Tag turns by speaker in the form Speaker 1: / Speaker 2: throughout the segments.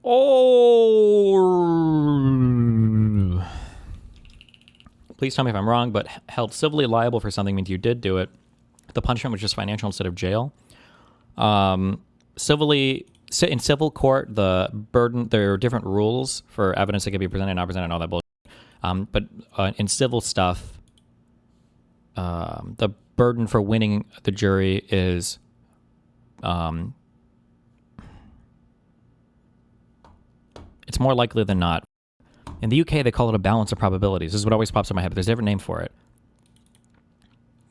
Speaker 1: Oh, please tell me if I'm wrong, but held civilly liable for something means you did do it. The punishment was just financial instead of jail. Civilly, in civil court, the burden, there are different rules for evidence that can be presented, not presented, and all that bullshit. But in civil stuff, the burden for winning the jury is it's more likely than not. In the UK, they call it a balance of probabilities. This is what always pops in my head, but there's a different name for it.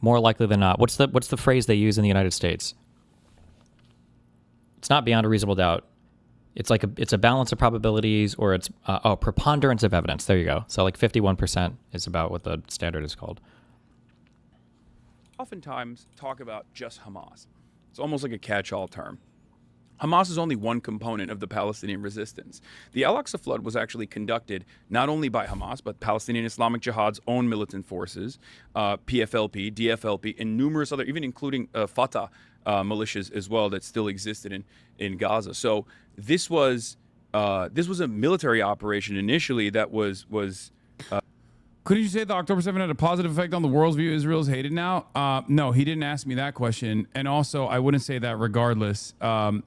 Speaker 1: More likely than not. What's the phrase they use in the United States? It's not beyond a reasonable doubt. It's like it's a balance of probabilities, or it's preponderance of evidence. There you go. So like 51% is about what the standard is called.
Speaker 2: Oftentimes talk about just Hamas. It's almost like a catch-all term. Hamas is only one component of the Palestinian resistance. The Al-Aqsa flood was actually conducted not only by Hamas, but Palestinian Islamic Jihad's own militant forces, PFLP, DFLP, and numerous other, even including Fatah militias as well, that still existed in Gaza. So this was a military operation initially that was
Speaker 3: Couldn't you say that October 7 had a positive effect on the world's view Israel is hated now? No, he didn't ask me that question. And also, I wouldn't say that regardless.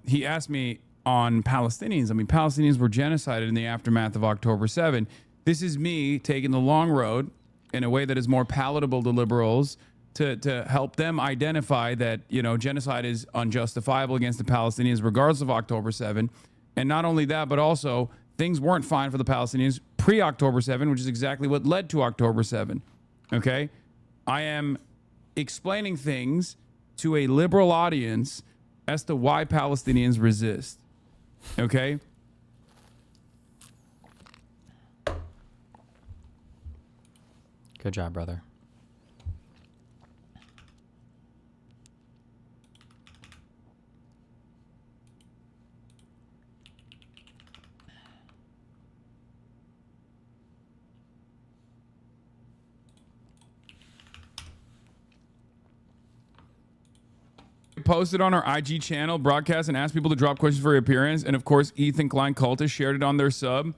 Speaker 3: He asked me on Palestinians. I mean, Palestinians were genocided in the aftermath of October 7. This is me taking the long road in a way that is more palatable to liberals to help them identify that, you know, genocide is unjustifiable against the Palestinians regardless of October 7. And not only that, but also things weren't fine for the Palestinians pre-October 7, which is exactly what led to October 7. Okay? I am explaining things to a liberal audience as to why Palestinians resist. Okay?
Speaker 1: Good job, brother.
Speaker 3: Posted on our IG channel, broadcast, and asked people to drop questions for your appearance. And of course, Ethan Klein Cultist shared it on their sub,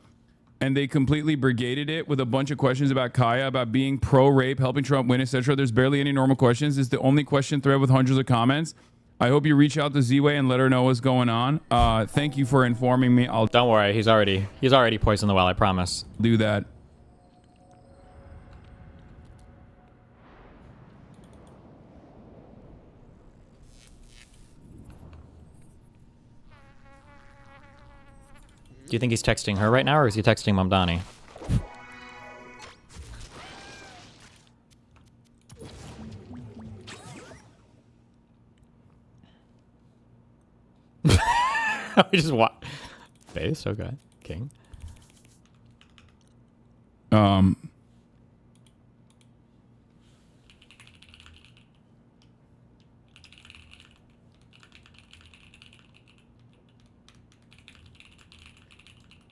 Speaker 3: and they completely brigaded it with a bunch of questions about Kaya, about being pro-rape, helping Trump win, etc. There's barely any normal questions. It's the only question thread with hundreds of comments. I hope you reach out to Z-Way and let her know what's going on. Thank you for informing me.
Speaker 1: Don't worry, he's already poisoned the well, I promise.
Speaker 3: Do that.
Speaker 1: Do you think he's texting her right now, or is he texting Mamdani? We just watch. Face, okay. King.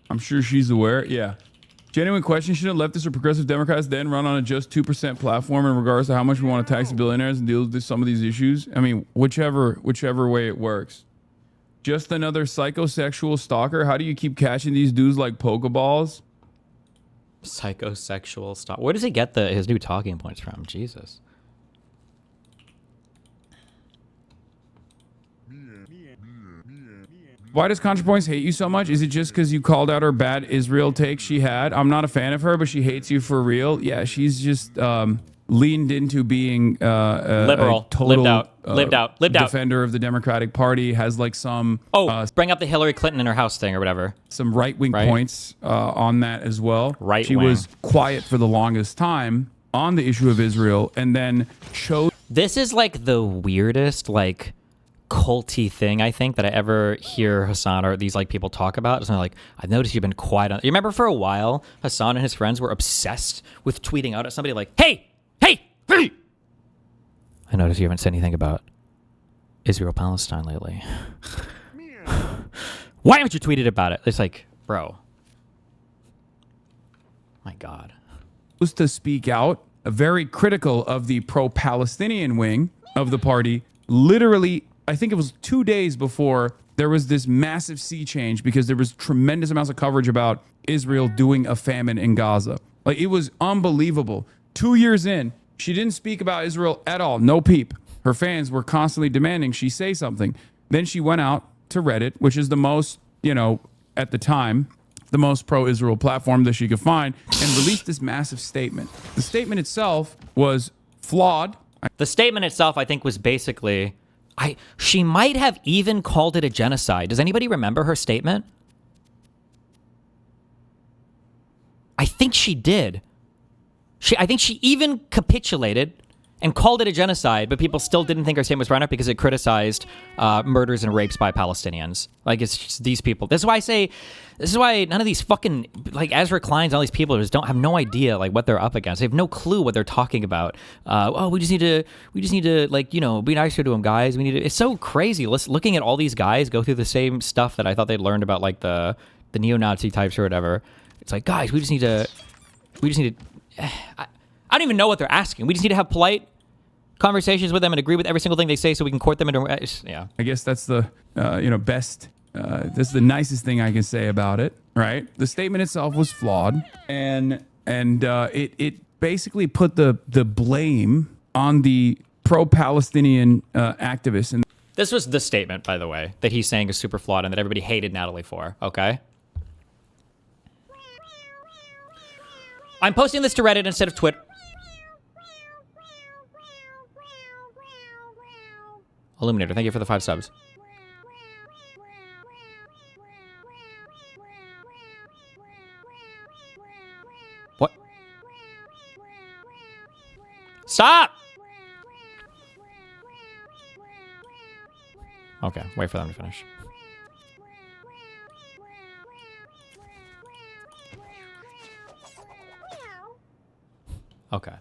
Speaker 3: I'm sure she's aware. Yeah. Genuine question. Shouldn't leftists or progressive Democrats then run on a just 2% platform in regards to how much we want to tax the billionaires and deal with some of these issues? I mean, whichever way it works. Just another psychosexual stalker? How do you keep catching these dudes like Pokeballs?
Speaker 1: Psychosexual stalker. Where does he get his new talking points from? Jesus.
Speaker 3: Why does Contra Points hate you so much? Is it just because you called out her bad Israel take she had? I'm not a fan of her, but she hates you for real. Yeah, she's just leaned into being
Speaker 1: liberal,
Speaker 3: a total,
Speaker 1: lived out
Speaker 3: defender of the Democratic Party. Has like some
Speaker 1: bring up the Hillary Clinton in her house thing or whatever.
Speaker 3: Some right-wing points on that as well.
Speaker 1: She
Speaker 3: was quiet for the longest time on the issue of Israel, and then chose.
Speaker 1: This is like the weirdest like culty thing I think that I ever hear Hasan or these like people talk about. It's like, I've noticed you've been quiet on. You remember for a while Hasan and his friends were obsessed with tweeting out at somebody like, hey, I noticed you haven't said anything about Israel Palestine lately. Why haven't you tweeted about it? It's like, bro, my God.
Speaker 3: To speak out, very critical of the pro-Palestinian wing of the party. Literally, I think it was 2 days before there was this massive sea change because there was tremendous amounts of coverage about Israel doing a famine in Gaza. Like, it was unbelievable. 2 years in, she didn't speak about Israel at all. No peep. Her fans were constantly demanding she say something. Then she went out to Reddit, which is the most, at the time, the most pro-Israel platform that she could find, and released this massive statement. The statement itself was flawed.
Speaker 1: The statement itself, I think, was basically, she might have even called it a genocide. Does anybody remember her statement? I think she did. I think she even capitulated and called it a genocide, but people still didn't think her statement was right enough because it criticized murders and rapes by Palestinians. Like, it's just these people. This is why none of these fucking, like, Ezra Kleins, all these people just have no idea, like, what they're up against. They have no clue what they're talking about. We just need to, like, be nicer to them, guys. It's so crazy. Looking at all these guys go through the same stuff that I thought they'd learned about, like, the neo-Nazi types or whatever. It's like, guys, we just need to, I don't even know what they're asking. We just need to have polite conversations with them and agree with every single thing they say so we can court them into, yeah.
Speaker 3: I guess that's the, best, that's the nicest thing I can say about it, right? The statement itself was flawed, and it basically put the blame on the pro-Palestinian activists. And
Speaker 1: this was the statement, by the way, that he's saying is super flawed and that everybody hated Natalie for, okay? I'm posting this to Reddit instead of Twitter. Illuminator, thank you for the 5 subs. What? Stop! Okay, wait for them to finish. Okay.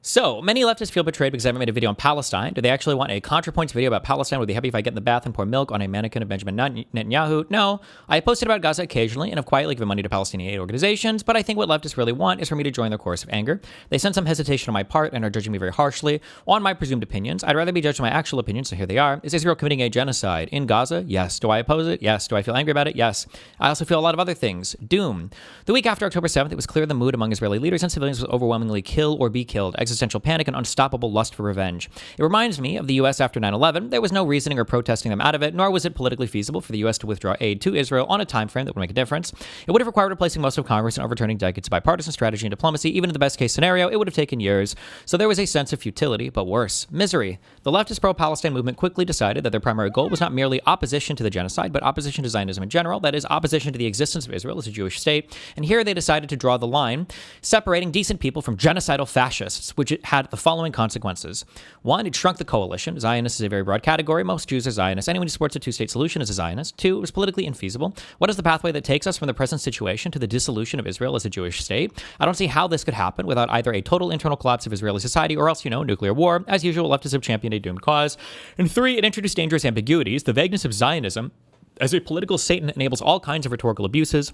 Speaker 1: So, many leftists feel betrayed because I haven't made a video on Palestine. Do they actually want a Contra Points video about Palestine? Would be happy if I get in the bath and pour milk on a mannequin of Benjamin Netanyahu? No. I posted about Gaza occasionally and have quietly given money to Palestinian aid organizations, but I think what leftists really want is for me to join their chorus of anger. They sense some hesitation on my part and are judging me very harshly on my presumed opinions. I'd rather be judged on my actual opinions, so here they are. Is Israel committing a genocide in Gaza? Yes. Do I oppose it? Yes. Do I feel angry about it? Yes. I also feel a lot of other things. Doom. The week after October 7th, it was clear the mood among Israeli leaders and civilians was overwhelmingly kill or be killed, existential panic, and unstoppable lust for revenge. It reminds me of the U.S. after 9/11. There was no reasoning or protesting them out of it, nor was it politically feasible for the U.S. to withdraw aid to Israel on a time frame that would make a difference. It would have required replacing most of Congress and overturning decades of bipartisan strategy and diplomacy. Even in the best case scenario, it would have taken years. So there was a sense of futility, but worse, misery. The leftist pro-Palestine movement quickly decided that their primary goal was not merely opposition to the genocide, but opposition to Zionism in general, that is, opposition to the existence of Israel as a Jewish state. And here they decided to draw the line, separating decent people from genocidal fascists, which had the following consequences. One, it shrunk the coalition. Zionist is a very broad category. Most Jews are Zionists. Anyone who supports a two-state solution is a Zionist. Two, it was politically infeasible. What is the pathway that takes us from the present situation to the dissolution of Israel as a Jewish state? I don't see how this could happen without either a total internal collapse of Israeli society or else, nuclear war. As usual, leftists have championed a doomed cause. And three, it introduced dangerous ambiguities. The vagueness of Zionism as a political statement enables all kinds of rhetorical abuses.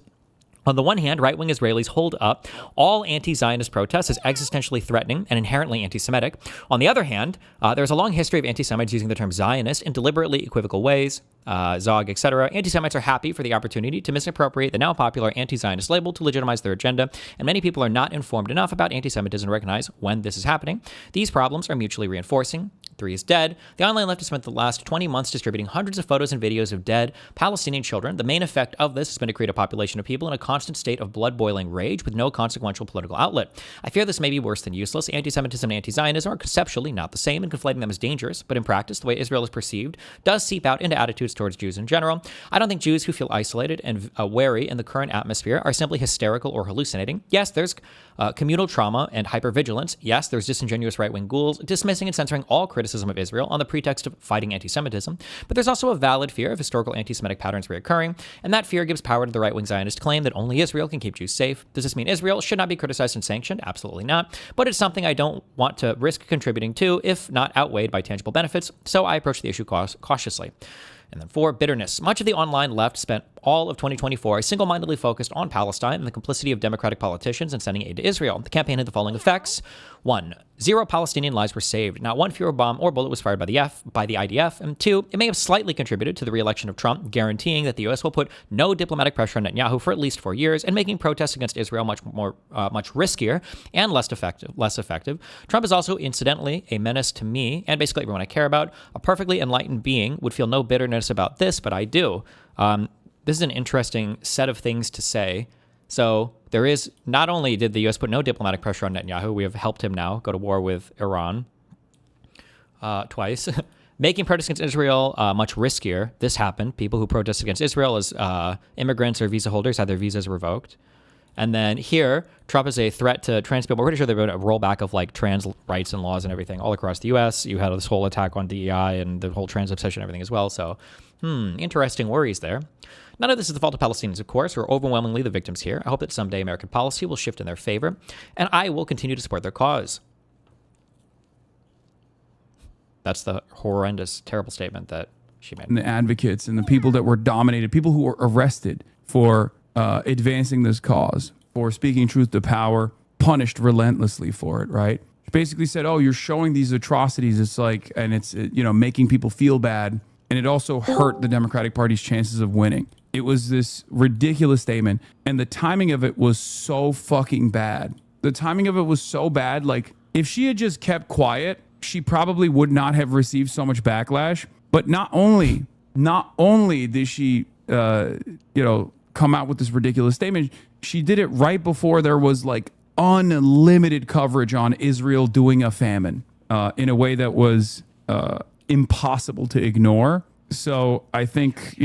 Speaker 1: On the one hand, right-wing Israelis hold up all anti-Zionist protests as existentially threatening and inherently anti-Semitic. On the other hand, there's a long history of anti-Semites using the term Zionist in deliberately equivocal ways. Zog, etc. Anti-Semites are happy for the opportunity to misappropriate the now popular anti-Zionist label to legitimize their agenda, and many people are not informed enough about anti-Semitism to recognize when this is happening. These problems are mutually reinforcing. 3 is dead. The online left has spent the last 20 months distributing hundreds of photos and videos of dead Palestinian children. The main effect of this has been to create a population of people in a constant state of blood-boiling rage with no consequential political outlet. I fear this may be worse than useless. Anti-Semitism and anti-Zionism are conceptually not the same, and conflating them is dangerous, but in practice, the way Israel is perceived does seep out into attitudes towards Jews in general. I don't think Jews who feel isolated and wary in the current atmosphere are simply hysterical or hallucinating. Yes, there's communal trauma and hypervigilance. Yes, there's disingenuous right-wing ghouls dismissing and censoring all criticism of Israel on the pretext of fighting anti-Semitism. But there's also a valid fear of historical anti-Semitic patterns reoccurring, and that fear gives power to the right-wing Zionist claim that only Israel can keep Jews safe. Does this mean Israel should not be criticized and sanctioned? Absolutely not. But it's something I don't want to risk contributing to if not outweighed by tangible benefits, so I approach the issue cautiously. And then 4, bitterness. Much of the online left spent all of 2024 single-mindedly focused on Palestine and the complicity of democratic politicians in sending aid to Israel. The campaign had the following effects. 1. 0 Palestinian lives were saved. Not one fewer bomb or bullet was fired by the IDF. And 2. It may have slightly contributed to the re-election of Trump, guaranteeing that the U.S. will put no diplomatic pressure on Netanyahu for at least 4 years and making protests against Israel much riskier and less effective. Trump is also, incidentally, a menace to me and basically everyone I care about. A perfectly enlightened being would feel no bitterness about this, but I do. This is an interesting set of things to say. So there is, not only did the U.S. put no diplomatic pressure on Netanyahu, we have helped him now go to war with Iran twice, making protests against Israel much riskier. This happened. People who protest against Israel as immigrants or visa holders had their visas revoked. And then here, Trump is a threat to trans people. We're pretty sure they're going to rollback of like trans rights and laws and everything all across the U.S. You had this whole attack on DEI and the whole trans obsession and everything as well. So, interesting worries there. None of this is the fault of Palestinians, of course. We're overwhelmingly the victims here. I hope that someday American policy will shift in their favor, and I will continue to support their cause. That's the horrendous, terrible statement that she made.
Speaker 3: And the advocates and the people that were dominated, people who were arrested for advancing this cause, for speaking truth to power, punished relentlessly for it, right? She basically said, oh, you're showing these atrocities. It's like, and it's, making people feel bad. And it also hurt the Democratic Party's chances of winning. It was this ridiculous statement. And the timing of it was so fucking bad. The timing of it was so bad. Like, if she had just kept quiet, she probably would not have received so much backlash. But not only did she, come out with this ridiculous statement, she did it right before there was like unlimited coverage on Israel doing a famine in a way that was impossible to ignore. So I think,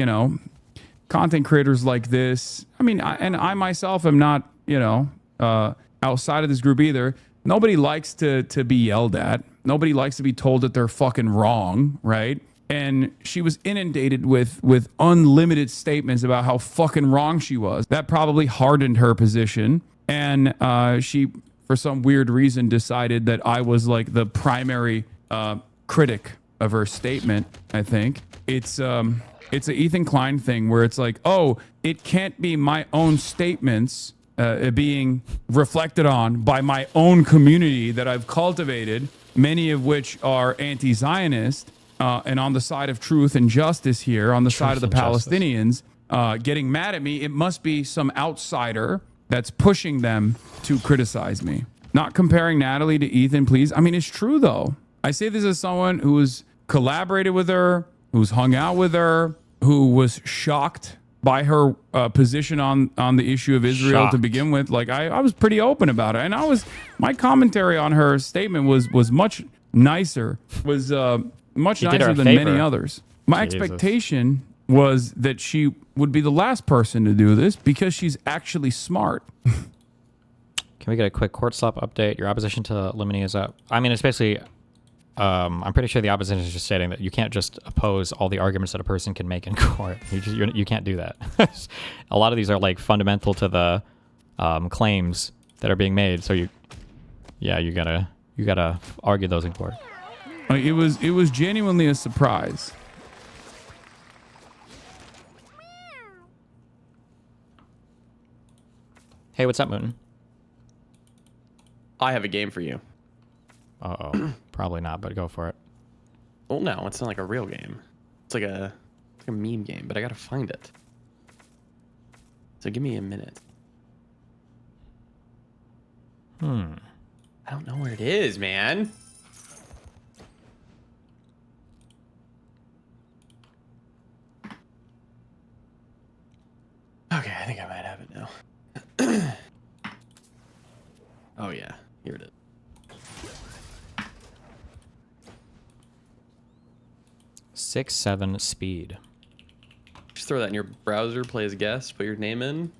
Speaker 3: content creators like this, I myself am not, outside of this group either. Nobody likes to be yelled at. Nobody likes to be told that they're fucking wrong, right? And she was inundated with unlimited statements about how fucking wrong she was. That probably hardened her position. And she, for some weird reason, decided that I was like the primary critic of her statement, I think. It's an Ethan Klein thing where it's like, oh, it can't be my own statements being reflected on by my own community that I've cultivated, many of which are anti-Zionist, and on the side of truth and justice here, on the side of the Palestinians, getting mad at me. It must be some outsider that's pushing them to criticize me. Not comparing Natalie to Ethan, please. It's true, though. I say this as someone who's collaborated with her, who's hung out with her, who was shocked by her position on the issue of Israel to begin with. Like, I was pretty open about it. And my commentary on her statement was much nicer, much nicer than many others. My expectation was that she would be the last person to do this because she's actually smart.
Speaker 1: Can we get a quick court slap update? Your opposition to limine is up. It's basically, I'm pretty sure the opposition is just stating that you can't just oppose all the arguments that a person can make in court. You can't do that. A lot of these are like fundamental to the claims that are being made. So you gotta argue those in court.
Speaker 3: It was genuinely a surprise.
Speaker 1: Hey, what's up, Moon?
Speaker 4: I have a game for you.
Speaker 1: Uh-oh. Probably not, but go for it.
Speaker 4: Well, no, it's not like a real game. It's like a meme game, but I gotta find it. So give me a minute. I don't know where it is, man. Okay, I think I might have it now. Oh yeah, here it is.
Speaker 1: Six, 7 speed.
Speaker 4: Just throw that in your browser, play as guest, put your name in.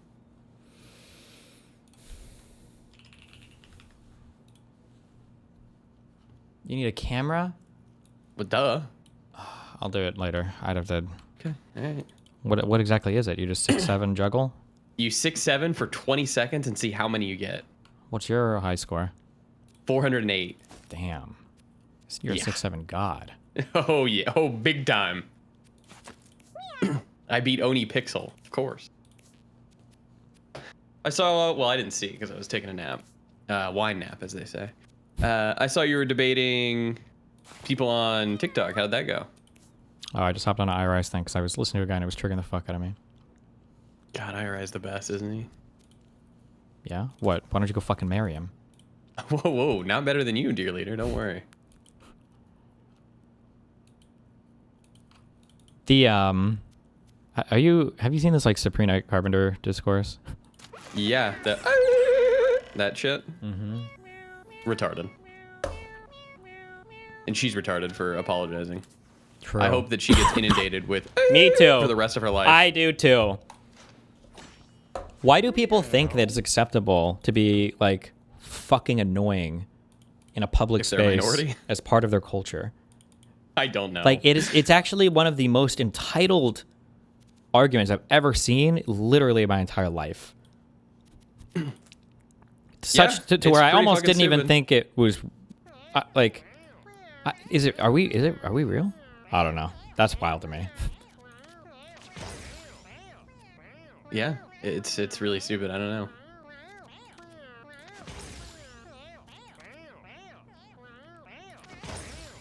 Speaker 1: You need a camera?
Speaker 4: Well, duh.
Speaker 1: I'll do it later. I'd have to.
Speaker 4: Okay, all right.
Speaker 1: What exactly is it? You just 6-7 juggle?
Speaker 4: You 6-7 for 20 seconds and see how many you get.
Speaker 1: What's your high score?
Speaker 4: 408.
Speaker 1: Damn. You're a 6-7 god.
Speaker 4: Oh yeah. Oh, big time. I beat Oni Pixel, of course. I saw, well, I didn't see because I was taking a nap. Wine nap, as they say. I saw you were debating people on TikTok. How'd that go?
Speaker 1: Oh, I just hopped on an IRS thing because I was listening to a guy and it was triggering the fuck out of me.
Speaker 4: God, IRA's the best, isn't he?
Speaker 1: Yeah? What? Why don't you go fucking marry him?
Speaker 4: Whoa, whoa, not better than you, dear leader. Don't worry.
Speaker 1: The, have you seen this, like, Sabrina Carpenter discourse?
Speaker 4: Yeah, that shit. Mm-hmm. Retarded. And she's retarded for apologizing.
Speaker 1: True.
Speaker 4: I hope that she gets inundated with
Speaker 1: Me too.
Speaker 4: for the rest of her life.
Speaker 1: I do too. Why do people think that it's acceptable to be, like, fucking annoying in a public
Speaker 4: If they're a
Speaker 1: space
Speaker 4: minority?
Speaker 1: as part of their culture?
Speaker 4: I don't know.
Speaker 1: Like, it's actually one of the most entitled arguments I've ever seen, literally my entire life. Such to where I almost didn't even think it was, like, are we real? I don't know. That's wild to me.
Speaker 4: Yeah, it's really stupid. I don't know.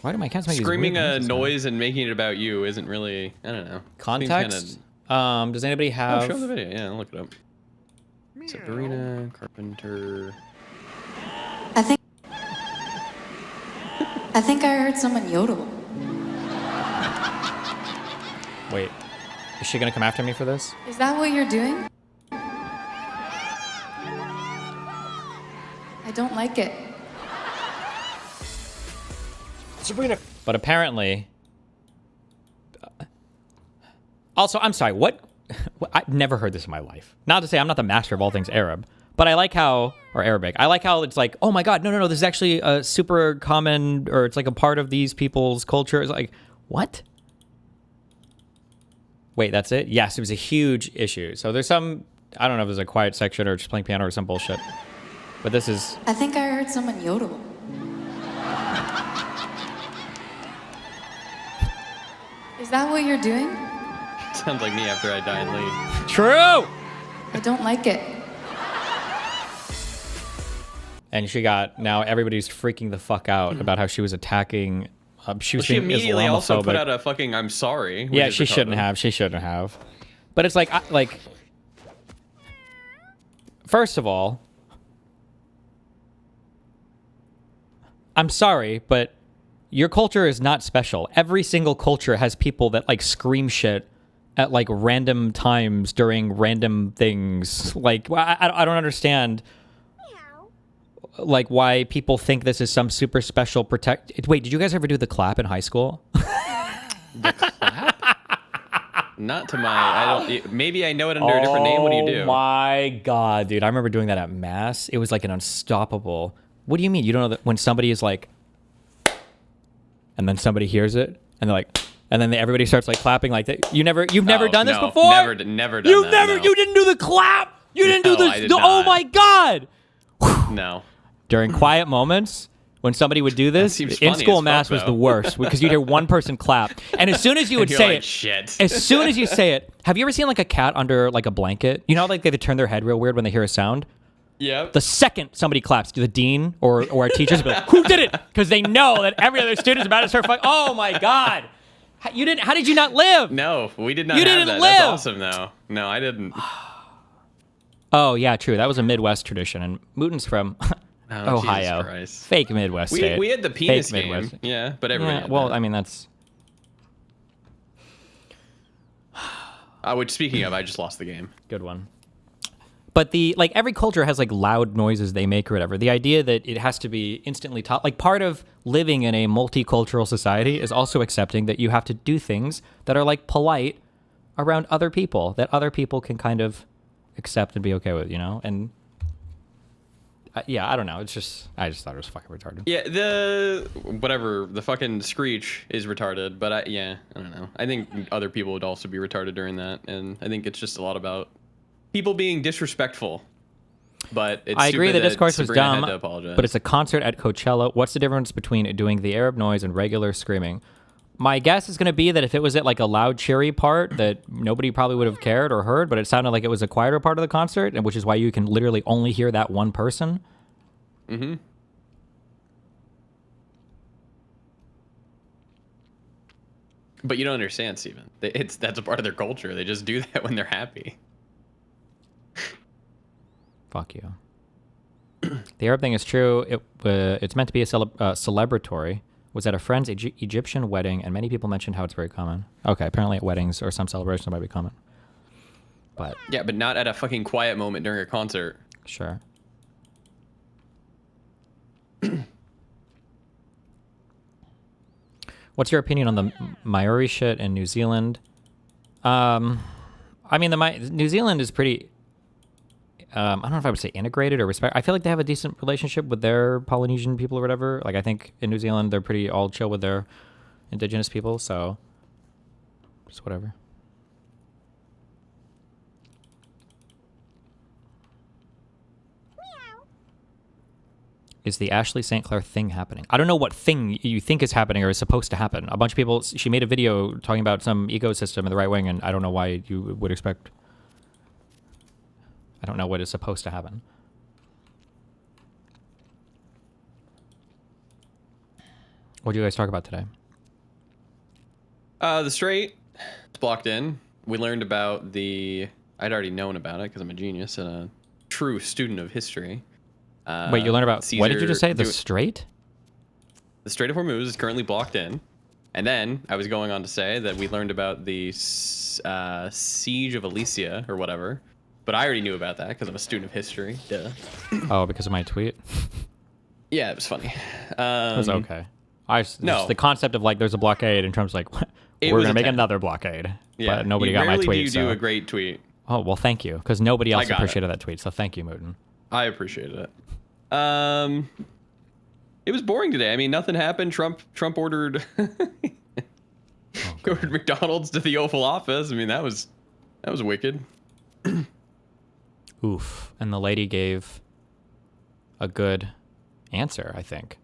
Speaker 1: Why do my cats make these
Speaker 4: Screaming
Speaker 1: weird
Speaker 4: a
Speaker 1: noises now?
Speaker 4: noise and making it about you isn't really, I don't know.
Speaker 1: Context? Does anybody have...
Speaker 4: Show the video. Yeah, I'll look it up. Sabrina Carpenter.
Speaker 5: I think I heard someone yodel.
Speaker 1: Wait. Is she gonna come after me for this?
Speaker 5: Is that what you're doing? I don't like it.
Speaker 1: Sabrina. But apparently... Also, I'm sorry, what? I've never heard this in my life. Not to say I'm not the master of all things Arab, but I like how, or Arabic, I like how it's like, oh my God, no, this is actually a super common, or it's like a part of these people's culture. It's like, what? Wait, that's it? Yes, it was a huge issue. So there's some, I don't know if there's a quiet section or just playing piano or some bullshit. But this is...
Speaker 5: I think I heard someone yodel. Is that what you're doing?
Speaker 4: Sounds like me after I die and leave.
Speaker 1: True!
Speaker 5: I don't like it.
Speaker 1: And she got, now everybody's freaking the fuck out about how she was attacking, she was
Speaker 4: She
Speaker 1: being
Speaker 4: immediately also
Speaker 1: Islamophobic.
Speaker 4: put out a fucking I'm sorry. which
Speaker 1: Yeah,
Speaker 4: is
Speaker 1: she shouldn't
Speaker 4: retarded.
Speaker 1: have. She shouldn't have. But it's like, first of all, I'm sorry, but your culture is not special. Every single culture has people that like scream shit at like random times during random things. Like, I don't understand. Like why people think this is some super special Wait, did you guys ever do the clap in high school?
Speaker 4: Not to my, I don't, maybe I know it under a different name. What do you do?
Speaker 1: Oh my God, dude. I remember doing that at mass. It was like an unstoppable. What do you mean? You don't know that when somebody is like, and then somebody hears it and they're like, and then everybody starts like clapping like that. You've never done this before?
Speaker 4: Never done that. No.
Speaker 1: You didn't do the clap. You didn't do
Speaker 4: No,
Speaker 1: this.
Speaker 4: I did
Speaker 1: Oh
Speaker 4: not.
Speaker 1: my God.
Speaker 4: No.
Speaker 1: During quiet moments, when somebody would do this,
Speaker 4: seems
Speaker 1: in
Speaker 4: funny
Speaker 1: school
Speaker 4: as
Speaker 1: mass
Speaker 4: fuck,
Speaker 1: was
Speaker 4: though.
Speaker 1: the worst because you'd hear one person clap. And as soon as you would
Speaker 4: You're
Speaker 1: say
Speaker 4: like,
Speaker 1: it,
Speaker 4: shit.
Speaker 1: as soon as you say it, have you ever seen like a cat under like a blanket? You know, how, like they turn their head real weird when they hear a sound?
Speaker 4: Yep.
Speaker 1: The second somebody claps, the dean or our teachers will be like, who did it? Because they know that every other student's about to start fucking, oh my God. How did you not live?
Speaker 4: No, we did not
Speaker 1: You
Speaker 4: have
Speaker 1: didn't
Speaker 4: that.
Speaker 1: live.
Speaker 4: That's awesome, though. No, I didn't.
Speaker 1: Oh, yeah, true. That was a Midwest tradition. And Mooten's from
Speaker 4: Oh,
Speaker 1: Ohio.
Speaker 4: Jesus Christ.
Speaker 1: Fake Midwest state.
Speaker 4: We had the penis
Speaker 1: Fake
Speaker 4: game.
Speaker 1: Midwest.
Speaker 4: Yeah, but everybody had
Speaker 1: well,
Speaker 4: that.
Speaker 1: I mean, that's...
Speaker 4: Which, speaking of, I just lost the game.
Speaker 1: Good one. But every culture has like loud noises they make or whatever. The idea that it has to be instantly taught, like part of living in a multicultural society is also accepting that you have to do things that are like polite around other people that other people can kind of accept and be okay with, you know? And yeah, I don't know. It's just, I just thought it was fucking retarded.
Speaker 4: Yeah, the fucking screech is retarded, but I don't know. I think other people would also be retarded during that, and I think it's just a lot about people being disrespectful. But it's
Speaker 1: I agree
Speaker 4: stupid
Speaker 1: the discourse was
Speaker 4: Sabrina
Speaker 1: dumb,
Speaker 4: had to apologize.
Speaker 1: but it's a concert at Coachella. What's the difference between doing the Arab noise and regular screaming? My guess is going to be that if it was at like a loud, cheery part, that nobody probably would have cared or heard, but it sounded like it was a quieter part of the concert, and which is why you can literally only hear that one person.
Speaker 4: Mm-hmm. But you don't understand, Steven. That's a part of their culture. They just do that when they're happy.
Speaker 1: Fuck you. The Arab thing is true. It's meant to be a celebratory. Was at a friend's Egyptian wedding, and many people mentioned how it's very common. Okay, apparently at weddings or some celebrations it might be common. But
Speaker 4: yeah, but not at a fucking quiet moment during a concert.
Speaker 1: Sure. What's your opinion on the Maori shit in New Zealand? I mean, New Zealand is pretty... I don't know if I would say integrated or respect. I feel like they have a decent relationship with their Polynesian people or whatever. Like, I think in New Zealand, they're pretty all chill with their indigenous people, so just whatever. Is the Ashley St. Clair thing happening? I don't know what thing you think is happening or is supposed to happen. A bunch of people, she made a video talking about some ecosystem in the right wing, and I don't know why you would expect... I don't know what is supposed to happen. What do you guys talk about today?
Speaker 4: The Strait. It's blocked in. We learned about I'd already known about it because I'm a genius and a true student of history.
Speaker 1: Wait, you learned about... What did you just say? The Strait?
Speaker 4: The Strait of Hormuz is currently blocked in. And then I was going on to say that we learned about the siege of Alesia or whatever. But I already knew about that because I'm a student of history. Duh.
Speaker 1: Oh, because of my tweet?
Speaker 4: Yeah, it was funny.
Speaker 1: It was okay.
Speaker 4: No.
Speaker 1: The concept of like there's a blockade and Trump's like, we're going to make another blockade.
Speaker 4: Yeah.
Speaker 1: But nobody got my tweet.
Speaker 4: Rarely do you do a great tweet.
Speaker 1: Oh, well, thank you. Because nobody else appreciated that tweet. So thank you, Mooten.
Speaker 4: I appreciated it. It was boring today. I mean, nothing happened. Trump ordered ordered McDonald's to the Oval Office. I mean, that was wicked.
Speaker 1: Oof. And the lady gave a good answer, I think.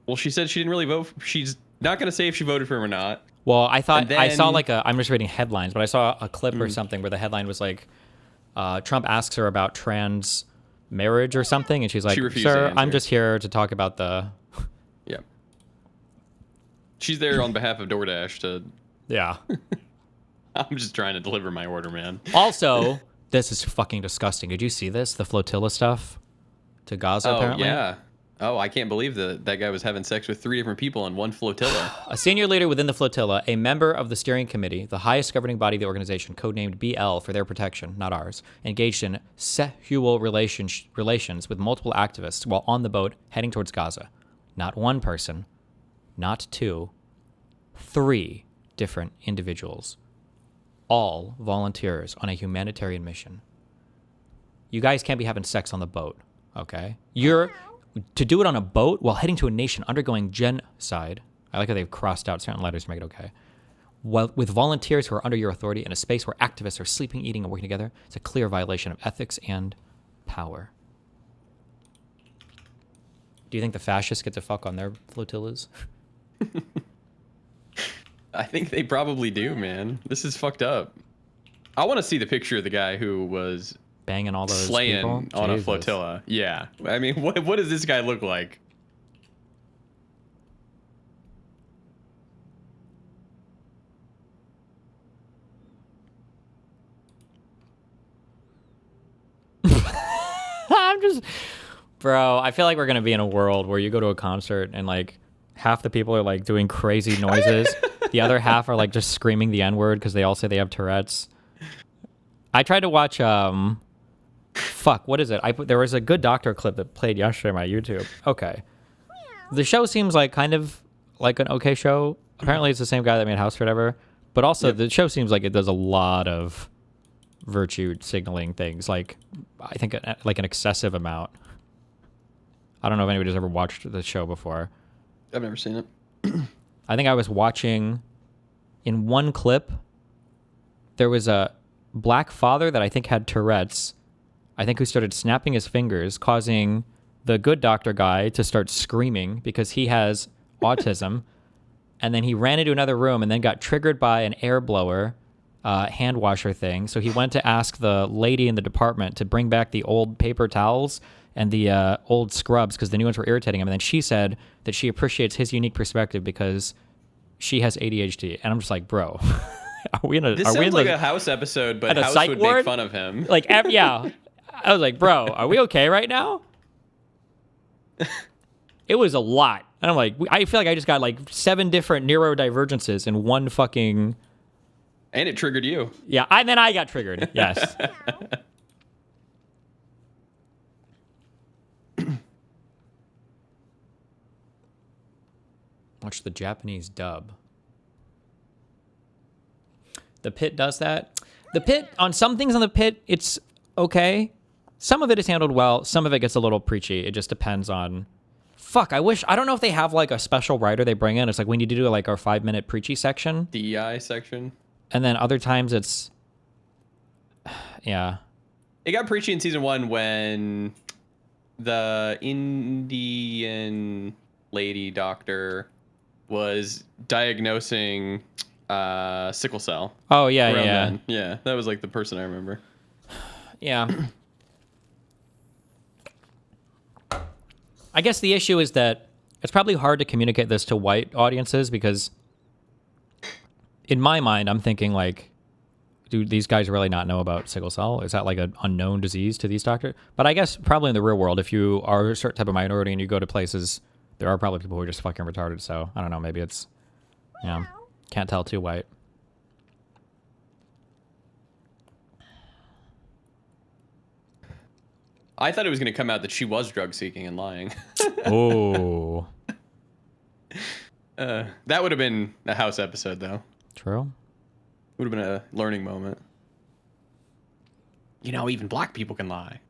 Speaker 4: Well, she said she didn't really vote. She's not going to say if she voted for him or not.
Speaker 1: Well, I thought I saw like I'm just reading headlines, but I saw a clip or something where the headline was like, Trump asks her about trans marriage or something, and she's like, "Sir, I'm just here to talk about the."
Speaker 4: Yeah. She's there on behalf of DoorDash to.
Speaker 1: Yeah.
Speaker 4: I'm just trying to deliver my order, man.
Speaker 1: Also, this is fucking disgusting. Did you see this? The flotilla stuff to Gaza, apparently?
Speaker 4: Yeah. Oh, I can't believe that guy was having sex with 3 different people in one flotilla.
Speaker 1: A senior leader within the flotilla, a member of the steering committee, the highest governing body of the organization, codenamed BL for their protection, not ours, engaged in sexual relations with multiple activists while on the boat heading towards Gaza. Not one person, not 2, 3 different individuals. All volunteers on a humanitarian mission. You guys can't be having sex on the boat, okay? To do it on a boat while heading to a nation undergoing genocide. I like how they've crossed out certain letters to make it okay. With volunteers who are under your authority in a space where activists are sleeping, eating, and working together, it's a clear violation of ethics and power. Do you think the fascists get to fuck on their flotillas?
Speaker 4: I think they probably do, man. This is fucked up. I want to see the picture of the guy who was
Speaker 1: banging all those
Speaker 4: slaying
Speaker 1: people?
Speaker 4: on
Speaker 1: Jesus.
Speaker 4: a flotilla. Yeah. I mean, what does this guy look like?
Speaker 1: Bro, I feel like we're going to be in a world where you go to a concert and like half the people are like doing crazy noises. The other half are like just screaming the N-word because they all say they have Tourette's. I tried to watch, what is it? There was a Good Doctor clip that played yesterday on my YouTube. Okay. The show seems like kind of like an okay show. Apparently it's the same guy that made House or whatever. But also the show seems like it does a lot of virtue signaling things. Like, I think like an excessive amount. I don't know if anybody's ever watched the show before.
Speaker 4: I've never seen it.
Speaker 1: I think I was watching in one clip, there was a black father that I think had Tourette's, I think, who started snapping his fingers, causing the Good Doctor guy to start screaming because he has autism. and then he ran into another room and then got triggered by an air blower hand washer thing. So he went to ask the lady in the department to bring back the old paper towels and the old scrubs because the new ones were irritating him. And then she said that she appreciates his unique perspective because she has ADHD. And I'm just like, bro, are we in a...
Speaker 4: This
Speaker 1: are we
Speaker 4: sounds
Speaker 1: in
Speaker 4: like
Speaker 1: the,
Speaker 4: a House episode, but
Speaker 1: at a
Speaker 4: House
Speaker 1: psych
Speaker 4: would
Speaker 1: ward?
Speaker 4: make fun of him.
Speaker 1: Like, yeah. I was like, bro, are we okay right now? It was a lot. And I'm like, I feel like I just got like 7 different neurodivergences in one fucking...
Speaker 4: And it triggered you.
Speaker 1: Yeah, and then I got triggered. Yes. Watch the Japanese dub. The Pit does that. The Pit, on some things on the Pit, it's okay. Some of it is handled well. Some of it gets a little preachy. It just depends on... Fuck, I don't know if they have like a special writer they bring in. It's like we need to do like our 5-minute preachy section.
Speaker 4: DEI section.
Speaker 1: And then other times it's... Yeah.
Speaker 4: It got preachy in season 1 when the Indian lady doctor was diagnosing sickle cell.
Speaker 1: Oh, yeah,
Speaker 4: around
Speaker 1: yeah.
Speaker 4: then. Yeah, that was like the person I remember.
Speaker 1: Yeah. I guess the issue is that it's probably hard to communicate this to white audiences because in my mind, I'm thinking like, do these guys really not know about sickle cell? Is that like an unknown disease to these doctors? But I guess probably in the real world, if you are a certain type of minority and you go to places, there are probably people who are just fucking retarded. So I don't know, maybe it's, can't tell too white.
Speaker 4: I thought it was going to come out that she was drug seeking and lying.
Speaker 1: Oh.
Speaker 4: That would have been a House episode, though.
Speaker 1: True.
Speaker 4: Would have been a learning moment. You know, even black people can lie.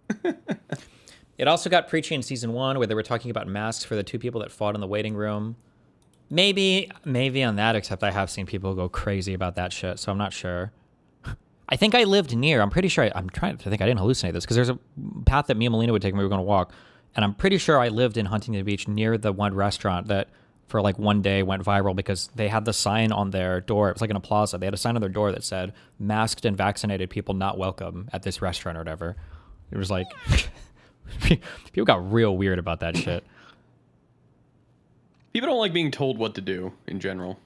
Speaker 1: It also got preachy in season 1 where they were talking about masks for the 2 people that fought in the waiting room. Maybe on that, except I have seen people go crazy about that shit, so I'm not sure. I think I lived near, I'm pretty sure, I'm trying to think I didn't hallucinate this, because there's a path that me and Melina would take when we were going to walk, and I'm pretty sure I lived in Huntington Beach near the one restaurant that for like one day went viral because they had the sign on their door. It was like in a plaza. They had a sign on their door that said, masked and vaccinated people not welcome at this restaurant or whatever. It was like, people got real weird about that shit.
Speaker 4: People don't like being told what to do in general.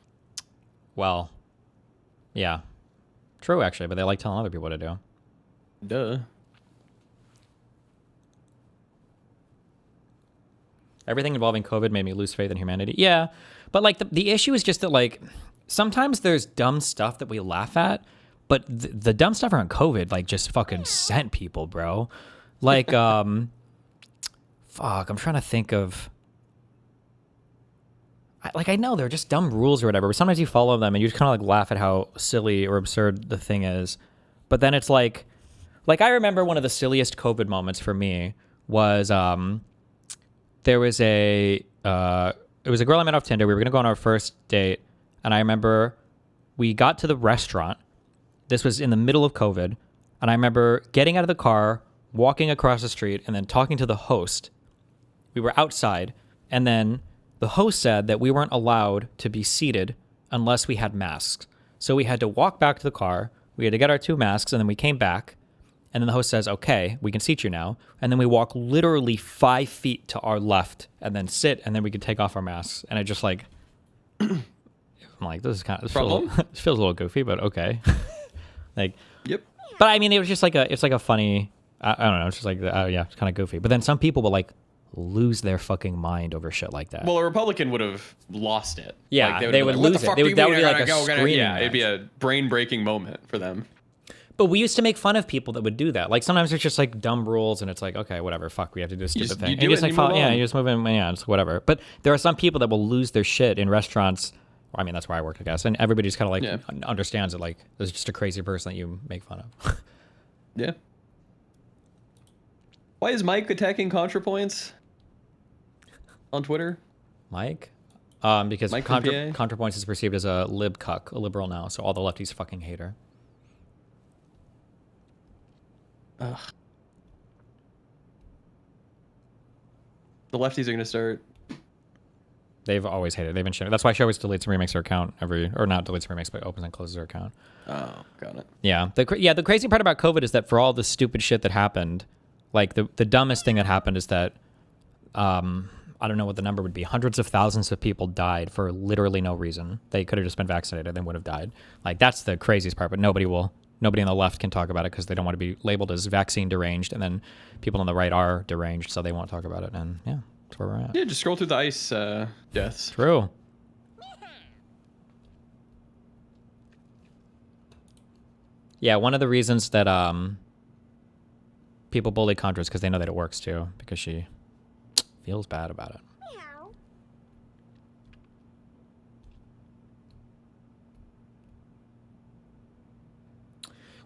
Speaker 1: Well, yeah. True, actually, but they like telling other people what to do.
Speaker 4: Duh.
Speaker 1: Everything involving COVID made me lose faith in humanity. Yeah, but like the issue is just that like sometimes there's dumb stuff that we laugh at, but the dumb stuff around COVID like just fucking sent people, bro. Like, fuck, I'm trying to think of... I know they're just dumb rules or whatever, but sometimes you follow them and you just kind of like laugh at how silly or absurd the thing is. But then it's like I remember one of the silliest COVID moments for me was there was it was a girl I met off Tinder. We were gonna go on our first date, and I remember we got to the restaurant. This was in the middle of COVID, and I remember getting out of the car, walking across the street, and then talking to the host. We were outside, and then the host said that we weren't allowed to be seated unless we had masks. So we had to walk back to the car. We had to get our 2 masks, and then we came back. And then the host says, okay, we can seat you now. And then we walk literally 5 feet to our left and then sit, and then we could take off our masks. And I just like, I'm like, this feels a little goofy, but okay. Like,
Speaker 4: yep.
Speaker 1: But I mean, it was just like it's like a funny, I don't know. It's just like, yeah, it's kind of goofy. But then some people will like lose their fucking mind over shit like that.
Speaker 4: Well, a Republican would have lost it.
Speaker 1: Yeah,
Speaker 4: like,
Speaker 1: they would
Speaker 4: like,
Speaker 1: lose it. That would be like a screaming
Speaker 4: Yeah,
Speaker 1: match.
Speaker 4: it'd be a brain-breaking moment for them.
Speaker 1: But we used to make fun of people that would do that. Like sometimes it's just like dumb rules, and it's like, okay, whatever, fuck, we have to do this stupid thing.
Speaker 4: You
Speaker 1: And
Speaker 4: do
Speaker 1: you
Speaker 4: it
Speaker 1: just
Speaker 4: and
Speaker 1: like
Speaker 4: you move
Speaker 1: yeah,
Speaker 4: on.
Speaker 1: you just move in, yeah, it's whatever. But there are some people that will lose their shit in restaurants. I mean, that's where I work, I guess, and everybody's kind of like understands it. Like, there's just a crazy person that you make fun of.
Speaker 4: Yeah. Why is Mike attacking Contra Points on Twitter?
Speaker 1: Mike? Because
Speaker 4: Mike from PA?
Speaker 1: Contra Points is perceived as a lib cuck, a liberal now, so all the lefties fucking hate her.
Speaker 4: Ugh. The lefties are going to start
Speaker 1: They've always hated it. They've been sharing. That's why she always deletes and remakes her account or not deletes and remakes, but opens and closes her account.
Speaker 4: Oh, got it.
Speaker 1: Yeah. The crazy part about COVID is that for all the stupid shit that happened, like the dumbest thing that happened is that, I don't know what the number would be. Hundreds of thousands of people died for literally no reason. They could have just been vaccinated and would have died. Like that's the craziest part, but nobody on the left can talk about it because they don't want to be labeled as vaccine deranged. And then people on the right are deranged, so they won't talk about it. And yeah, that's where we're at.
Speaker 4: Yeah, just scroll through the ICE deaths.
Speaker 1: True. Yeah, one of the reasons that people bully Contra is because they know that it works too, because she feels bad about it.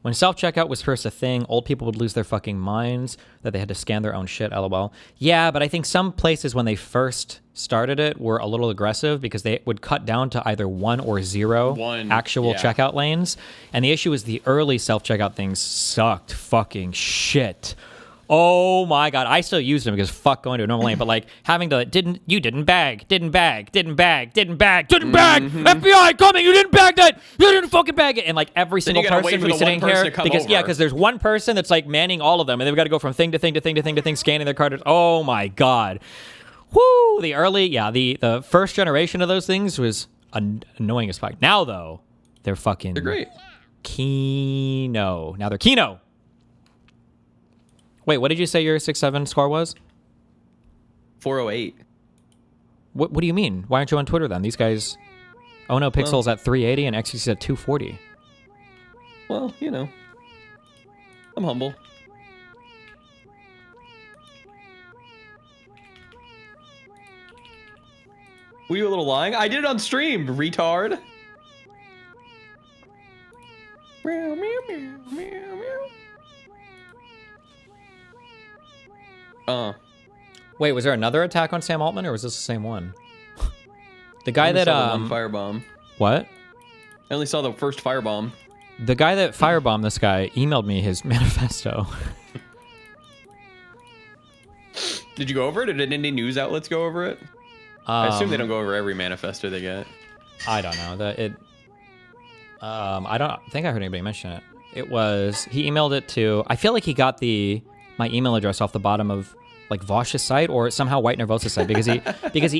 Speaker 1: When self-checkout was first a thing, old people would lose their fucking minds that they had to scan their own shit, lol. Yeah, but I think some places when they first started it were a little aggressive because they would cut down to either 1 or 0 actual checkout lanes. And the issue is the early self-checkout things sucked fucking shit. Oh my God. I still use them because fuck going to a normal lane, but like having to, didn't bag, FBI coming, you didn't bag that, you didn't fucking bag it. And like every single person would be sitting here because there's one person that's like manning all of them and they've got to go from thing to thing to thing to thing to thing, scanning their card. Oh my God. Whoo. The first generation of those things was annoying as fuck. Now though, they're
Speaker 4: great.
Speaker 1: Now they're Kino. Wait, what did you say your 6-7 score was?
Speaker 4: 408.
Speaker 1: What do you mean? Why aren't you on Twitter then? These guys... Oh no, Pixel's at 380 and XQC's at 240.
Speaker 4: Well, you know. I'm humble. Were you a little lying? I did it on stream, retard. Meow, meow, meow, meow, meow.
Speaker 1: Wait, was there another attack on Sam Altman, or was this the same one? The guy
Speaker 4: I
Speaker 1: that
Speaker 4: one firebomb.
Speaker 1: What?
Speaker 4: I only saw the first firebomb.
Speaker 1: The guy that firebombed this guy emailed me his manifesto.
Speaker 4: Did you go over it, or did any news outlets go over it? I assume they don't go over every manifesto they get.
Speaker 1: I don't know. I don't think I heard anybody mention it. He emailed it to, I feel like he got my email address off the bottom of like Vosh's site or somehow White Nervosa's site because he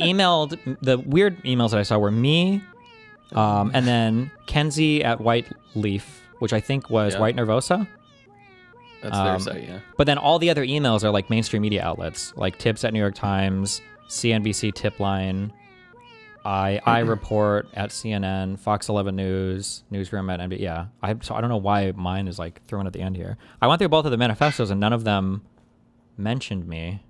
Speaker 1: emailed, the weird emails that I saw were me, and then Kenzie at White Leaf, which I think was White Nervosa.
Speaker 4: That's their site, yeah.
Speaker 1: But then all the other emails are like mainstream media outlets, like Tips at New York Times, CNBC Tipline, I Report at CNN, Fox 11 News, Newsroom at NBC. Yeah, so I don't know why mine is like thrown at the end here. I went through both of the manifestos and none of them mentioned me.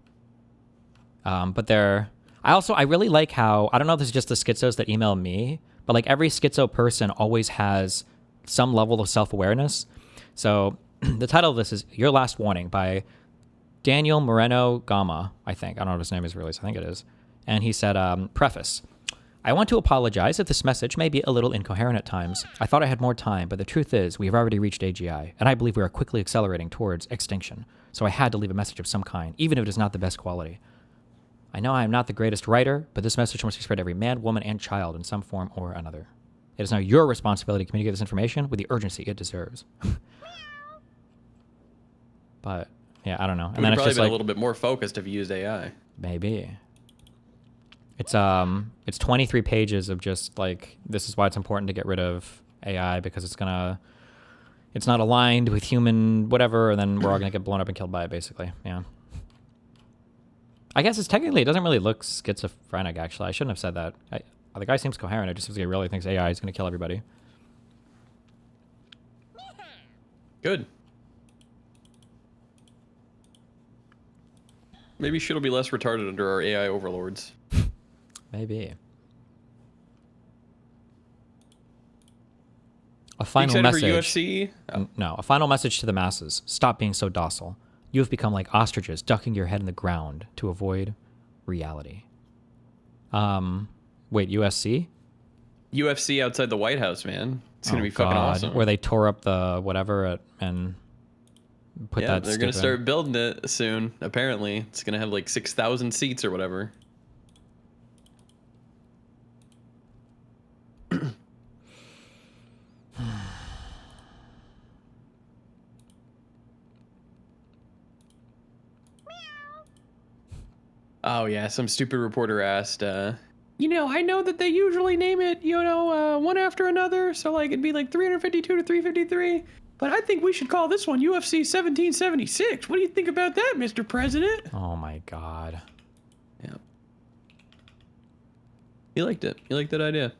Speaker 1: But I really like how, I don't know if this is just the schizos that email me, but like every schizo person always has some level of self-awareness. So the title of this is Your Last Warning by Daniel Moreno Gama, I think. I don't know if his name is released. I think it is. And he said, preface. I want to apologize if this message may be a little incoherent at times. I thought I had more time, but the truth is we have already reached AGI, and I believe we are quickly accelerating towards extinction. So I had to leave a message of some kind, even if it is not the best quality. I know I am not the greatest writer, but this message must be spread to every man, woman, and child in some form or another. It is now your responsibility to communicate this information with the urgency it deserves. But yeah, I don't know. And then it's
Speaker 4: probably
Speaker 1: just
Speaker 4: been
Speaker 1: like
Speaker 4: a little bit more focused if you used AI.
Speaker 1: Maybe. It's 23 pages of just like, this is why it's important to get rid of AI because it's not aligned with human whatever, and then we're all gonna get blown up and killed by it basically. Yeah. I guess it doesn't really look schizophrenic actually. I shouldn't have said that. The guy seems coherent. It just seems like he really thinks AI is gonna kill everybody.
Speaker 4: Good. Maybe shit'll be less retarded under our AI overlords.
Speaker 1: Maybe. A final
Speaker 4: excited
Speaker 1: message.
Speaker 4: for UFC? Oh.
Speaker 1: No, a final message to the masses. Stop being so docile. You have become like ostriches, ducking your head in the ground to avoid reality. Wait, USC?
Speaker 4: UFC outside the White House, man. It's gonna be fucking awesome.
Speaker 1: Where they tore up the whatever and put that.
Speaker 4: They're gonna start building it soon. Apparently, it's gonna have like 6,000 seats or whatever. Oh yeah, some stupid reporter asked, I know that they usually name it, one after another, so like it'd be like 352 to 353, but I think we should call this one UFC 1776. What do you think about that, Mr. President?
Speaker 1: Oh my God.
Speaker 4: Yeah. He liked it. He liked that idea.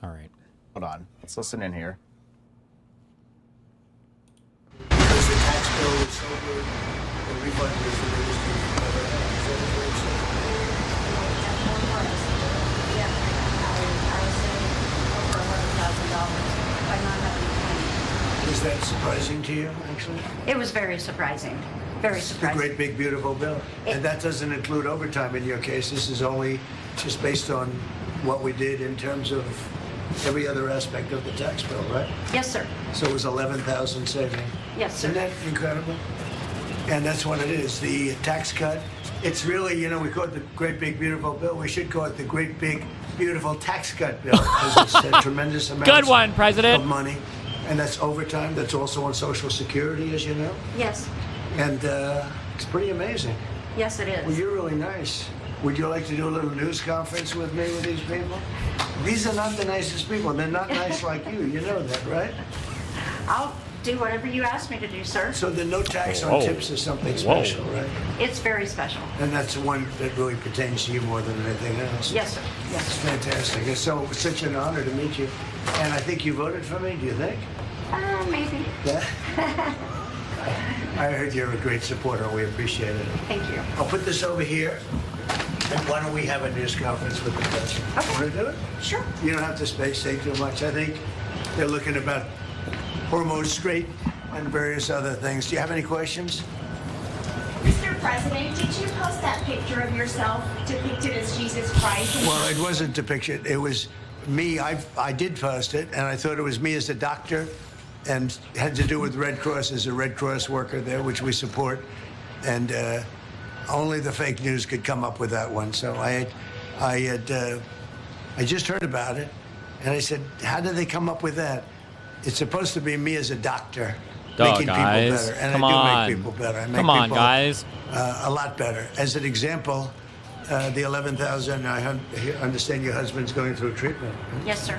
Speaker 1: All right.
Speaker 6: Hold on. Let's listen in here.
Speaker 7: Because the tax bill is so good, the refund is the biggest we've ever had. Is that what you're saying? Was that surprising to you, actually?
Speaker 8: It was very surprising. Very
Speaker 7: It's a
Speaker 8: surprising.
Speaker 7: great big beautiful bill. And that doesn't include overtime in your case. This is only just based on what we did in terms of every other aspect of the tax bill, right?
Speaker 8: Yes, sir.
Speaker 7: So it was 11,000 saving.
Speaker 8: Yes, sir.
Speaker 7: Isn't that incredible? And that's what it is, the tax cut. It's really, we call it the great big beautiful bill. We should call it the great big beautiful tax cut bill because it's a tremendous amount
Speaker 1: Good one, President.
Speaker 7: of money. And that's overtime. That's also on Social Security, as you know.
Speaker 8: Yes.
Speaker 7: And it's pretty amazing.
Speaker 8: Yes, it
Speaker 7: Well,
Speaker 8: is.
Speaker 7: you're really nice. Would you like to do a little news conference with me with these people? These are not the nicest people. They're not nice like you. You know that, right?
Speaker 8: I'll do whatever you ask me to do, sir.
Speaker 7: So the no tax on
Speaker 1: Whoa.
Speaker 7: tips is something
Speaker 1: Whoa.
Speaker 7: special, right?
Speaker 8: It's very special.
Speaker 7: And that's the one that really pertains to you more than anything else.
Speaker 8: Yes, sir.
Speaker 7: It's
Speaker 8: Yes.
Speaker 7: fantastic. It's such an honor to meet you. And I think you voted for me, do you think?
Speaker 8: Maybe.
Speaker 7: Yeah? I heard you're a great supporter. We appreciate it.
Speaker 8: Thank you.
Speaker 7: I'll put this over here. And why don't we have a news conference with the president?
Speaker 8: Okay.
Speaker 7: Want to do it?
Speaker 8: Sure.
Speaker 7: You don't have to say too much. I think they're looking about hormone straight and various other things. Do you have any questions?
Speaker 9: Mr. President, did you post that picture of yourself depicted as Jesus Christ?
Speaker 7: Well, it wasn't depicted. It was me. I did post it, and I thought it was me as a doctor, and had to do with Red Cross as a Red Cross worker there, which we support, and only the fake news could come up with that one. So I just heard about it, and I said, "How did they come up with that?" It's supposed to be me as a doctor, making
Speaker 1: guys.
Speaker 7: people better, and
Speaker 1: Come
Speaker 7: I do
Speaker 1: on.
Speaker 7: make people better. I make
Speaker 1: Come on,
Speaker 7: people,
Speaker 1: guys.
Speaker 7: a lot better. As an example, the 11,000. I understand your husband's going through treatment.
Speaker 8: Yes, sir.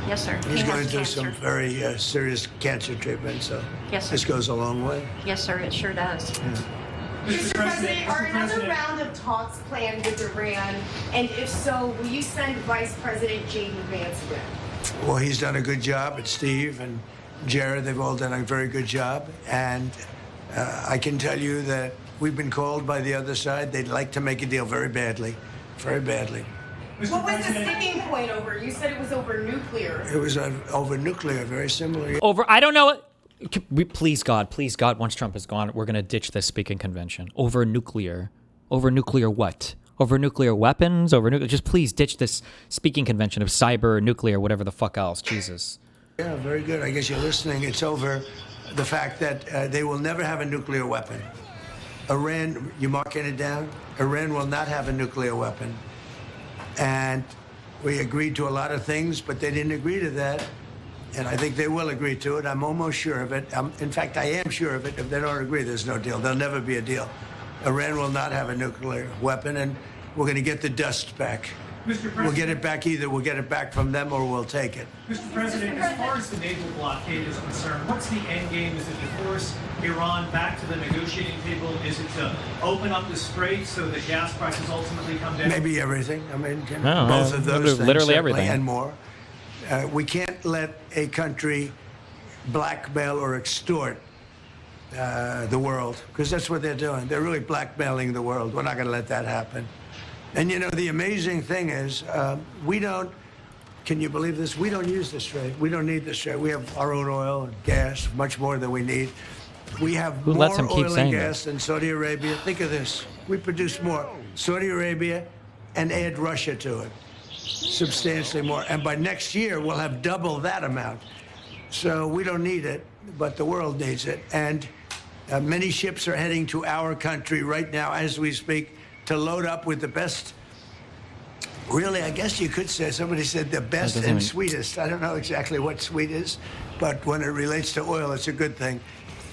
Speaker 8: Yes, sir.
Speaker 7: He's
Speaker 8: He
Speaker 7: going
Speaker 8: has
Speaker 7: through
Speaker 8: cancer.
Speaker 7: some very serious cancer treatment, so
Speaker 8: Yes, sir.
Speaker 7: this goes a long way.
Speaker 8: Yes, sir. It sure does.
Speaker 9: Mr. President, are another round of talks planned with Iran? And if so, will you send Vice President J.D. Vance with?
Speaker 7: Well, he's done a good job, and Steve and Jared, they've all done a very good job. And I can tell you that we've been called by the other side. They'd like to make a deal very badly, very badly.
Speaker 9: What was the sticking point over? You said it was over nuclear.
Speaker 7: It was over nuclear, very similar.
Speaker 1: Over, I don't know. Please, God, once Trump is gone, we're going to ditch this speaking convention. Over nuclear. Over nuclear what? Over nuclear weapons? Over nuclear? Just please ditch this speaking convention of cyber, nuclear, whatever the fuck else. Jesus.
Speaker 7: Yeah, very good. I guess you're listening. It's over the fact that they will never have a nuclear weapon. Iran, you marking it down? Iran will not have a nuclear weapon. And we agreed to a lot of things, but they didn't agree to that. And I think they will agree to it. I'm almost sure of it. In fact, I am sure of it. If they don't agree, there's no deal. There'll never be a deal. Iran will not have a nuclear weapon, and we're going to get the dust back. We'll get it back either. We'll get it back from them or we'll take it.
Speaker 10: Mr. President, as far as the naval blockade is concerned, what's the end game? Is it to force Iran back to the negotiating table? Is it to open up the strait so that gas prices ultimately come down?
Speaker 7: Maybe everything. I mean,
Speaker 1: No,
Speaker 7: both of those things,
Speaker 1: literally
Speaker 7: certainly,
Speaker 1: everything.
Speaker 7: and more. We can't let a country blackmail or extort the world, because that's what they're doing. They're really blackmailing the world. We're not going to let that happen. And the amazing thing is, we don't, can you believe this? We don't use the strait. We don't need the strait. We have our own oil and gas, much more than we need. We have
Speaker 1: Who
Speaker 7: more
Speaker 1: lets him keep
Speaker 7: oil and
Speaker 1: saying
Speaker 7: gas than Saudi Arabia. Think of this. We produce more. Saudi Arabia, and add Russia to it. Substantially more. And by next year, we'll have double that amount. So we don't need it, but the world needs it. And many ships are heading to our country right now as we speak to load up with the best Really, I guess you could say, somebody said the best and sweetest. I don't know exactly what sweet is, but when it relates to oil, it's a good thing.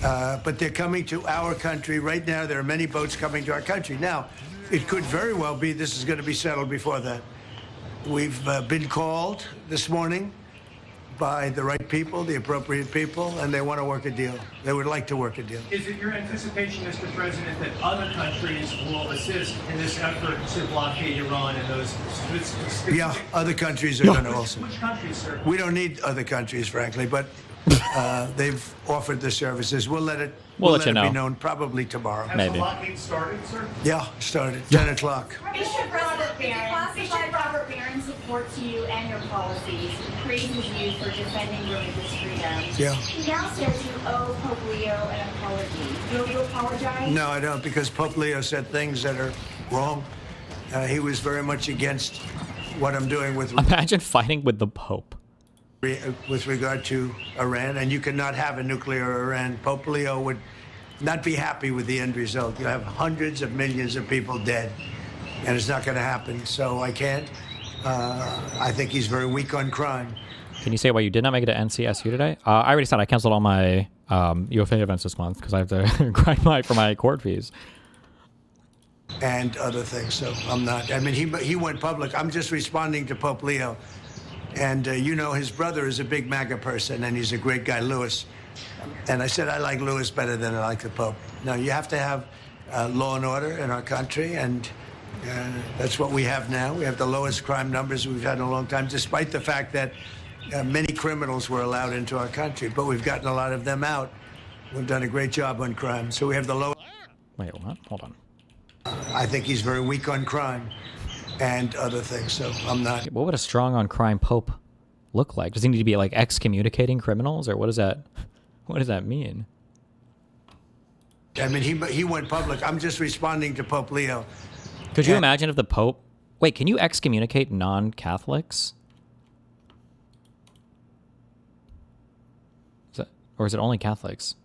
Speaker 7: But they're coming to our country. Right now, there are many boats coming to our country. Now, it could very well be this is going to be settled before that. We've been called this morning by the right people, the appropriate people, and they want to work a deal. They would like to work a deal.
Speaker 10: Is it your anticipation, Mr. President, that other countries will assist in this effort to blockade Iran and those specific...
Speaker 7: Yeah, other countries are going to also.
Speaker 10: Which countries, sir?
Speaker 7: We don't need other countries, frankly, but they've offered the services. We'll let it be known probably tomorrow.
Speaker 10: Has the blockade started, sir?
Speaker 7: Yeah, started. 10 o'clock.
Speaker 9: Bishop Robert Barron supports you and your policies, praises you for defending religious freedom.
Speaker 7: Yeah.
Speaker 9: He now says you owe Pope Leo an apology. Will you apologize?
Speaker 7: No, I don't, because Pope Leo said things that are wrong. He was very much against what I'm doing with
Speaker 1: Imagine fighting with the Pope.
Speaker 7: With regard to Iran, and you cannot have a nuclear Iran. Pope Leo would not be happy with the end result. You have hundreds of millions of people dead, and it's not going to happen. So I can't. I think he's very weak on crime.
Speaker 1: Can you say why you did not make it to NCSU today? I already said I canceled all my UFA events this month because I have to grind for my court fees.
Speaker 7: And other things, so I'm not. I mean, he went public. I'm just responding to Pope Leo. And you know, his brother is a big MAGA person, and he's a great guy, Louis. And I said I like Louis better than I like the Pope. No, you have to have law and order in our country, and that's what we have now. We have the lowest crime numbers we've had in a long time, despite the fact that many criminals were allowed into our country. But we've gotten a lot of them out. We've done a great job on crime. So we have the lowest.
Speaker 1: Wait, what? Hold on.
Speaker 7: I think he's very weak on crime. And other things, so I'm not.
Speaker 1: What would a strong on crime Pope look like? Does he need to be like excommunicating criminals, or what does that mean?
Speaker 7: I mean, he went public. I'm just responding to Pope Leo.
Speaker 1: Could you imagine if the Pope? Wait, can you excommunicate non-Catholics? Or is it only Catholics?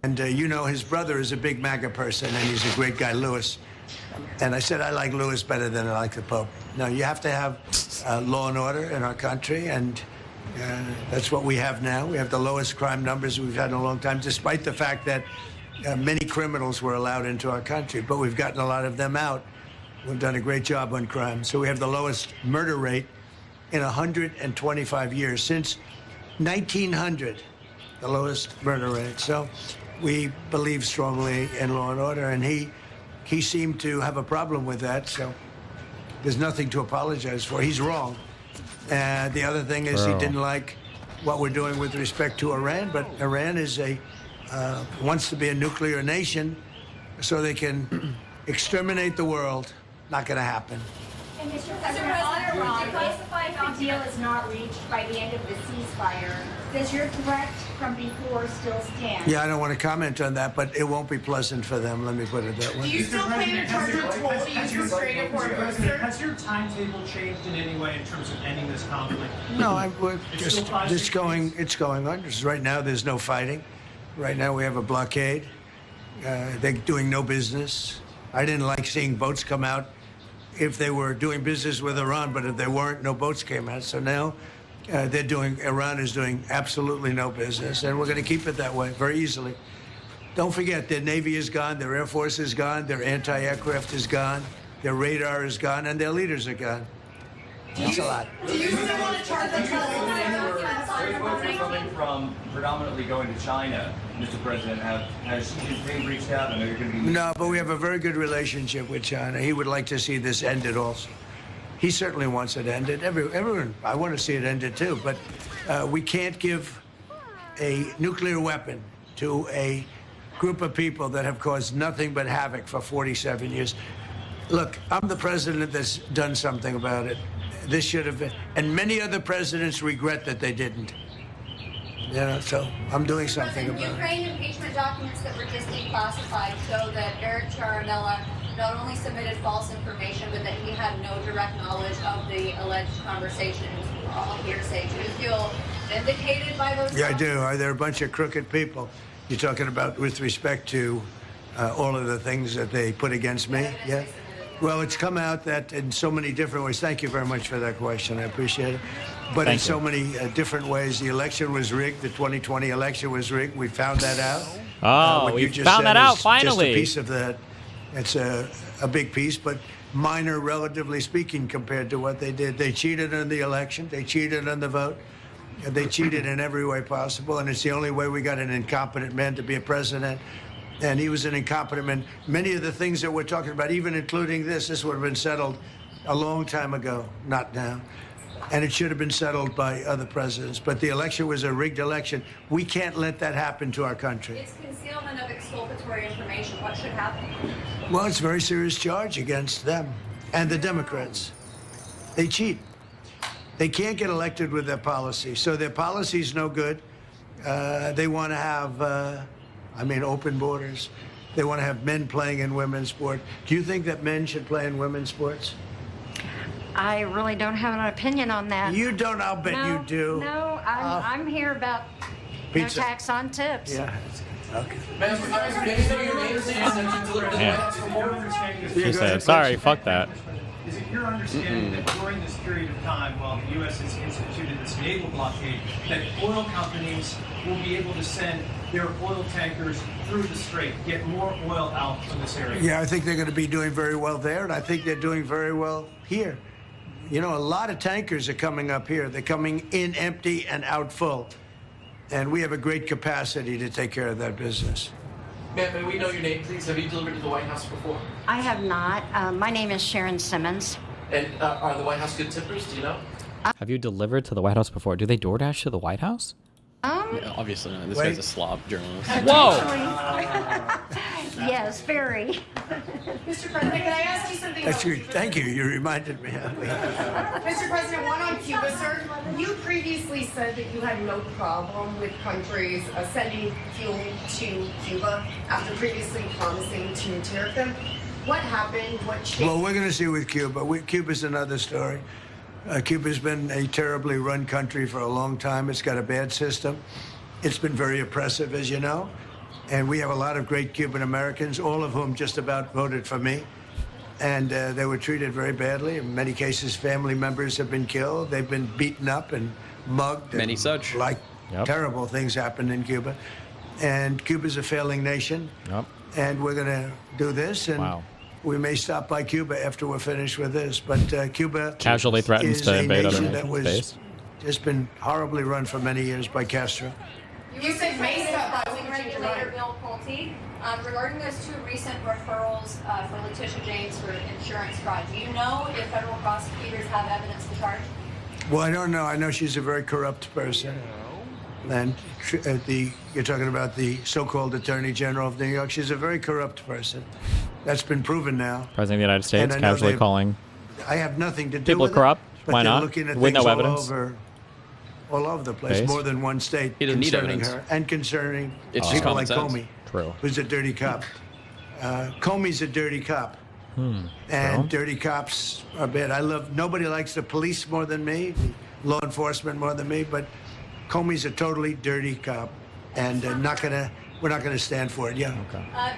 Speaker 7: And you know, his brother is a big MAGA person, and he's a great guy, Louis. And I said I like Louis better than I like the Pope. No, you have to have law and order in our country, and that's what we have now. We have the lowest crime numbers we've had in a long time, despite the fact that many criminals were allowed into our country. But we've gotten a lot of them out. We've done a great job on crime. So we have the lowest murder rate in 125 years, since 1900, the lowest murder rate. So we believe strongly in law and order, and he seemed to have a problem with that, so there's nothing to apologize for. He's wrong. And the other thing is he didn't like what we're doing with respect to Iran, but Iran is wants to be a nuclear nation so they can exterminate the world. Not going to happen.
Speaker 9: And Mr. President, on Iran, if the deal is not reached by the end of the ceasefire, does your threat from before still stand?
Speaker 7: Yeah, I don't want to comment on that, but it won't be pleasant for them. Let me put it that way.
Speaker 9: Do you still plan to charge your toll to use restraining order, sir?
Speaker 10: Has your timetable changed in any way in terms of ending this conflict?
Speaker 7: No, it's going on. Right now, there's no fighting. Right now, we have a blockade. They're doing no business. I didn't like seeing boats come out if they were doing business with Iran, but if they weren't, no boats came out. So now Iran is doing absolutely no business, and we're going to keep it that way very easily. Don't forget, their Navy is gone, their Air Force is gone, their anti-aircraft is gone, their radar is gone, and their leaders are gone. That's a lot.
Speaker 9: Do you still want to charge them?
Speaker 11: Coming from predominantly going to China, Mr. President, has Xi Jinping reached out? I know you're going to be...
Speaker 7: No, but we have a very good relationship with China. He would like to see this ended also. He certainly wants it ended. Everyone, I want to see it ended too, but we can't give a nuclear weapon to a group of people that have caused nothing but havoc for 47 years. Look, I'm the president that's done something about it. This should have been, and many other presidents regret that they didn't. Yeah, so I'm doing something about it.
Speaker 5: Ukraine impeachment documents that were just declassified show that Eric Charanella not only submitted false information, but that he had no direct knowledge of the alleged conversations. All hearsay. Do you feel vindicated by those?
Speaker 7: Yeah, I do. They're a bunch of crooked people. You're talking about with respect to all of the things that they put against me? Yeah. Well, it's come out that in so many different ways. Thank you very much for that question. I appreciate it. But in so many different ways, the election was rigged. The 2020 election was rigged. We found that out.
Speaker 1: Oh,
Speaker 7: what
Speaker 1: we
Speaker 7: you just
Speaker 1: found
Speaker 7: said
Speaker 1: that out
Speaker 7: is
Speaker 1: finally.
Speaker 7: Just a piece of that. It's a big piece, but minor, relatively speaking, compared to what they did. They cheated in the election. They cheated on the vote. They cheated in every way possible, and it's the only way we got an incompetent man to be a president. And he was an incompetent man. Many of the things that we're talking about, even including this would have been settled a long time ago, not now. And it should have been settled by other presidents. But the election was a rigged election. We can't let that happen to our country.
Speaker 5: It's concealment of exculpatory information. What should happen?
Speaker 7: Well, it's a very serious charge against them and the Democrats. They cheat. They can't get elected with their policy. So their policy is no good. They want to have, open borders. They want to have men playing in women's sport. Do you think that men should play in women's sports?
Speaker 8: I really don't have an opinion on that.
Speaker 7: You don't, I'll bet you do.
Speaker 8: No, I'm here about
Speaker 7: Pizza.
Speaker 8: no tax on tips.
Speaker 7: Yeah. Okay.
Speaker 1: She said, sorry, fuck that.
Speaker 10: Is it your understanding that during this period of time, while the U.S. has instituted this naval blockade, that oil companies will be able to send their oil tankers through the strait, get more oil out from this area?
Speaker 7: Yeah, I think they're going to be doing very well there, and I think they're doing very well here. You know, a lot of tankers are coming up here. They're coming in empty and out full. And we have a great capacity to take care of that business.
Speaker 12: Ma'am, may we know your name, please? Have you delivered to the White House before?
Speaker 8: I have not. My name is Sharon Simmons.
Speaker 12: And are the White House good tippers? Do you know?
Speaker 1: Have you delivered to the White House before? Do they DoorDash to the White House?
Speaker 4: Yeah, obviously not. This guy's a slob journalist.
Speaker 1: Whoa!
Speaker 8: Yes, very.
Speaker 9: Mr. President, can I ask you something?
Speaker 7: That's good. Thank you. You reminded me.
Speaker 9: Mr. President, one on Cuba, sir. You previously said that you had no problem with countries sending fuel to Cuba after previously promising to tariff them. What happened? What changed?
Speaker 7: Well, we're going to see with Cuba. Cuba's another story. Cuba's been a terribly run country for a long time. It's got a bad system. It's been very oppressive, as you know. And we have a lot of great Cuban Americans, all of whom just about voted for me. And they were treated very badly. In many cases, family members have been killed. They've been beaten up and mugged.
Speaker 4: Many
Speaker 7: and,
Speaker 4: such.
Speaker 7: Terrible things happened in Cuba. And Cuba's a failing nation.
Speaker 1: Yep.
Speaker 7: And we're going to do this. And we may stop by Cuba after we're finished with this. But Cuba
Speaker 1: Casually threatens
Speaker 7: is
Speaker 1: to
Speaker 7: a
Speaker 1: invade other
Speaker 7: nation that was
Speaker 1: nations'
Speaker 7: just been horribly run for many years by Castro.
Speaker 9: You said may stop by.
Speaker 5: Regulator Bill Pulte, regarding those two recent referrals for Letitia James for insurance fraud, do you know if federal prosecutors have evidence to charge?
Speaker 7: Well, I don't know. I know she's a very corrupt person. And you're talking about the so-called Attorney General of New York. She's a very corrupt person. That's been proven now.
Speaker 1: President of the United States
Speaker 7: And I know
Speaker 1: casually calling
Speaker 7: I have nothing to do
Speaker 1: people
Speaker 7: with
Speaker 1: corrupt.
Speaker 7: it, but
Speaker 1: Why
Speaker 7: they're
Speaker 1: not?
Speaker 7: looking at
Speaker 1: With
Speaker 7: things
Speaker 1: no evidence.
Speaker 7: all over the place,
Speaker 1: Base.
Speaker 7: more than one state
Speaker 4: He doesn't need
Speaker 7: concerning
Speaker 4: evidence.
Speaker 7: her and concerning
Speaker 4: It's just
Speaker 7: people
Speaker 4: common
Speaker 7: like
Speaker 4: sense.
Speaker 7: Comey,
Speaker 1: True.
Speaker 7: who's a dirty cop. Comey's a dirty cop. And dirty cops are bad. Nobody likes the police more than me, law enforcement more than me, but Comey's a totally dirty cop, and we're not gonna stand for it. Yeah.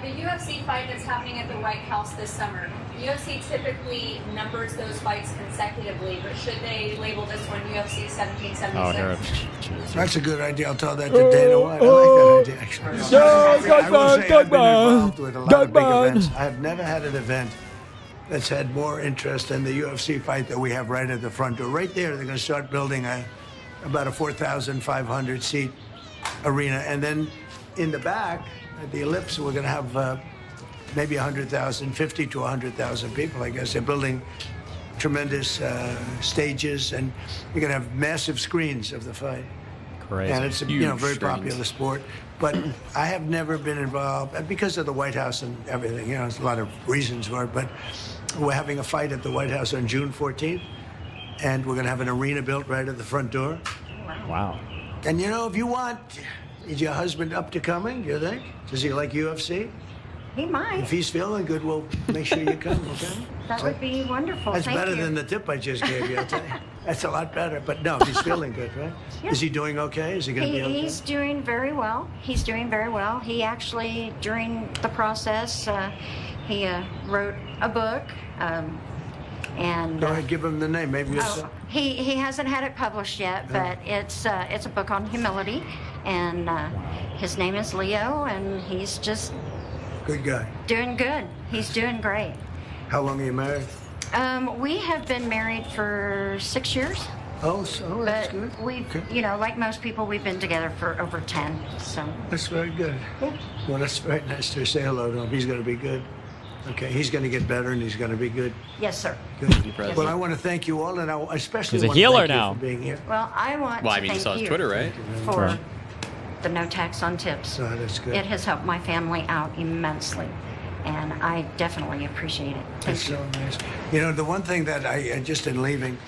Speaker 5: The UFC fight that's happening at the White House this summer, UFC typically numbers those fights consecutively, but should they label this one UFC 1776?
Speaker 1: Oh, here.
Speaker 7: That's a good idea. I'll tell that to Dana White. I like that idea, actually. I will say I've been involved with a lot of big events. I have never had an event that's had more interest in the UFC fight that we have right at the front door. Right there, they're going to start building about a 4,500 seat arena. And then in the back, at the Ellipse, we're going to have maybe 100,000, 50 to 100,000 people, I guess. They're building tremendous stages, and you're going to have massive screens of the fight.
Speaker 1: Crazy.
Speaker 7: And it's a
Speaker 4: Huge
Speaker 7: very
Speaker 4: screens.
Speaker 7: popular sport. But I have never been involved, and because of the White House and everything, there's a lot of reasons for it, but we're having a fight at the White House on June 14th, and we're going to have an arena built right at the front door.
Speaker 1: Wow.
Speaker 7: And if you want, is your husband up to coming, do you think? Does he like UFC?
Speaker 8: He might.
Speaker 7: If he's feeling good, we'll make sure you come, okay?
Speaker 8: That would be wonderful.
Speaker 7: That's
Speaker 8: Thank
Speaker 7: better
Speaker 8: you.
Speaker 7: than the tip I just gave you, I'll tell you. That's a lot better. But no, he's feeling good, right?
Speaker 8: Yeah.
Speaker 7: Is he doing okay? Is he going to be okay?
Speaker 8: He's doing very well. He's doing very well. He actually, during the process, He wrote a book, and
Speaker 7: Go ahead, give him the name. Maybe it's.
Speaker 8: he hasn't had it published yet, but it's a book on humility, and his name is Leo, and he's just
Speaker 7: Good guy.
Speaker 8: doing good. He's doing great.
Speaker 7: How long are you married?
Speaker 8: We have been married for 6 years.
Speaker 7: Oh, so that's
Speaker 8: But
Speaker 7: good.
Speaker 8: we've,
Speaker 7: Okay.
Speaker 8: you know, like most people, we've been together for over 10. So
Speaker 7: That's very good. Well, that's very nice to say hello to him. He's going to be good. Okay, he's going to get better, and he's going to be good.
Speaker 8: yes, sir.
Speaker 7: Good. Well, I want to thank you all, and I especially
Speaker 1: He's a
Speaker 7: want to
Speaker 1: healer
Speaker 7: thank
Speaker 1: now.
Speaker 7: you for being here.
Speaker 8: Well, I want
Speaker 4: Well,
Speaker 8: to
Speaker 4: I mean, you
Speaker 8: thank
Speaker 4: saw his
Speaker 8: you
Speaker 4: Twitter, right?
Speaker 8: for the no tax on tips.
Speaker 7: So that's good.
Speaker 8: It has helped my family out immensely, and I definitely appreciate it. Thank
Speaker 7: That's
Speaker 8: you.
Speaker 7: so nice. You know, the one thing that I just in leaving,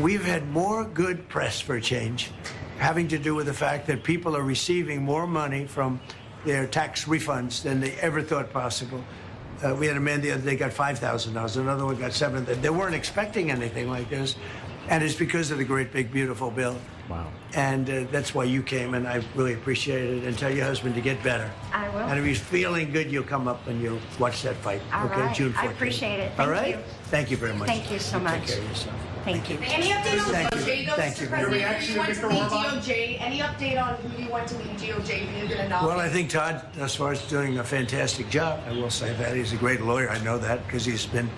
Speaker 7: we've had more good press for a change, having to do with the fact that people are receiving more money from their tax refunds than they ever thought possible. We had a man the other day got $5,000. Another one got $7,000. They weren't expecting anything like this, and it's because of the great big beautiful bill.
Speaker 1: Wow.
Speaker 7: And that's why you came, and I really appreciate it. And tell your husband to get better.
Speaker 8: I will.
Speaker 7: And if he's feeling good, you'll come up and you'll watch that fight.
Speaker 8: All
Speaker 7: okay,
Speaker 8: right.
Speaker 7: June 14th.
Speaker 8: I appreciate it.
Speaker 7: All
Speaker 8: Thank
Speaker 7: right?
Speaker 8: you.
Speaker 7: Thank you very much.
Speaker 8: Thank you so
Speaker 7: Take
Speaker 8: much.
Speaker 7: care of yourself.
Speaker 8: Thank you.
Speaker 9: Any update on
Speaker 7: Thank you.
Speaker 9: DOJ, though,
Speaker 7: Thank you.
Speaker 9: Mr.
Speaker 7: Your
Speaker 9: President?
Speaker 11: reaction
Speaker 9: You
Speaker 11: to
Speaker 9: went to
Speaker 11: Victor
Speaker 9: lead
Speaker 11: Orban?
Speaker 9: DOJ. Any update on who you went to lead DOJ? Who you're going to nominate?
Speaker 7: Well, I think Todd, as far as doing a fantastic job, I will say that. He's a great lawyer. I know that because he's been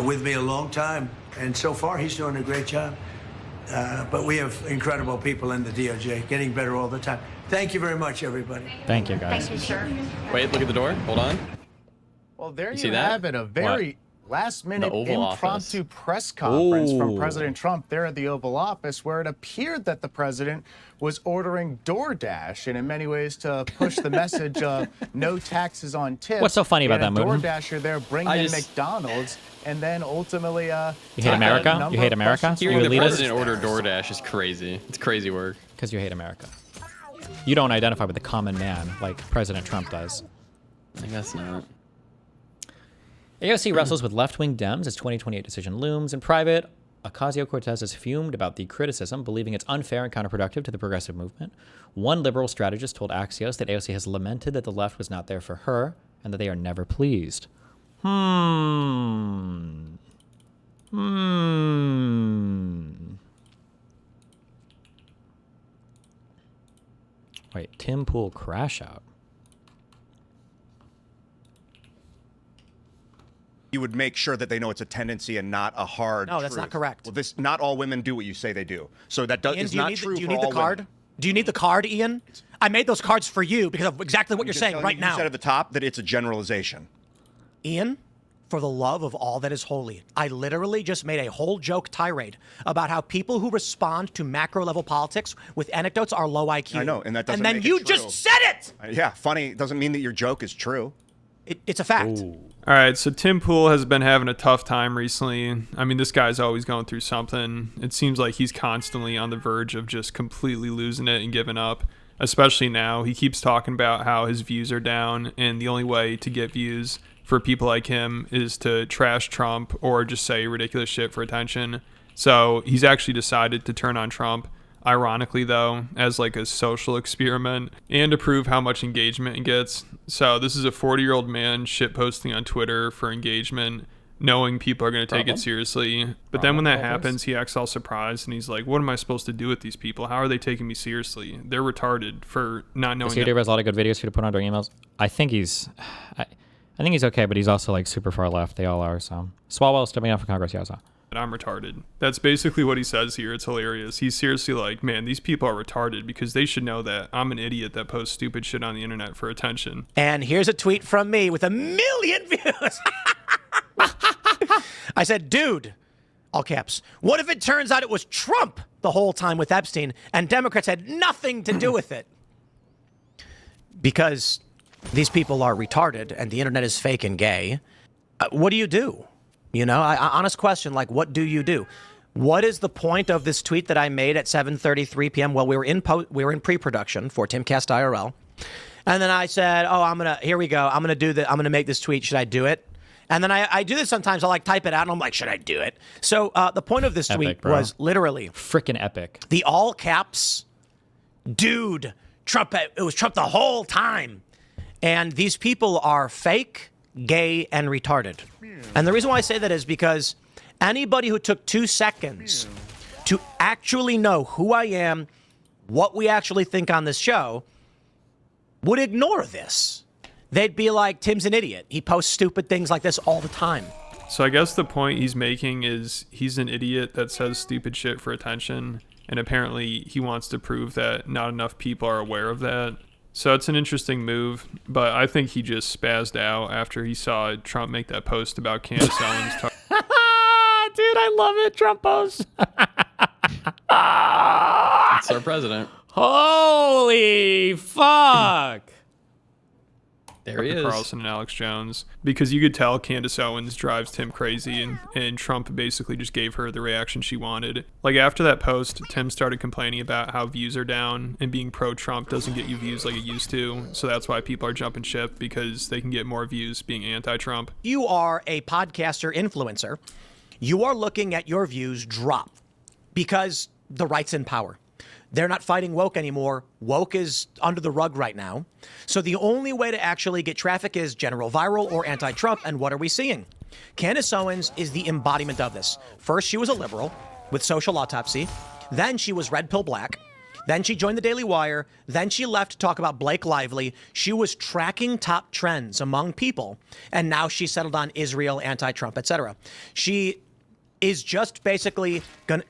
Speaker 7: with me a long time. And so far, he's doing a great job. But we have incredible people in the DOJ, getting better all the time. Thank you very much, everybody.
Speaker 1: Thank you, guys.
Speaker 8: Thank you, sir.
Speaker 4: Wait, look at the door. Hold on.
Speaker 6: Well, there
Speaker 4: see
Speaker 6: you
Speaker 4: that?
Speaker 6: have it. A very last-minute
Speaker 4: The Oval
Speaker 6: impromptu
Speaker 4: Office.
Speaker 6: press conference from
Speaker 1: Ooh.
Speaker 6: President Trump there at the Oval Office, where it appeared that the president was ordering DoorDash, and in many ways to push the message of no taxes on tips.
Speaker 1: What's so funny about
Speaker 6: And
Speaker 1: that,
Speaker 6: a
Speaker 1: Moon?
Speaker 6: DoorDasher there bringing
Speaker 4: I
Speaker 6: in
Speaker 4: just-
Speaker 6: McDonald's, and then ultimately
Speaker 1: You hate
Speaker 6: had a
Speaker 1: America?
Speaker 6: number
Speaker 1: You hate
Speaker 6: of
Speaker 1: America?
Speaker 6: questions
Speaker 1: You
Speaker 4: Hearing
Speaker 1: a
Speaker 4: the
Speaker 1: elitist?
Speaker 4: president order DoorDash is crazy. It's crazy work.
Speaker 1: Because you hate America. You don't identify with the common man like President Trump does.
Speaker 4: I guess not.
Speaker 1: AOC wrestles with left-wing Dems as 2028 decision looms. In private, Ocasio-Cortez is fumed about the criticism, believing it's unfair and counterproductive to the progressive movement. One liberal strategist told Axios that AOC has lamented that the left was not there for her and that they are never pleased. Wait, Tim Pool crash out.
Speaker 13: You would make sure that they know it's a tendency and not a hard.
Speaker 14: No, that's not
Speaker 13: truth.
Speaker 14: correct.
Speaker 13: Well, not all women do what you say they do. So that
Speaker 14: Ian,
Speaker 13: is
Speaker 14: do you
Speaker 13: not
Speaker 14: need
Speaker 13: true
Speaker 14: do you
Speaker 13: for
Speaker 14: need the
Speaker 13: all
Speaker 14: card?
Speaker 13: women.
Speaker 14: Do you need the card, Ian? I made those cards for you because of exactly what
Speaker 13: I'm
Speaker 14: you're
Speaker 13: just
Speaker 14: saying
Speaker 13: telling
Speaker 14: right
Speaker 13: you,
Speaker 14: now.
Speaker 13: You said at the top that it's a generalization.
Speaker 14: Ian, for the love of all that is holy, I literally just made a whole joke tirade about how people who respond to macro level politics with anecdotes are low IQ.
Speaker 13: I know, and that doesn't
Speaker 14: And then
Speaker 13: make it
Speaker 14: you
Speaker 13: true.
Speaker 14: just said it.
Speaker 13: Yeah, funny doesn't mean that your joke is true.
Speaker 14: It's a fact.
Speaker 3: All right, so Tim Pool has been having a tough time recently. I mean, this guy's always going through something. It seems like he's constantly on the verge of just completely losing it and giving up, especially now. He keeps talking about how his views are down, and the only way to get views for people like him is to trash Trump or just say ridiculous shit for attention. So he's actually decided to turn on Trump, ironically though, as like a social experiment and to prove how much engagement he gets. So this is a 40-year-old man shitposting on Twitter for engagement, knowing people are going to take it seriously. But then when that happens, he acts all surprised and he's like, what am I supposed to do with these people? How are they taking me seriously? They're retarded for not knowing.
Speaker 1: This YouTuber has a lot of good videos for you to put on during emails. I think he's okay, but he's also like super far left. They all are. So Swalwell stepping out for Congress. Yeah, so.
Speaker 3: I'm retarded. That's basically what he says here. It's hilarious. He's seriously like, man, these people are retarded because they should know that I'm an idiot that posts stupid shit on the internet for attention.
Speaker 14: And here's a tweet from me with 1 million views. I said, dude, all caps, what if it turns out it was Trump the whole time with Epstein and Democrats had nothing to do with it? Because these people are retarded and the internet is fake and gay. What do you do? You know, honest question, like, what do you do? What is the point of this tweet that I made at 7:33 p.m.? Well, we were in pre-production for Timcast IRL. And then I said, here we go. I'm going to make this tweet. Should I do it? And then I do this sometimes. I like type it out and I'm like, should I do it? So the point of this tweet was literally
Speaker 1: freaking epic.
Speaker 14: The all caps, dude, Trump, it was Trump the whole time. And these people are fake, gay, and retarded. And the reason why I say that is because anybody who took 2 seconds to actually know who I am, what we actually think on this show, would ignore this. They'd be like, Tim's an idiot. He posts stupid things like this all the time.
Speaker 15: So I guess the point he's making is he's an idiot that says stupid shit for attention, and apparently he wants to prove that not enough people are aware of that. So it's an interesting move, but I think he just spazzed out after he saw Trump make that post about Candace Owens.
Speaker 1: Dude, I love it, Trump post.
Speaker 4: It's our president.
Speaker 1: Holy fuck.
Speaker 15: There he is. Carlson and Alex Jones, because you could tell Candace Owens drives Tim crazy, and Trump basically just gave her the reaction she wanted. Like after that post, Tim started complaining about how views are down, and being pro-Trump doesn't get you views like it used to, so that's why people are jumping ship, because they can get more views being anti-Trump.
Speaker 14: You are a podcaster influencer. You are looking at your views drop because the right's in power. They're not fighting woke anymore. Woke is under the rug right now. So the only way to actually get traffic is general viral or anti-Trump. And what are we seeing? Candace Owens is the embodiment of this. First, she was a liberal with Social Autopsy. Then she was Red Pill Black. Then she joined the Daily Wire. Then she left to talk about Blake Lively. She was tracking top trends among people. And now she settled on Israel, anti-Trump, etc. She is just basically gonna,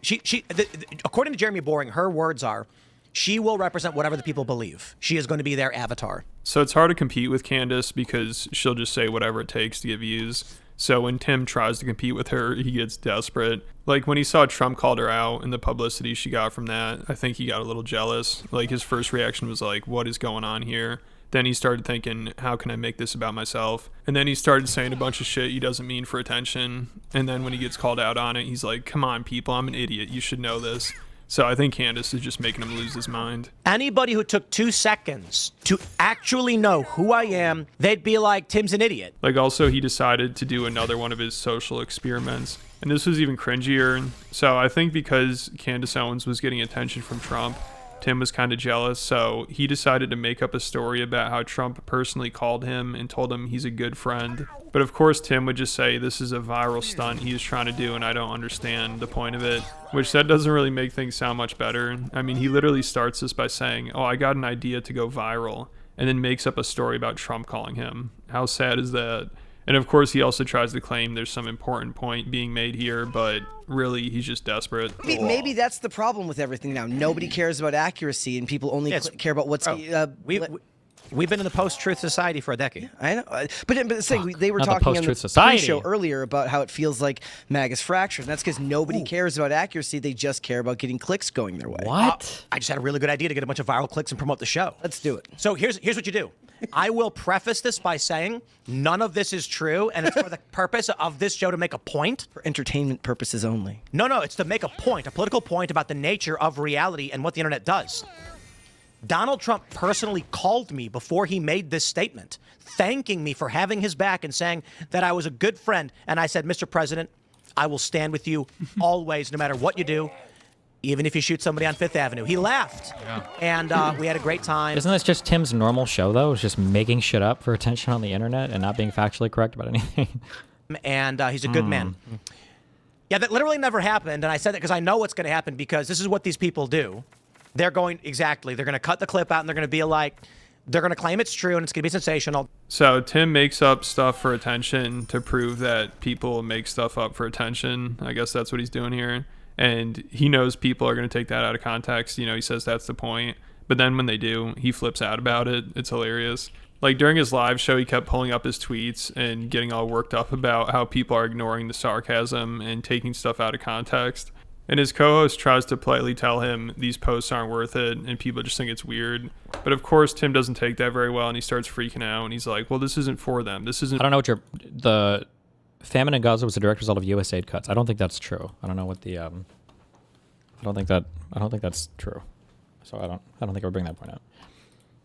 Speaker 14: according to Jeremy Boring, her words are, she will represent whatever the people believe. She is going to be their avatar.
Speaker 15: So it's hard to compete with Candace because she'll just say whatever it takes to get views. So when Tim tries to compete with her, he gets desperate. Like when he saw Trump called her out and the publicity she got from that, I think he got a little jealous. Like his first reaction was like, what is going on here? Then he started thinking, how can I make this about myself? And then he started saying a bunch of shit he doesn't mean for attention. And then when he gets called out on it, he's like, come on, people, I'm an idiot. You should know this. So I think Candace is just making him lose his mind.
Speaker 14: Anybody who took 2 seconds to actually know who I am, they'd be like, Tim's an idiot.
Speaker 15: Like also he decided to do another one of his social experiments. And this was even cringier. So I think because Candace Owens was getting attention from Trump, Tim was kind of jealous, so he decided to make up a story about how Trump personally called him and told him he's a good friend. But of course, Tim would just say this is a viral stunt he was trying to do and I don't understand the point of it, which that doesn't really make things sound much better. I mean, he literally starts this by saying, oh, I got an idea to go viral, and then makes up a story about Trump calling him. How sad is that? And of course, he also tries to claim there's some important point being made here, but really, he's just desperate.
Speaker 16: Maybe that's the problem with everything now. Nobody cares about accuracy, and people only care about what's...
Speaker 14: We've been in the post-truth society for a decade.
Speaker 16: I know. But the thing, they were talking on the pre-show earlier about how it feels like MAGA's fractured. And that's because nobody cares about accuracy. They just care about getting clicks going their way.
Speaker 14: What? I just had a really good idea to get a bunch of viral clicks and promote the show.
Speaker 16: Let's do it.
Speaker 14: So here's what you do. I will preface this by saying none of this is true, and it's for the purpose of this show to make a point.
Speaker 16: For entertainment purposes only.
Speaker 14: No, it's to make a point, a political point about the nature of reality and what the internet does. Donald Trump personally called me before he made this statement, thanking me for having his back and saying that I was a good friend. And I said, Mr. President, I will stand with you always, no matter what you do, even if you shoot somebody on Fifth Avenue. He laughed, and we had a great time.
Speaker 1: Isn't this just Tim's normal show, though? It's just making shit up for attention on the internet and not being factually correct about anything.
Speaker 14: And he's a good man. Yeah, that literally never happened, and I said that because I know what's going to happen, because this is what these people do. They're going to cut the clip out, and they're going to be like, they're going to claim it's true, and it's going to be sensational.
Speaker 15: So Tim makes up stuff for attention to prove that people make stuff up for attention. I guess that's what he's doing here. And he knows people are going to take that out of context. You know, he says that's the point. But then when they do, he flips out about it. It's hilarious. Like during his live show, he kept pulling up his tweets and getting all worked up about how people are ignoring the sarcasm and taking stuff out of context. And his co-host tries to politely tell him these posts aren't worth it, and people just think it's weird. But of course, Tim doesn't take that very well, and he starts freaking out, and he's like, well, this isn't for them. This isn't...
Speaker 1: I don't know what the famine in Gaza was a direct result of USAID cuts. I don't think that's true. I don't know what the... I don't think that's true. So I don't think I would bring that point out.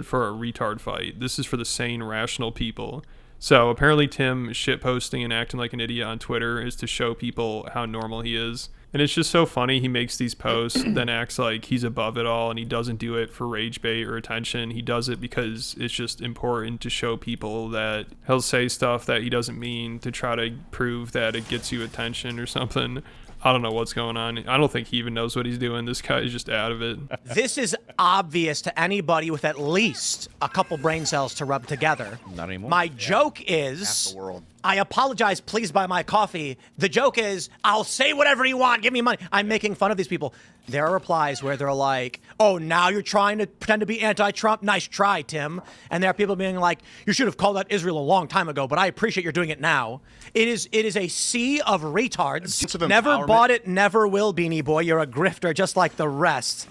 Speaker 15: For a retard fight. This is for the sane, rational people. So apparently Tim shitposting and acting like an idiot on Twitter is to show people how normal he is. And it's just so funny. He makes these posts, then acts like he's above it all, and he doesn't do it for rage bait or attention. He does it because it's just important to show people that he'll say stuff that he doesn't mean to try to prove that it gets you attention or something. I don't know what's going on. I don't think he even knows what he's doing. This guy is just out of it.
Speaker 14: This is obvious to anybody with at least a couple brain cells to rub together.
Speaker 13: Not anymore.
Speaker 14: My joke is,
Speaker 13: Half the world.
Speaker 14: I apologize, please buy my coffee. The joke is, I'll say whatever you want, give me money. I'm making fun of these people. There are replies where they're like, oh, now you're trying to pretend to be anti-Trump? Nice try, Tim. And there are people being like, you should have called out Israel a long time ago, but I appreciate you're doing it now. It is a sea of retards. Never bought it, never will, Beanie Boy. You're a grifter just like the rest.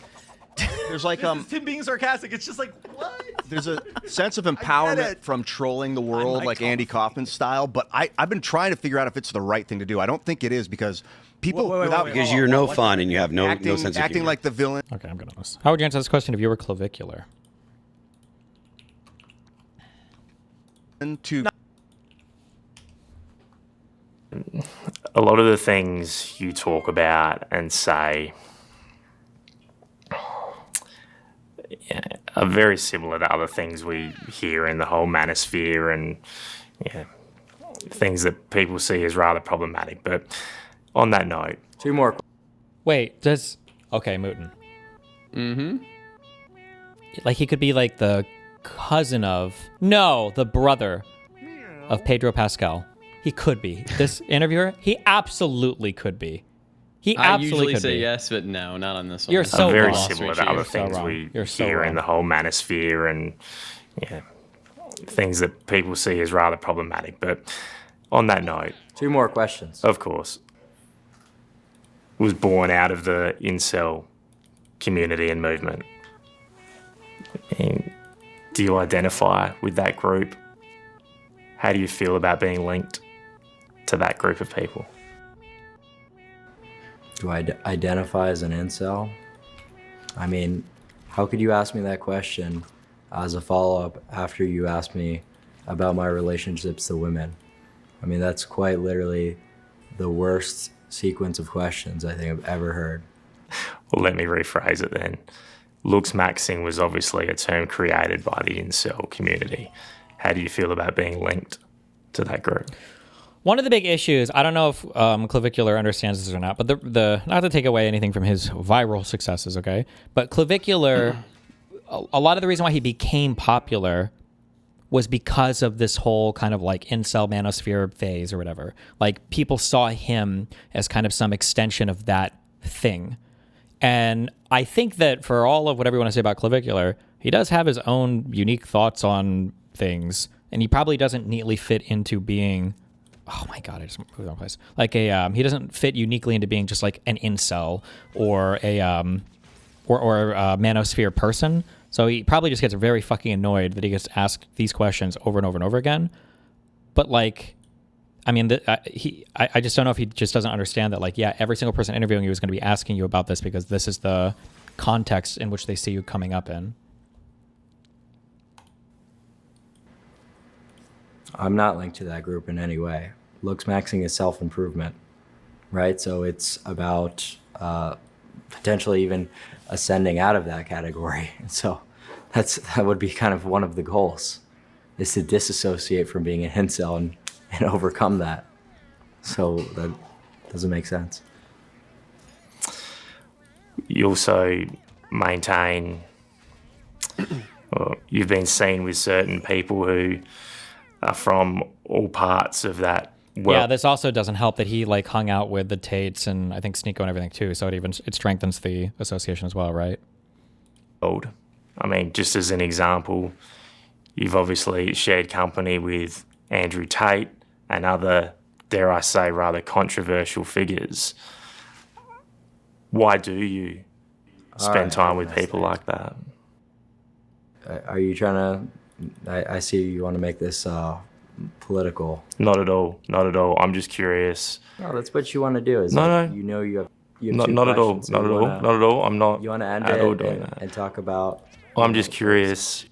Speaker 13: There's like
Speaker 12: Tim being sarcastic. It's just like, what?
Speaker 13: There's a sense of empowerment from trolling the world, like Andy Kaufman style. But I've been trying to figure out if it's the right thing to do. I don't think it is because people
Speaker 17: because you're no fun and you have no sense of
Speaker 13: acting
Speaker 17: humor.
Speaker 13: like the villain.
Speaker 1: Okay, I'm gonna listen. How would you answer this question if you were clavicular?
Speaker 18: A lot of the things you talk about and say are very similar to other things we hear in the whole manosphere and things that people see as rather problematic. But on that note,
Speaker 1: two more. Wait, okay, Mooten.
Speaker 4: Mm-hmm.
Speaker 1: Like he could be like the cousin of the brother of Pedro Pascal. He could be. This interviewer, he absolutely could be. He
Speaker 4: I
Speaker 1: absolutely
Speaker 4: usually
Speaker 1: could
Speaker 4: say
Speaker 1: be.
Speaker 4: yes, but no, not on this one.
Speaker 1: You're so
Speaker 18: very
Speaker 1: wrong.
Speaker 18: similar to other things we hear in the whole manosphere and things that people see as rather problematic. But on that note,
Speaker 19: two more questions.
Speaker 18: Of course, was born out of the incel community and movement. And do you identify with that group? How do you feel about being linked to that group of people?
Speaker 19: Do I identify as an incel? I mean, how could you ask me that question as a follow-up after you asked me about my relationships to women? I mean, that's quite literally the worst sequence of questions I think I've ever heard.
Speaker 18: Well, let me rephrase it then. Looks maxing was obviously a term created by the incel community. How do you feel about being linked to that group?
Speaker 1: One of the big issues, I don't know if Clavicular understands this or not, but the not to take away anything from his viral successes, okay? But Clavicular, a lot of the reason why he became popular was because of this whole kind of like incel manosphere phase or whatever. Like people saw him as kind of some extension of that thing. And I think that for all of whatever you want to say about Clavicular, he does have his own unique thoughts on things, and he probably doesn't neatly fit into being, oh my God, I just moved on place. Like he doesn't fit uniquely into being just like an incel or a manosphere person. So he probably just gets very fucking annoyed that he gets asked these questions over and over and over again. But like, I mean, I just don't know if he just doesn't understand that, like, yeah, every single person interviewing you is going to be asking you about this because this is the context in which they see you coming up in.
Speaker 19: I'm not linked to that group in any way. Looks maxing is self-improvement, right? So it's about potentially even ascending out of that category. So that would be kind of one of the goals, is to disassociate from being an incel and overcome that. So that doesn't make sense.
Speaker 18: You also maintain, or you've been seen with certain people who are from all parts of that world.
Speaker 1: Yeah, this also doesn't help that he like hung out with the Tates and I think Sneeko and everything too, so it strengthens the association as well, right?
Speaker 18: I mean, just as an example, you've obviously shared company with Andrew Tate and other, dare I say, rather controversial figures. Why do you spend time with people like that?
Speaker 19: Are you trying to, I see you want to make this political.
Speaker 18: Not at all. Not at all. I'm just curious.
Speaker 19: No, that's what you want to do. Is
Speaker 18: no.
Speaker 19: You know you have
Speaker 18: not,
Speaker 19: two
Speaker 18: not at all.
Speaker 19: questions,
Speaker 18: Not
Speaker 19: so
Speaker 18: at
Speaker 19: you
Speaker 18: all.
Speaker 19: wanna-
Speaker 18: Not at all. I'm not.
Speaker 19: You want to end
Speaker 18: at all
Speaker 19: it
Speaker 18: doing that.
Speaker 19: and talk about.
Speaker 18: I'm just curious.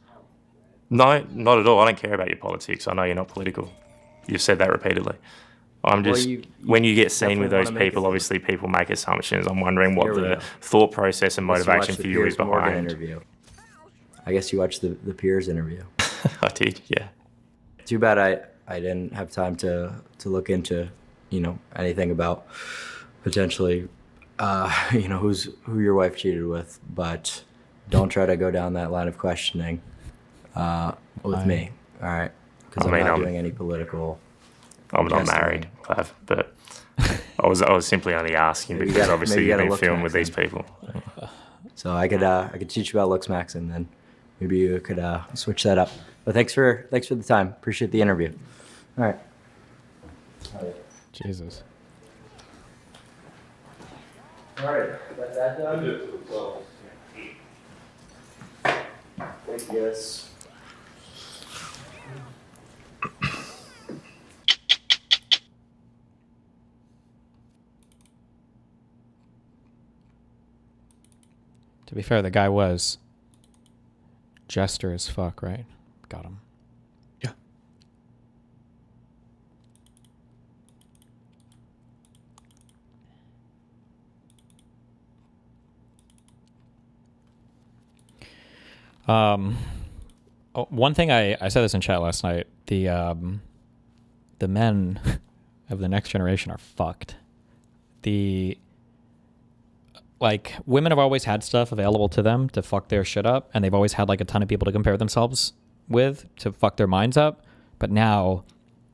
Speaker 18: No, not at all. I don't care about your politics. I know you're not political. You've said that repeatedly. I'm just, when you get seen with those people, obviously people make assumptions. I'm wondering what the thought process and motivation for you is behind.
Speaker 19: Interview. I guess you watched the Piers interview.
Speaker 18: I did, yeah.
Speaker 19: Too bad I didn't have time to look into, anything about potentially, who your wife cheated with. But don't try to go down that line of questioning with me, all right? Because I'm not doing any political.
Speaker 18: I'm not married, Clav, but I was simply only asking because obviously you've been filmed with these people.
Speaker 19: So I could teach you about looks max, and then maybe you could switch that up. But thanks for the time. Appreciate the interview. All right.
Speaker 1: Jesus.
Speaker 19: All right. Got that done. Yes.
Speaker 1: To be fair, the guy was jester as fuck, right? Got him.
Speaker 2: Yeah.
Speaker 1: One thing I said this in chat last night. The men of the next generation are fucked. Women have always had stuff available to them to fuck their shit up, and they've always had like a ton of people to compare themselves with to fuck their minds up. But now,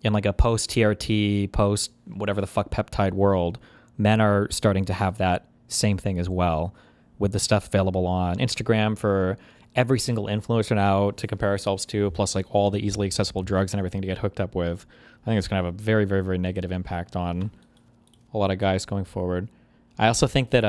Speaker 1: in like a post-TRT, post-whatever the fuck peptide world, men are starting to have that same thing as well, with the stuff available on Instagram for every single influencer now to compare ourselves to, plus like all the easily accessible drugs and everything to get hooked up with. I think it's going to have a very, very, very negative impact on a lot of guys going forward. I also think that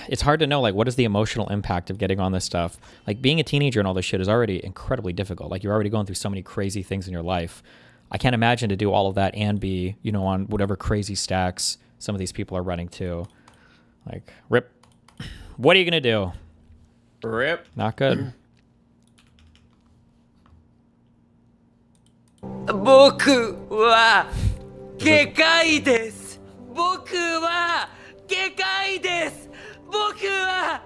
Speaker 1: it's hard to know, like, what is the emotional impact of getting on this stuff? Like, being a teenager and all this shit is already incredibly difficult. Like, you're already going through so many crazy things in your life. I can't imagine to do all of that and be, on whatever crazy stacks some of these people are running to. Like, rip. What are you going to do?
Speaker 2: Rip.
Speaker 1: Not good.
Speaker 20: 僕は外科医です。僕は外科医です。僕は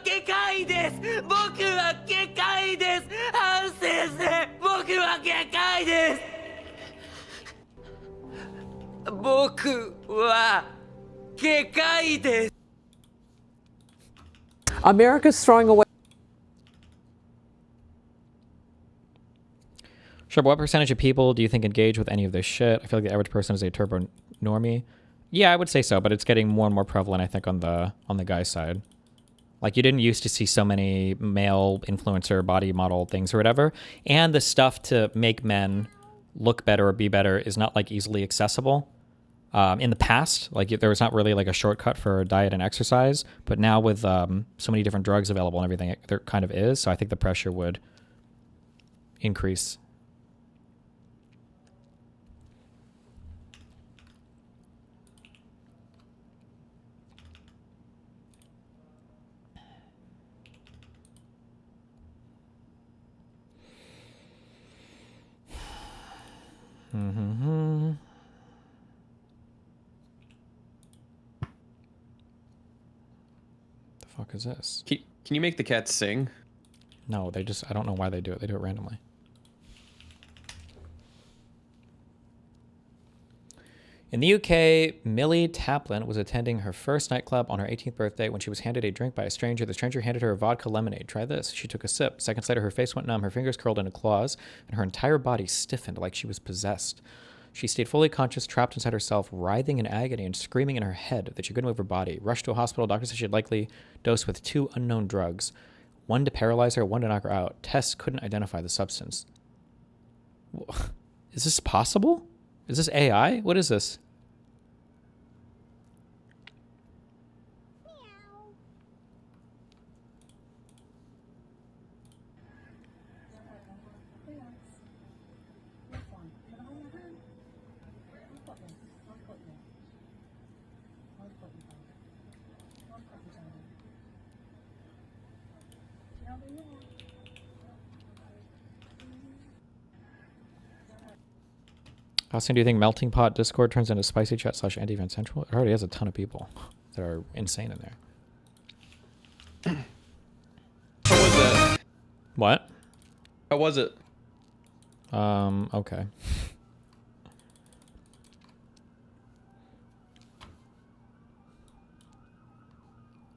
Speaker 20: 外科医です。僕は外科医です。ハン先生、僕は外科医です。僕は外科医です。
Speaker 21: America's throwing away.
Speaker 1: Sure, but what percentage of people do you think engage with any of this shit? I feel like the average person is a turbo normie. Yeah, I would say so, but it's getting more and more prevalent, I think, on the guy's side. Like, you didn't used to see so many male influencer body model things or whatever, and the stuff to make men look better or be better is not like easily accessible. In the past, like, there was not really like a shortcut for diet and exercise, but now with so many different drugs available and everything, there kind of is. So I think the pressure would increase. Mm-hmm. The fuck is this?
Speaker 4: Can you make the cats sing?
Speaker 1: No, I don't know why they do it. They do it randomly. In the UK, Millie Taplin was attending her first nightclub on her 18th birthday when she was handed a drink by a stranger. The stranger handed her a vodka lemonade. Try this. She took a sip. Seconds later, her face went numb, her fingers curled into claws, and her entire body stiffened like she was possessed. She stayed fully conscious, trapped inside herself, writhing in agony and screaming in her head that she couldn't move her body. Rushed to a hospital. Doctors said she had likely dosed with 2 unknown drugs. One to paralyze her, one to knock her out. Tests couldn't identify the substance. Is this possible? Is this AI? What is this? How soon do you think Melting Pot Discord turns into Spicy Chat / Anti Van Central? It already has a ton of people that are insane in there.
Speaker 4: How was that?
Speaker 1: What?
Speaker 4: How was it?
Speaker 1: Okay.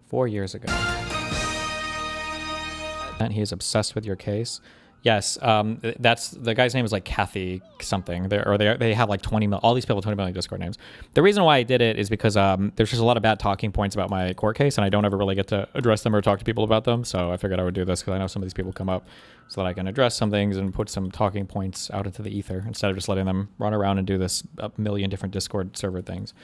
Speaker 1: Four years ago. And he is obsessed with your case. Yes, that's the guy's name is like Kathy something. They have like 20 million. All these people have 20 million Discord names. The reason why I did it is because there's just a lot of bad talking points about my court case, and I don't ever really get to address them or talk to people about them. So I figured I would do this because I know some of these people come up, so that I can address some things and put some talking points out into the ether instead of just letting them run around and do this a million different Discord server things.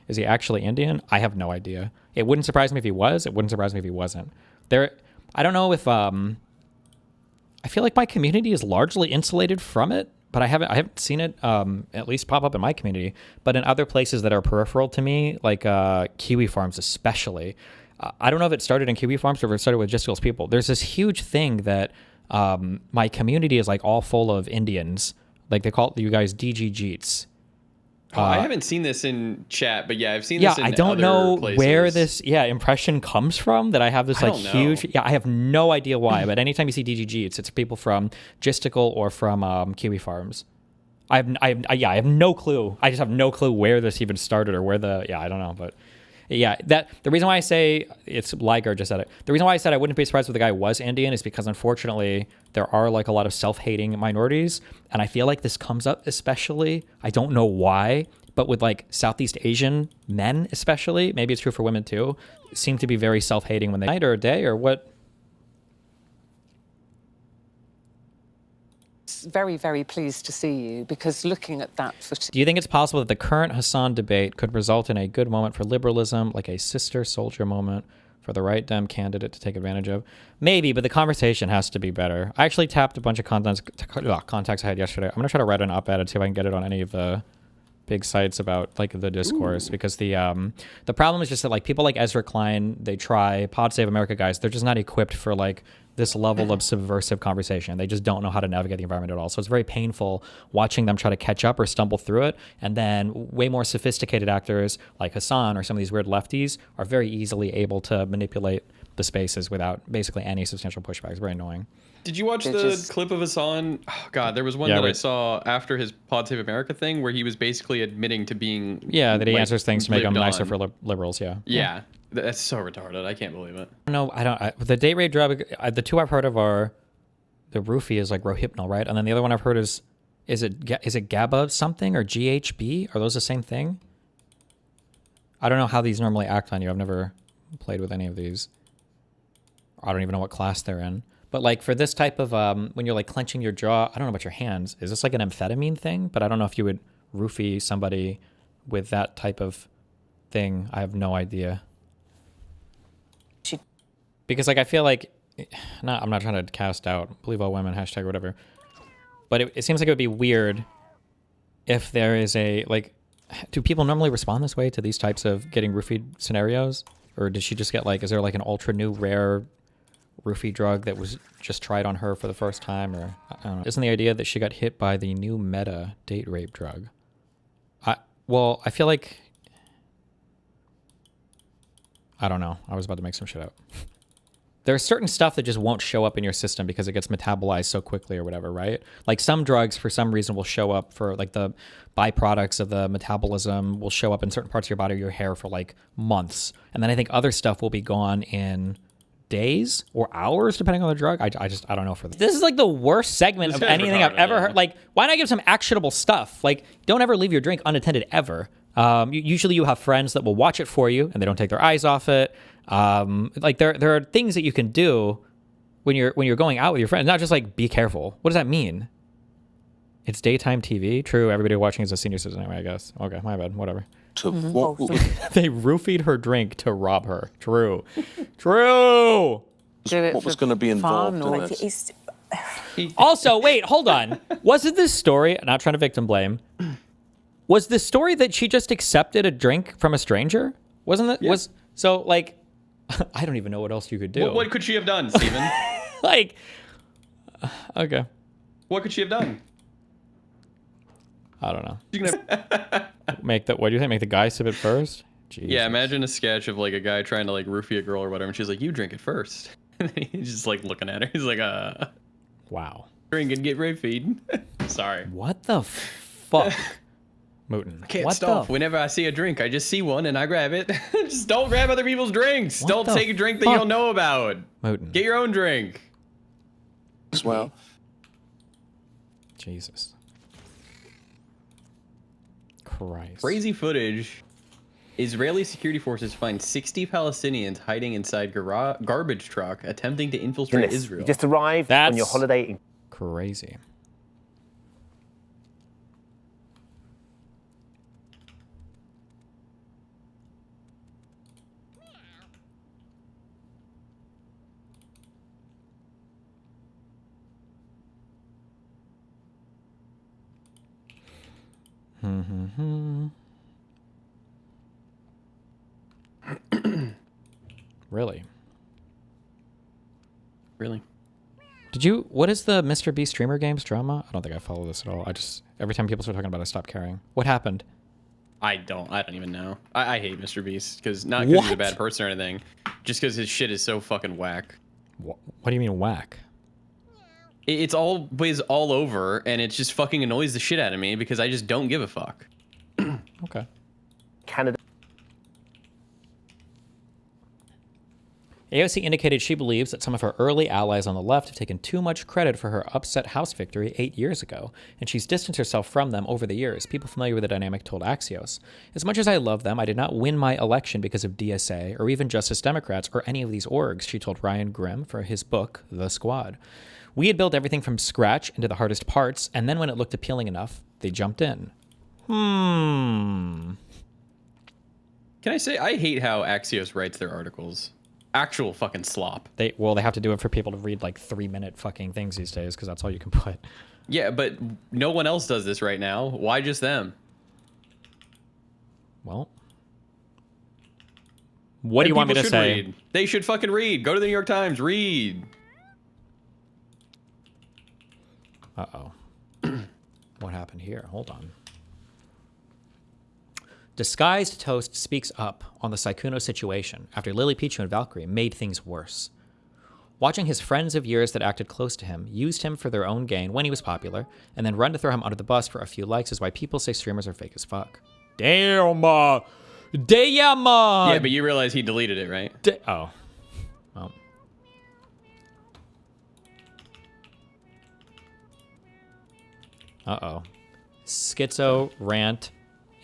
Speaker 1: Is he actually Indian? I have no idea. It wouldn't surprise me if he was. It wouldn't surprise me if he wasn't. I don't know if I feel like my community is largely insulated from it, but I haven't seen it at least pop up in my community. But in other places that are peripheral to me, like kiwi farms especially, I don't know if it started in kiwi farms or if it started with just those people. There's this huge thing that my community is like all full of Indians. Like they call you guys DG Jeets.
Speaker 4: I haven't seen this in chat, but yeah, I've seen this in
Speaker 1: I don't know
Speaker 4: places.
Speaker 1: where this impression comes from, that I have this like huge I have no idea why, but anytime you see DGG, it's people from Gisticle or from Kiwi Farms. I have no clue. I just have no clue where this even started or where I don't know, but the reason why I say it's Liger just said it. The reason why I said I wouldn't be surprised if the guy was Indian is because unfortunately there are like a lot of self-hating minorities, and I feel like this comes up especially. I don't know why, but with like Southeast Asian men especially, maybe it's true for women too, seem to be very self-hating when they night or a day or what.
Speaker 21: Very, very pleased to see you, because looking at that footage.
Speaker 1: Do you think it's possible that the current Hasan debate could result in a good moment for liberalism, like a sister soldier moment for the right Dem candidate to take advantage of? Maybe, but the conversation has to be better. I actually tapped a bunch of contacts I had yesterday. I'm going to try to write an op-ed and see if I can get it on any of the big sites about like the discourse. Ooh. Because the problem is just that like people like Ezra Klein, they try, Pod Save America guys, they're just not equipped for like this level of subversive conversation. They just don't know how to navigate the environment at all. So it's very painful watching them try to catch up or stumble through it. And then way more sophisticated actors like Hasan or some of these weird lefties are very easily able to manipulate the spaces without basically any substantial pushback. It's very annoying.
Speaker 4: Did you watch the clip of Hasan? Oh, God, there was one that I saw after his Pod Save America thing where he was basically admitting to being...
Speaker 1: Yeah, that he answers things to make them nicer for liberals,
Speaker 4: Yeah. That's so retarded. I can't believe it.
Speaker 1: No, I don't. The date rape drug, the two I've heard of are, the roofie is like Rohypnol, right? And then the other one I've heard is it GABA something or GHB? Are those the same thing? I don't know how these normally act on you. I've never played with any of these. I don't even know what class they're in. But like for this type of, when you're like clenching your jaw, I don't know about your hands. Is this like an amphetamine thing? But I don't know if you would roofie somebody with that type of thing. I have no idea. Because like I feel like, I'm not trying to cast out, believe all women, hashtag whatever. But it seems like it would be weird if there is a, like, do people normally respond this way to these types of getting roofied scenarios? Or did she just get like, is there like an ultra new rare roofie drug that was just tried on her for the first time? Or I don't know. Isn't the idea that she got hit by the new meta date rape drug? Well, I feel like, I don't know. I was about to make some shit up. There's certain stuff that just won't show up in your system because it gets metabolized so quickly or whatever, right? Like some drugs for some reason will show up for like the byproducts of the metabolism will show up in certain parts of your body or your hair for like months. And then I think other stuff will be gone in days or hours depending on the drug. I don't know for this. This is like the worst segment of anything I've ever heard. Like, why not give some actionable stuff? Like, don't ever leave your drink unattended ever. Usually you have friends that will watch it for you and they don't take their eyes off it. Like there are things that you can do when you're going out with your friends, not just like be careful. What does that mean? It's daytime TV. True, everybody watching is a senior citizen anyway, I guess. Okay, my bad, whatever. They roofied her drink to rob her. True. True.
Speaker 22: What was going to be involved in this?
Speaker 1: Also, wait, hold on. Wasn't this story, not trying to victim blame, was the story that she just accepted a drink from a stranger? Wasn't it? Yeah. So like, I don't even know what else you could do.
Speaker 4: What could she have done, Steven?
Speaker 1: Like, okay.
Speaker 4: What could she have done?
Speaker 1: I don't know. What do you think? Make the guy sip it first? Jesus.
Speaker 4: Yeah, imagine a sketch of like a guy trying to like roofie a girl or whatever, and she's like, "You drink it first." And he's just like looking at her. He's like,
Speaker 1: Wow.
Speaker 4: Drink and get roofied." Sorry.
Speaker 1: What the fuck? Mootin.
Speaker 4: I can't
Speaker 1: what
Speaker 4: stop. Whenever I see a drink, I just see one and I grab it. Just don't grab other people's drinks. Don't take a drink that you don't know about.
Speaker 1: Mootin.
Speaker 4: Get your own drink.
Speaker 22: As well.
Speaker 1: Jesus. Christ.
Speaker 4: Crazy footage. Israeli security forces find 60 Palestinians hiding inside garbage truck attempting to infiltrate Israel.
Speaker 5: You just arrived on your holiday in
Speaker 1: crazy. Really?
Speaker 4: Really?
Speaker 1: What is the Mr. Beast streamer games drama? I don't think I follow this at all. Every time people start talking about it, I stop caring. What happened?
Speaker 4: I don't even know. I hate Mr. Beast because not because he's a bad person or anything, just because his shit is so fucking whack.
Speaker 1: What do you mean whack?
Speaker 4: It's always all over, and it just fucking annoys the shit out of me because I just don't give a fuck.
Speaker 1: Okay.
Speaker 5: Canada.
Speaker 1: AOC indicated she believes that some of her early allies on the left have taken too much credit for her upset House victory 8 years ago, and she's distanced herself from them over the years. People familiar with the dynamic told Axios, "As much as I love them, I did not win my election because of DSA or even Justice Democrats or any of these orgs," she told Ryan Grimm for his book, The Squad. "We had built everything from scratch into the hardest parts, and then when it looked appealing enough, they jumped in."
Speaker 4: Can I say, I hate how Axios writes their articles. Actual fucking slop.
Speaker 1: They have to do it for people to read like 3-minute fucking things these days because that's all you can put.
Speaker 4: Yeah, but no one else does this right now. Why just them?
Speaker 1: Well, what do you want me to say?
Speaker 4: Read. They should fucking read. Go to the New York Times. Read.
Speaker 1: Uh-oh. What happened here? Hold on. Disguised Toast speaks up on the Saikuno situation after Lily Pichu and Valkyrie made things worse. Watching his friends of years that acted close to him, used him for their own gain when he was popular, and then run to throw him under the bus for a few likes is why people say streamers are fake as fuck. Damn!
Speaker 4: Yeah, but you realize he deleted it, right?
Speaker 1: Oh. Well. Uh-oh. Schizo rant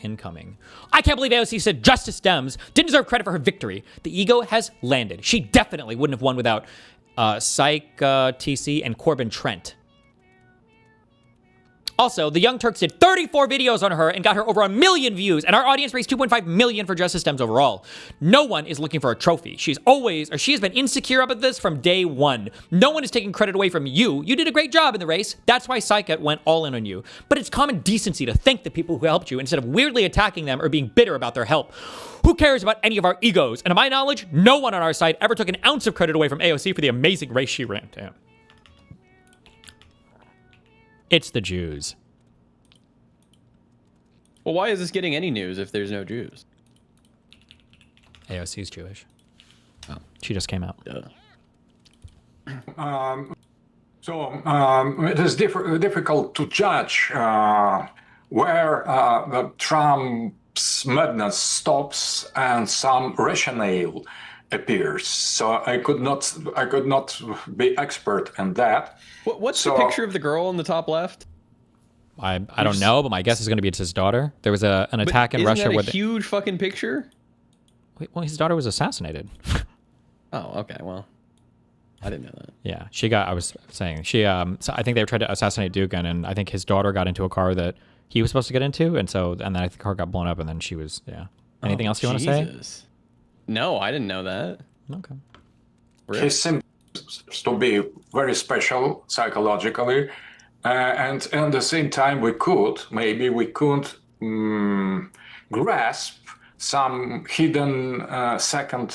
Speaker 1: incoming. "I can't believe AOC said Justice Dems didn't deserve credit for her victory. The ego has landed. She definitely wouldn't have won without Psych TC and Corbin Trent. Also, the Young Turks did 34 videos on her and got her over 1 million views, and our audience raised 2.5 million for Justice Dems overall. No one is looking for a trophy. She has been insecure about this from day one. No one is taking credit away from you. You did a great job in the race. That's why Psychet went all in on you. But it's common decency to thank the people who helped you instead of weirdly attacking them or being bitter about their help. Who cares about any of our egos? And to my knowledge, no one on our side ever took an ounce of credit away from AOC for the amazing race she ran. Damn. It's the Jews.
Speaker 4: Well, why is this getting any news if there's no Jews?
Speaker 1: AOC's Jewish. Oh. She just came out.
Speaker 10: It is difficult to judge where the Trump's madness stops and some rationale appears. So I could not be expert in that.
Speaker 4: What's the picture of the girl in the top left?
Speaker 1: I don't know, but my guess is going to be it's his daughter. There was an attack in Russia
Speaker 4: where huge fucking picture.
Speaker 1: Wait, well, his daughter was assassinated.
Speaker 4: Oh, okay. Well, I didn't know that.
Speaker 1: Yeah, I was saying she. So I think they tried to assassinate Dugan, and I think his daughter got into a car that he was supposed to get into, and then I think the car got blown up, and then she was. Yeah. Anything else you want to say?
Speaker 4: No, I didn't know that.
Speaker 1: Okay.
Speaker 10: Really? He seems to be very special psychologically. And at the same time, we could grasp some hidden second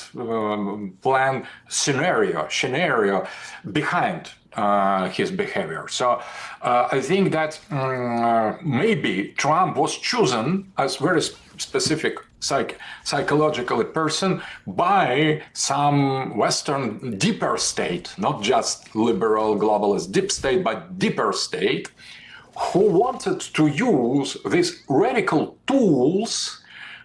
Speaker 10: plan scenario behind his behavior. So I think that maybe Trump was chosen as very specific psychologically person by some Western deeper state, not just liberal globalist deep state, but deeper state, who wanted to use these radical tools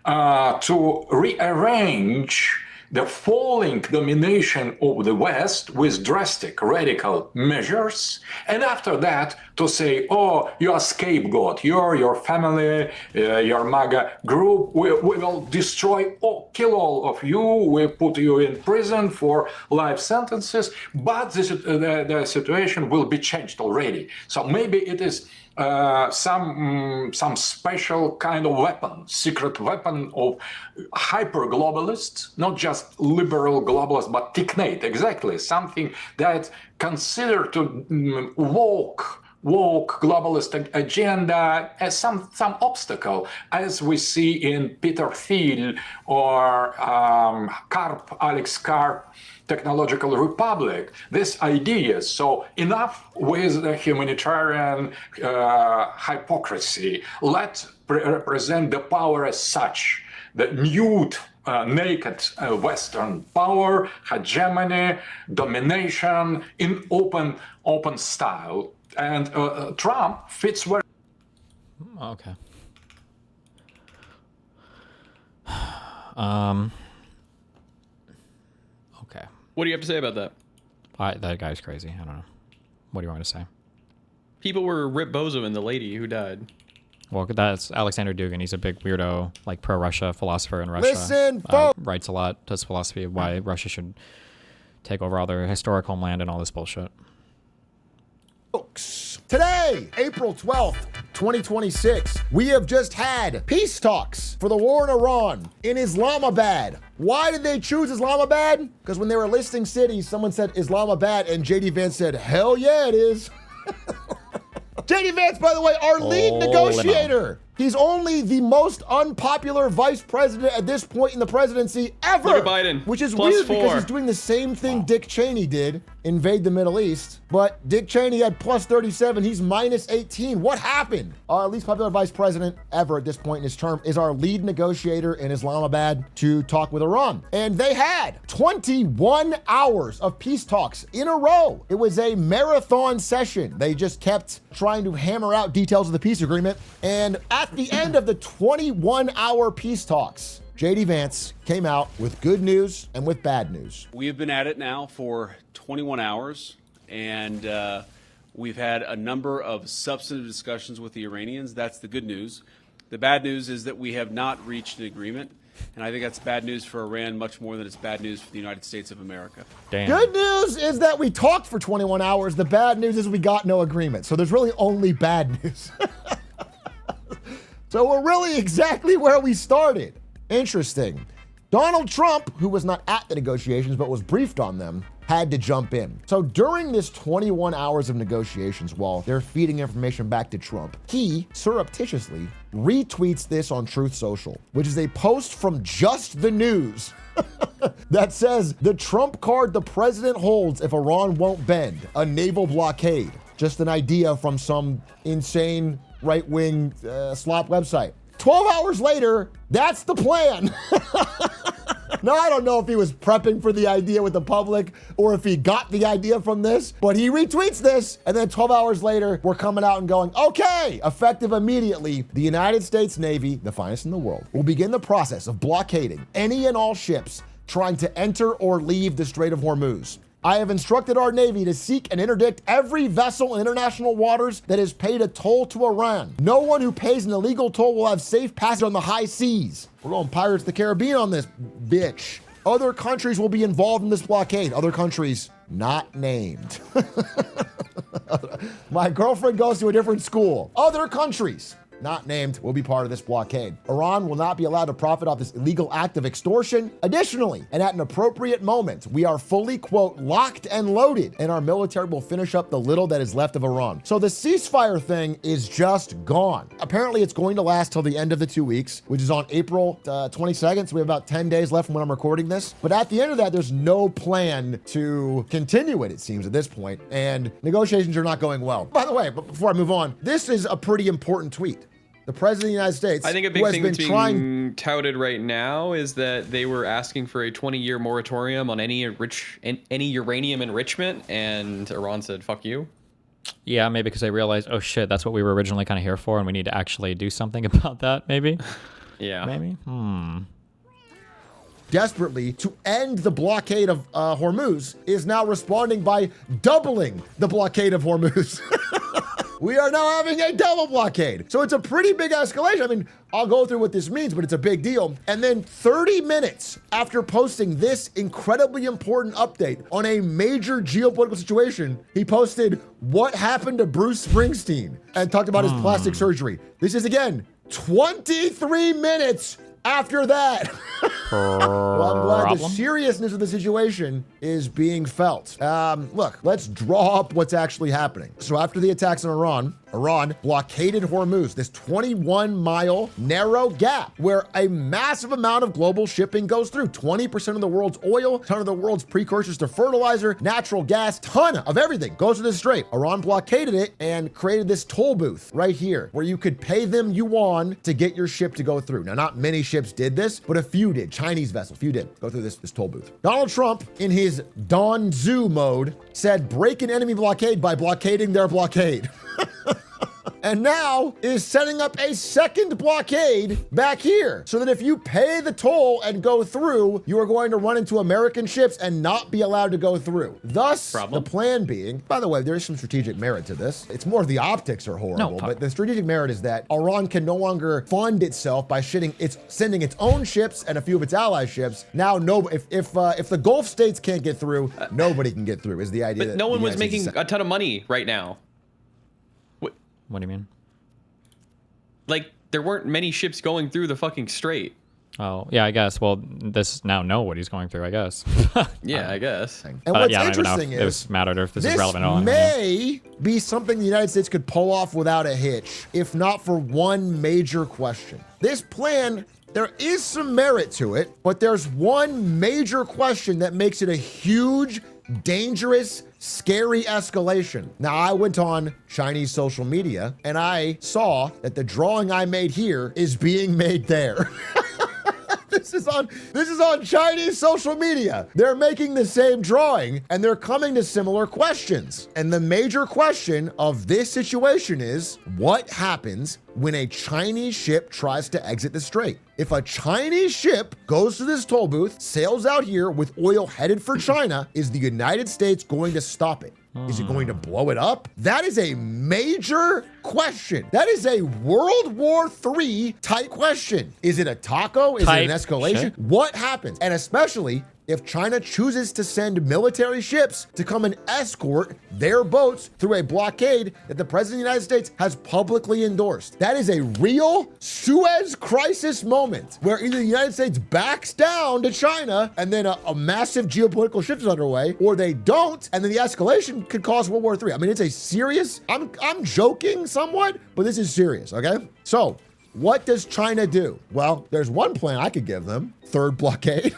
Speaker 10: to rearrange the falling domination of the West with drastic radical measures, and after that to say, oh, you're a scapegoat, your family, your MAGA group, we will destroy, kill all of you, we put you in prison for life sentences, but the situation will be changed already. So maybe it is some special kind of weapon, secret weapon of hyper globalists, not just liberal globalists, but technate, exactly, something that consider to woke globalist agenda as some obstacle, as we see in Peter Thiel or Alex Karp, Technological Republic, these ideas. So enough with the humanitarian hypocrisy. Let's represent the power as such, the nude, naked Western power, hegemony, domination in open style. And Trump fits very.
Speaker 1: Okay. Okay.
Speaker 4: What do you have to say about that?
Speaker 1: That guy's crazy. I don't know. What do you want me to say?
Speaker 4: People were Rip Bozo and the lady who died.
Speaker 1: Well, that's Alexander Dugin. He's a big weirdo, like pro-Russia philosopher in Russia.
Speaker 9: Listen, folks.
Speaker 1: Writes a lot, does philosophy of why Russia should take over all their historic homeland and all this bullshit.
Speaker 9: Today, April 12th, 2026, we have just had peace talks for the war in Iran in Islamabad. Why did they choose Islamabad? Because when they were listing cities, someone said Islamabad, and JD Vance said, hell yeah, it is. JD Vance, by the way, our lead negotiator. He's only the most unpopular vice president at this point in the presidency ever.
Speaker 4: Look at Biden.
Speaker 9: Which is
Speaker 4: +4.
Speaker 9: weird because he's doing the same thing Dick Cheney did, invade the Middle East. But Dick Cheney had +37. He's -18. What happened? Our least popular vice president ever at this point in his term is our lead negotiator in Islamabad to talk with Iran. And they had 21 hours of peace talks in a row. It was a marathon session. They just kept trying to hammer out details of the peace agreement. And at the end of the 21-hour peace talks, JD Vance came out with good news and with bad news.
Speaker 11: We have been at it now for 21 hours, and we've had a number of substantive discussions with the Iranians. That's the good news. The bad news is that we have not reached an agreement, and I think that's bad news for Iran much more than it's bad news for the United States of America.
Speaker 1: Damn.
Speaker 9: Good news is that we talked for 21 hours. The bad news is we got no agreement. So there's really only bad news. So we're really exactly where we started. Interesting. Donald Trump, who was not at the negotiations but was briefed on them, had to jump in. So during this 21 hours of negotiations, while they're feeding information back to Trump, he surreptitiously retweets this on Truth Social, which is a post from Just the News that says, the Trump card the president holds if Iran won't bend, a naval blockade. Just an idea from some insane right-wing slop website. 12 hours later, that's the plan. Now, I don't know if he was prepping for the idea with the public or if he got the idea from this, but he retweets this, and then 12 hours later, we're coming out and going, okay, effective immediately, the United States Navy, the finest in the world, will begin the process of blockading any and all ships trying to enter or leave the Strait of Hormuz. I have instructed our Navy to seek and interdict every vessel in international waters that has paid a toll to Iran. No one who pays an illegal toll will have safe passage on the high seas. We're going Pirates of the Caribbean on this bitch. Other countries will be involved in this blockade. Other countries not named. My girlfriend goes to a different school. Other countries not named, will be part of this blockade. Iran will not be allowed to profit off this illegal act of extortion. Additionally, and at an appropriate moment, we are fully, quote, locked and loaded, and our military will finish up the little that is left of Iran. So the ceasefire thing is just gone. Apparently, it's going to last till the end of the 2 weeks, which is on April 22nd, so we have about 10 days left from when I'm recording this. But at the end of that, there's no plan to continue it seems, at this point, and negotiations are not going well. By the way, but before I move on, this is a pretty important tweet. The President of the United States,
Speaker 4: I think a big thing that's being touted right now is that they were asking for a 20-year moratorium on any uranium enrichment, and Iran said, fuck you.
Speaker 1: Yeah, maybe because they realized, oh shit, that's what we were originally kind of here for, and we need to actually do something about that, maybe?
Speaker 4: Yeah.
Speaker 1: Maybe?
Speaker 9: Desperately to end the blockade of Hormuz is now responding by doubling the blockade of Hormuz. We are now having a double blockade. So it's a pretty big escalation. I mean, I'll go through what this means, but it's a big deal. And then 30 minutes after posting this incredibly important update on a major geopolitical situation, he posted what happened to Bruce Springsteen and talked about his plastic surgery. This is, again, 23 minutes after that. Well, I'm glad the seriousness of the situation is being felt. Look, let's draw up what's actually happening. So after the attacks on Iran blockaded Hormuz, this 21-mile narrow gap where a massive amount of global shipping goes through. 20% of the world's oil, ton of the world's precursors to fertilizer, natural gas, ton of everything goes through this strait. Iran blockaded it and created this toll booth right here where you could pay them yuan to get your ship to go through. Now, not many ships did this, but a few did. Chinese vessels, few did go through this toll booth. Donald Trump, in his Don Zoo mode, said break an enemy blockade by blockading their blockade. And now is setting up a second blockade back here so that if you pay the toll and go through, you are going to run into American ships and not be allowed to go through. Thus, the plan being, by the way, there is some strategic merit to this. It's more the optics are horrible, but the strategic merit is that Iran can no longer fund itself by sending its own ships and a few of its ally ships. Now, if the Gulf states can't get through, nobody can get through is the idea.
Speaker 4: But no one was making a ton of money right now.
Speaker 1: What do you mean?
Speaker 4: Like, there weren't many ships going through the fucking strait.
Speaker 1: Oh, yeah, I guess. Well, this now know what he's going through, I guess.
Speaker 4: Yeah, I guess.
Speaker 9: And what's interesting is
Speaker 1: this mattered or if this is relevant at all.
Speaker 9: May be something the United States could pull off without a hitch, if not for one major question. This plan, there is some merit to it, but there's one major question that makes it a huge, dangerous, scary escalation. Now, I went on Chinese social media and I saw that the drawing I made here is being made there. This is on Chinese social media. They're making the same drawing and they're coming to similar questions. And the major question of this situation is, what happens when a Chinese ship tries to exit the strait? If a Chinese ship goes to this toll booth, sails out here with oil headed for China, is the United States going to stop it? Is it going to blow it up? That is a major question. That is a World War III type question. Is it a taco? Is it an escalation?
Speaker 1: Shit.
Speaker 9: What happens? And especially if China chooses to send military ships to come and escort their boats through a blockade that the President of the United States has publicly endorsed. That is a real Suez Crisis moment where either the United States backs down to China and then a massive geopolitical shift is underway, or they don't, and then the escalation could cause World War III. I mean, it's a serious, I'm joking somewhat, but this is serious, okay? So, what does China do? Well, there's one plan I could give them. Third blockade.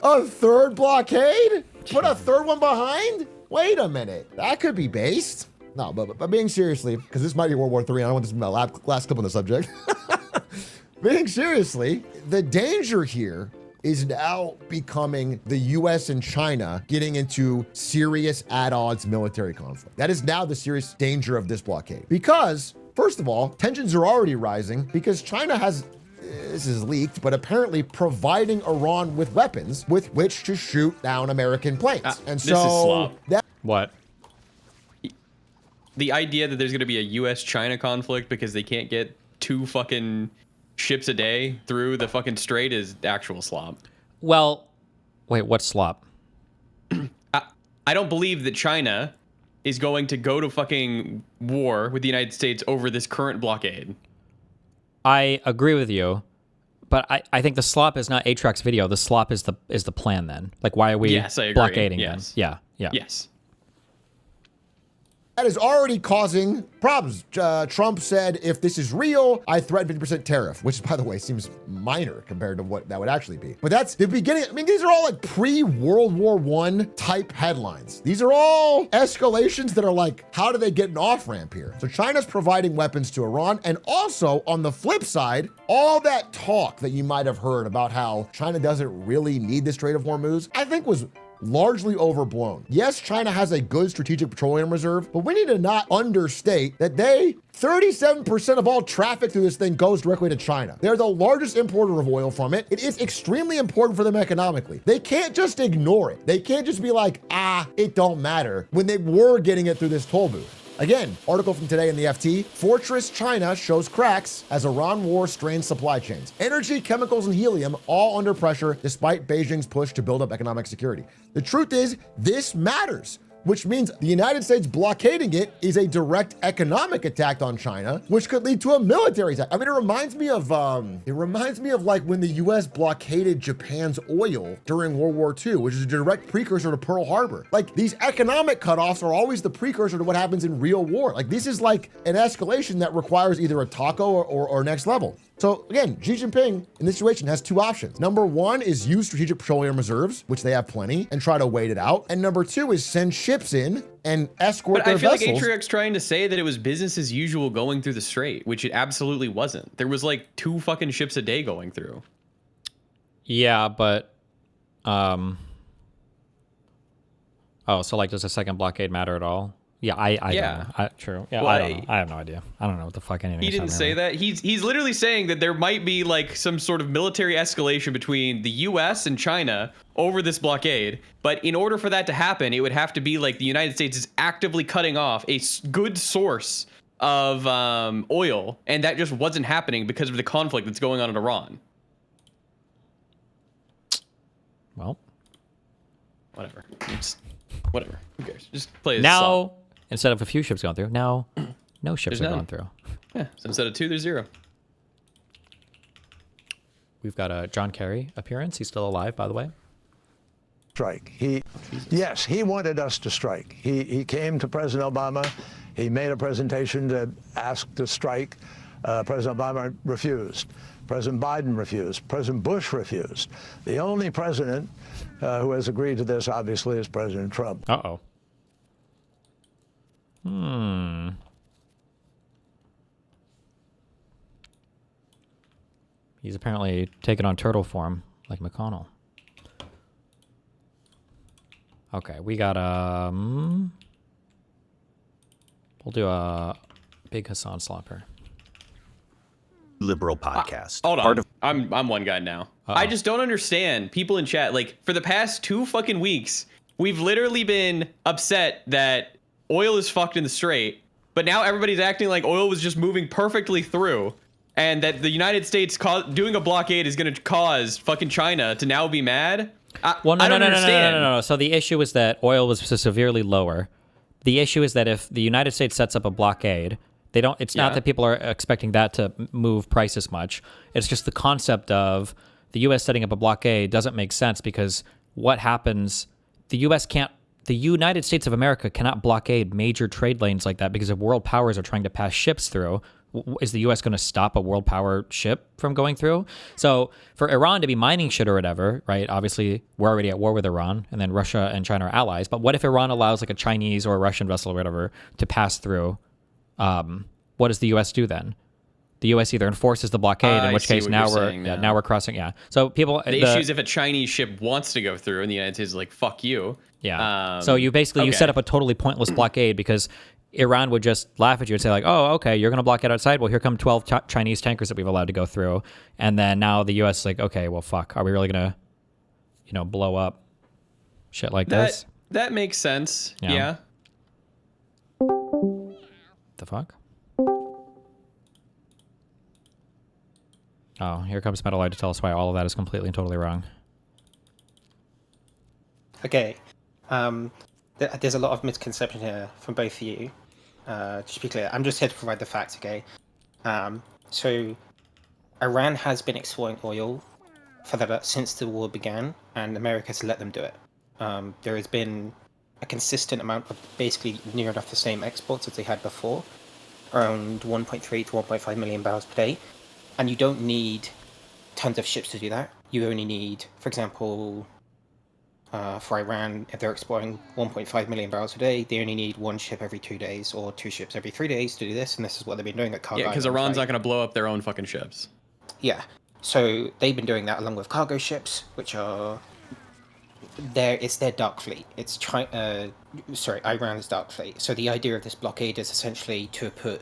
Speaker 9: A third blockade? Put a third one behind? Wait a minute. That could be based. No, but being seriously, because this might be World War III, I don't want this to be my last clip on the subject. Being seriously, the danger here is now becoming the US and China getting into serious at-odds military conflict. That is now the serious danger of this blockade. Because, first of all, tensions are already rising because China has, this is leaked, but apparently providing Iran with weapons with which to shoot down American planes. And so
Speaker 4: this is slop.
Speaker 1: What?
Speaker 4: The idea that there's going to be a US-China conflict because they can't get 2 fucking ships a day through the fucking strait is actual slop.
Speaker 1: Well, wait, what's slop?
Speaker 4: I don't believe that China is going to go to fucking war with the United States over this current blockade.
Speaker 1: I agree with you, but I think the slop is not Atrax video. The slop is the plan then. Like, why are we blockading them? Yeah.
Speaker 4: Yes.
Speaker 9: That is already causing problems. Trump said, if this is real, I threaten 50% tariff, which, by the way, seems minor compared to what that would actually be. But that's the beginning. I mean, these are all like pre-World War I type headlines. These are all escalations that are like, how do they get an off-ramp here? So China's providing weapons to Iran. And also, on the flip side, all that talk that you might have heard about how China doesn't really need the Strait of Hormuz, I think was largely overblown. Yes, China has a good strategic petroleum reserve, but we need to not understate that 37% of all traffic through this thing goes directly to China. They're the largest importer of oil from it. It is extremely important for them economically. They can't just ignore it. They can't just be like, it don't matter, when they were getting it through this toll booth. Again, article from today in the FT, Fortress China shows cracks as Iran war strains supply chains. Energy, chemicals, and helium all under pressure despite Beijing's push to build up economic security. The truth is, this matters, which means the United States blockading it is a direct economic attack on China, which could lead to a military attack. I mean, it reminds me of like when the US blockaded Japan's oil during World War II, which is a direct precursor to Pearl Harbor. Like, these economic cutoffs are always the precursor to what happens in real war. Like, this is like an escalation that requires either a taco or next level. So again, Xi Jinping in this situation has two options. Number one is use strategic petroleum reserves, which they have plenty, and try to wait it out. And number two is send ships in and escort their vessels.
Speaker 4: But I feel like Atriox trying to say that it was business as usual going through the strait, which it absolutely wasn't. There was like 2 fucking ships a day going through.
Speaker 1: Yeah, but so like, does a second blockade matter at all? Yeah, I don't know. True. Yeah, well, I don't know. I have no idea. I don't know what the fuck anything.
Speaker 4: He didn't say that. He's literally saying that there might be like some sort of military escalation between the U.S. and China over this blockade. But in order for that to happen, it would have to be like the United States is actively cutting off a good source of oil, and that just wasn't happening because of the conflict that's going on in Iran.
Speaker 1: Well,
Speaker 4: whatever. Whatever. Who cares? Just play this
Speaker 1: now.
Speaker 4: Song.
Speaker 1: Instead of a few ships going through, now no ships have gone through.
Speaker 4: Yeah, so instead of 2, there's 0.
Speaker 1: We've got a John Kerry appearance. He's still alive, by the way.
Speaker 7: Strike. Yes, he wanted us to strike. He came to President Obama. He made a presentation to ask to strike. President Obama refused. President Biden refused. President Bush refused. The only president who has agreed to this, obviously, is President Trump.
Speaker 1: Uh-oh. He's apparently taken on turtle form, like McConnell. Okay, we got we'll do a big Hasan slopper.
Speaker 17: Liberal podcast.
Speaker 4: Hold on. I'm one guy now. I just don't understand people in chat. Like, for the past 2 fucking weeks, we've literally been upset that oil is fucked in the strait, but now everybody's acting like oil was just moving perfectly through, and that the United States doing a blockade is going to cause fucking China to now be mad.
Speaker 1: Well, no. So the issue is that oil was severely lower. The issue is that if the United States sets up a blockade, it's not that people are expecting that to move prices much. It's just the concept of the U.S. setting up a blockade doesn't make sense, because what happens, the United States of America cannot blockade major trade lanes like that, because if world powers are trying to pass ships through, is the U.S. going to stop a world power ship from going through? So for Iran to be mining shit or whatever, right? Obviously, we're already at war with Iran, and then Russia and China are allies. But what if Iran allows like a Chinese or a Russian vessel or whatever to pass through? What does the U.S. do then? The U.S. either enforces the blockade, in which case now we're crossing. Yeah. So people.
Speaker 4: The issue is if a Chinese ship wants to go through, and the United States is like, "Fuck you."
Speaker 1: Yeah. So you basically you set up a totally pointless blockade, because Iran would just laugh at you and say like, "Oh, okay, you're going to block it outside. Well, here come 12 Chinese tankers that we've allowed to go through." And then now the U.S. is like, "Okay, well, fuck. Are we really going to, blow up shit like this?"
Speaker 4: That makes sense. Yeah.
Speaker 1: The fuck? Oh, here comes Metal Light to tell us why all of that is completely and totally wrong.
Speaker 8: Okay. The
Speaker 6: there's a lot of misconception here from both of you. Just to be clear, I'm just here to provide the facts, okay? So Iran has been exploiting oil since the war began, and America's let them do it. There has been a consistent amount of basically near enough the same exports as they had before, around 1.3 to 1.5 million barrels per day. And you don't need tons of ships to do that. You only need, for example, for Iran, if they're exporting 1.5 million barrels a day, they only need one ship every 2 days or 2 ships every 3 days to do this. And this is what they've been doing at cargo.
Speaker 4: Yeah, because Iran's not going to blow up their own fucking ships.
Speaker 6: Yeah. So they've been doing that along with cargo ships, which are it's their dark fleet. It's Iran's dark fleet. So the idea of this blockade is essentially to put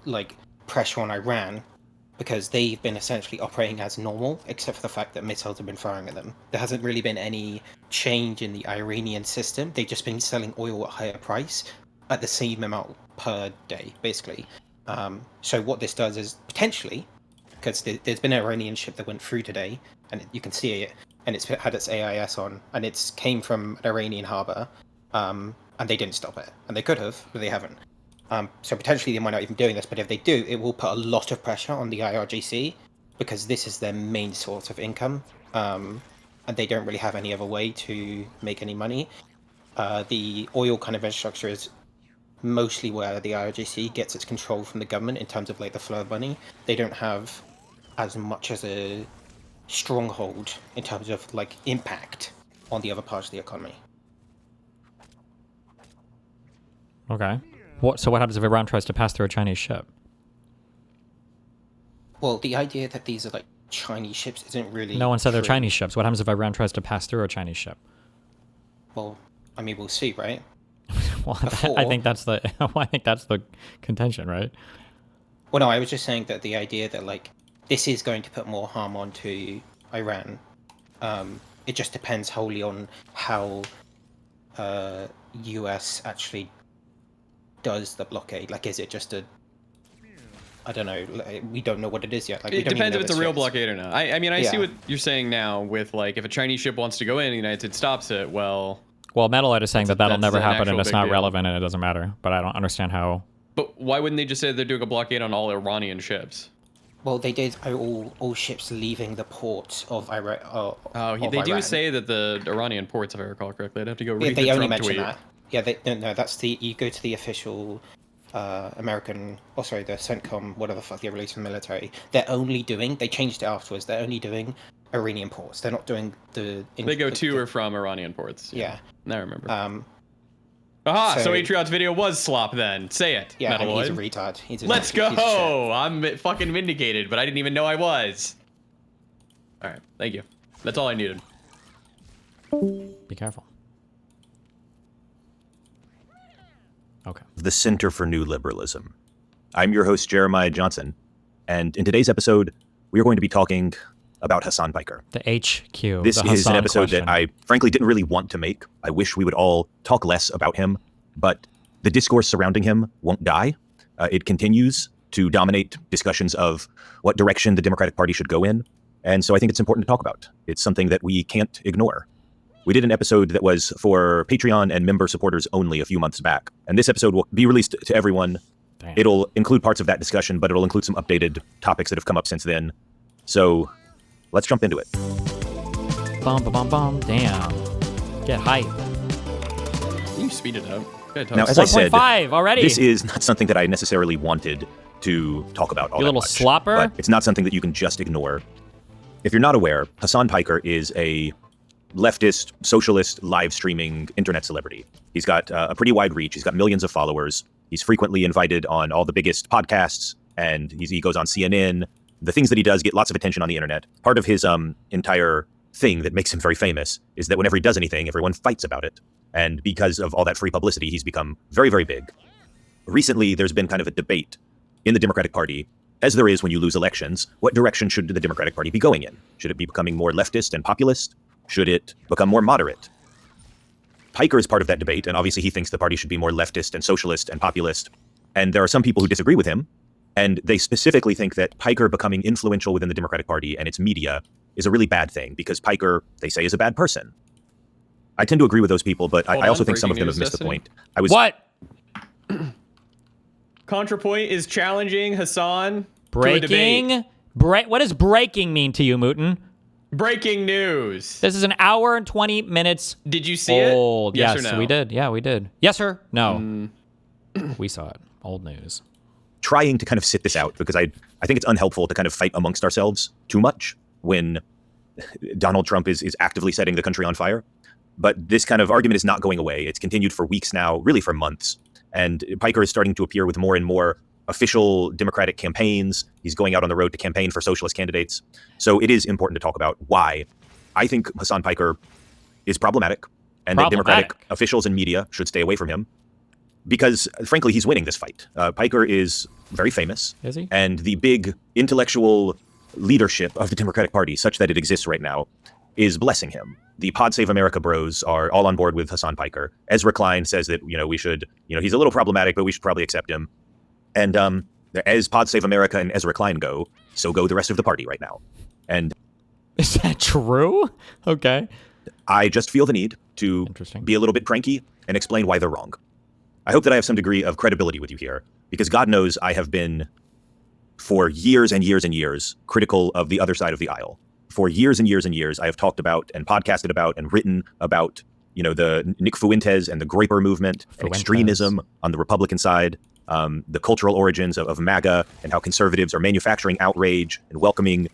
Speaker 6: like pressure on Iran, because they've been essentially operating as normal, except for the fact that missiles have been firing at them. There hasn't really been any change in the Iranian system. They've just been selling oil at a higher price at the same amount per day, basically. So what this does is potentially, because there's been an Iranian ship that went through today, and you can see it, and it's had its AIS on, and it came from an Iranian harbour, and they didn't stop it. And they could have, but they haven't. So potentially they might not even be doing this, but if they do, it will put a lot of pressure on the IRGC, because this is their main source of income, and they don't really have any other way to make any money. The oil kind of infrastructure is mostly where the IRGC gets its control from the government in terms of like the flow of money. They don't have as much as a stronghold in terms of like impact on the other parts of the economy.
Speaker 1: Okay. So what happens if Iran tries to pass through a Chinese ship?
Speaker 6: Well, the idea that these are like Chinese ships isn't really.
Speaker 1: No one said they're
Speaker 6: true.
Speaker 1: Chinese ships. What happens if Iran tries to pass through a Chinese ship?
Speaker 6: Well, I mean, we'll see, right?
Speaker 1: Well, I think that's the contention, right?
Speaker 6: Well, no, I was just saying that the idea that like this is going to put more harm onto Iran. It just depends wholly on how US actually does the blockade. Like, is it just I don't know. We don't know what it is yet. Like,
Speaker 4: It depends if it's a real
Speaker 6: ships.
Speaker 4: blockade or not. I mean, I see what you're saying now with like if a Chinese ship wants to go in, the United States stops it. Well,
Speaker 1: Metalite is saying that'll
Speaker 4: that's
Speaker 1: never
Speaker 4: an
Speaker 1: happen
Speaker 4: actual
Speaker 1: and it's
Speaker 4: big
Speaker 1: not
Speaker 4: deal.
Speaker 1: relevant and it doesn't matter. But I don't understand how.
Speaker 4: But why wouldn't they just say they're doing a blockade on all Iranian ships?
Speaker 6: Well, they did all ships leaving the port of Iran.
Speaker 4: They do say that the Iranian ports, if I recall correctly. I'd have to go read
Speaker 6: They
Speaker 4: the
Speaker 6: only
Speaker 4: Trump
Speaker 6: mention
Speaker 4: tweet.
Speaker 6: that. Yeah, no, that's you go to the official American, the CENTCOM, whatever the fuck they released from the military. They changed it afterwards. They're only doing Iranian ports. They're not doing the.
Speaker 4: They go to or from Iranian ports.
Speaker 6: Yeah.
Speaker 4: I remember. Aha! So Atriot's video was slop then. Say it.
Speaker 6: Yeah, and he's a
Speaker 4: Metaloid.
Speaker 6: retard. He's
Speaker 4: Let's go! I'm fucking vindicated, but I didn't even know I was. All right, thank you. That's all I needed.
Speaker 1: Be careful. Okay.
Speaker 8: The Center for New Liberalism. I'm your host, Jeremiah Johnson, and in today's episode, we are going to be talking about Hassan Piker.
Speaker 1: The HQ.
Speaker 8: This
Speaker 1: the
Speaker 8: is
Speaker 1: Hasan
Speaker 8: an episode
Speaker 1: question.
Speaker 8: that I frankly didn't really want to make. I wish we would all talk less about him, but the discourse surrounding him won't die. It continues to dominate discussions of what direction the Democratic Party should go in, and so I think it's important to talk about. It's something that we can't ignore. We did an episode that was for Patreon and member supporters only a few months back, and this episode will be released to everyone.
Speaker 1: Damn.
Speaker 8: It'll include parts of that discussion, but it'll include some updated topics that have come up since then. So let's jump into it.
Speaker 1: Bum, bum, bum, bum. Damn. Get hype.
Speaker 4: You speed it up.
Speaker 8: Now, as I said,
Speaker 1: 1.5 already.
Speaker 8: This is not something that I necessarily wanted to talk about all
Speaker 1: You
Speaker 8: that
Speaker 1: little
Speaker 8: much,
Speaker 1: slopper.
Speaker 8: but it's not something that you can just ignore. If you're not aware, Hassan Piker is a leftist, socialist, live streaming internet celebrity. He's got a pretty wide reach. He's got millions of followers. He's frequently invited on all the biggest podcasts, and he goes on CNN. The things that he does get lots of attention on the internet. Part of his entire thing that makes him very famous is that whenever he does anything, everyone fights about it. And because of all that free publicity, he's become very, very big. Recently, there's been kind of a debate in the Democratic Party, as there is when you lose elections. What direction should the Democratic Party be going in? Should it be becoming more leftist and populist? Should it become more moderate? Piker is part of that debate, and obviously he thinks the party should be more leftist and socialist and populist. And there are some people who disagree with him, and they specifically think that Piker becoming influential within the Democratic Party and its media is a really bad thing, because Piker, they say, is a bad person. I tend to agree with those people, but I also think some of them have missed the point.
Speaker 1: What?
Speaker 4: Contra Point is challenging Hasan to a debate.
Speaker 1: What does breaking mean to you, Mooten?
Speaker 4: Breaking news.
Speaker 1: This is an hour and 20 minutes.
Speaker 4: Did you see it?
Speaker 1: Old.
Speaker 4: Yes
Speaker 1: Yes,
Speaker 4: or no?
Speaker 1: we did. Yeah, we did. Yes, sir. No. We saw it. Old news.
Speaker 8: Trying to kind of sit this out because I think it's unhelpful to kind of fight amongst ourselves too much when Donald Trump is actively setting the country on fire. But this kind of argument is not going away. It's continued for weeks now, really for months. And Piker is starting to appear with more and more official Democratic campaigns. He's going out on the road to campaign for socialist candidates. So it is important to talk about why I think Hassan Piker is problematic and that Democratic officials and media should stay away from him because, frankly, he's winning this fight. Piker is very famous.
Speaker 1: Is he?
Speaker 8: And the big intellectual leadership of the Democratic Party, such that it exists right now, is blessing him. The Pod Save America bros are all on board with Hassan Piker. Ezra Klein says that, we should, he's a little problematic, but we should probably accept him. And as Pod Save America and Ezra Klein go, so go the rest of the party right now. And
Speaker 1: is that true? Okay.
Speaker 8: I just feel the need to be a little bit cranky and explain why they're wrong. I hope that I have some degree of credibility with you here, because God knows I have been, for years and years and years, critical of the other side of the aisle. For years and years and years, I have talked about and podcasted about and written about, the Nick Fuentes and the Graper movement, and extremism on the Republican side, the cultural origins of MAGA and how conservatives are manufacturing outrage and welcoming,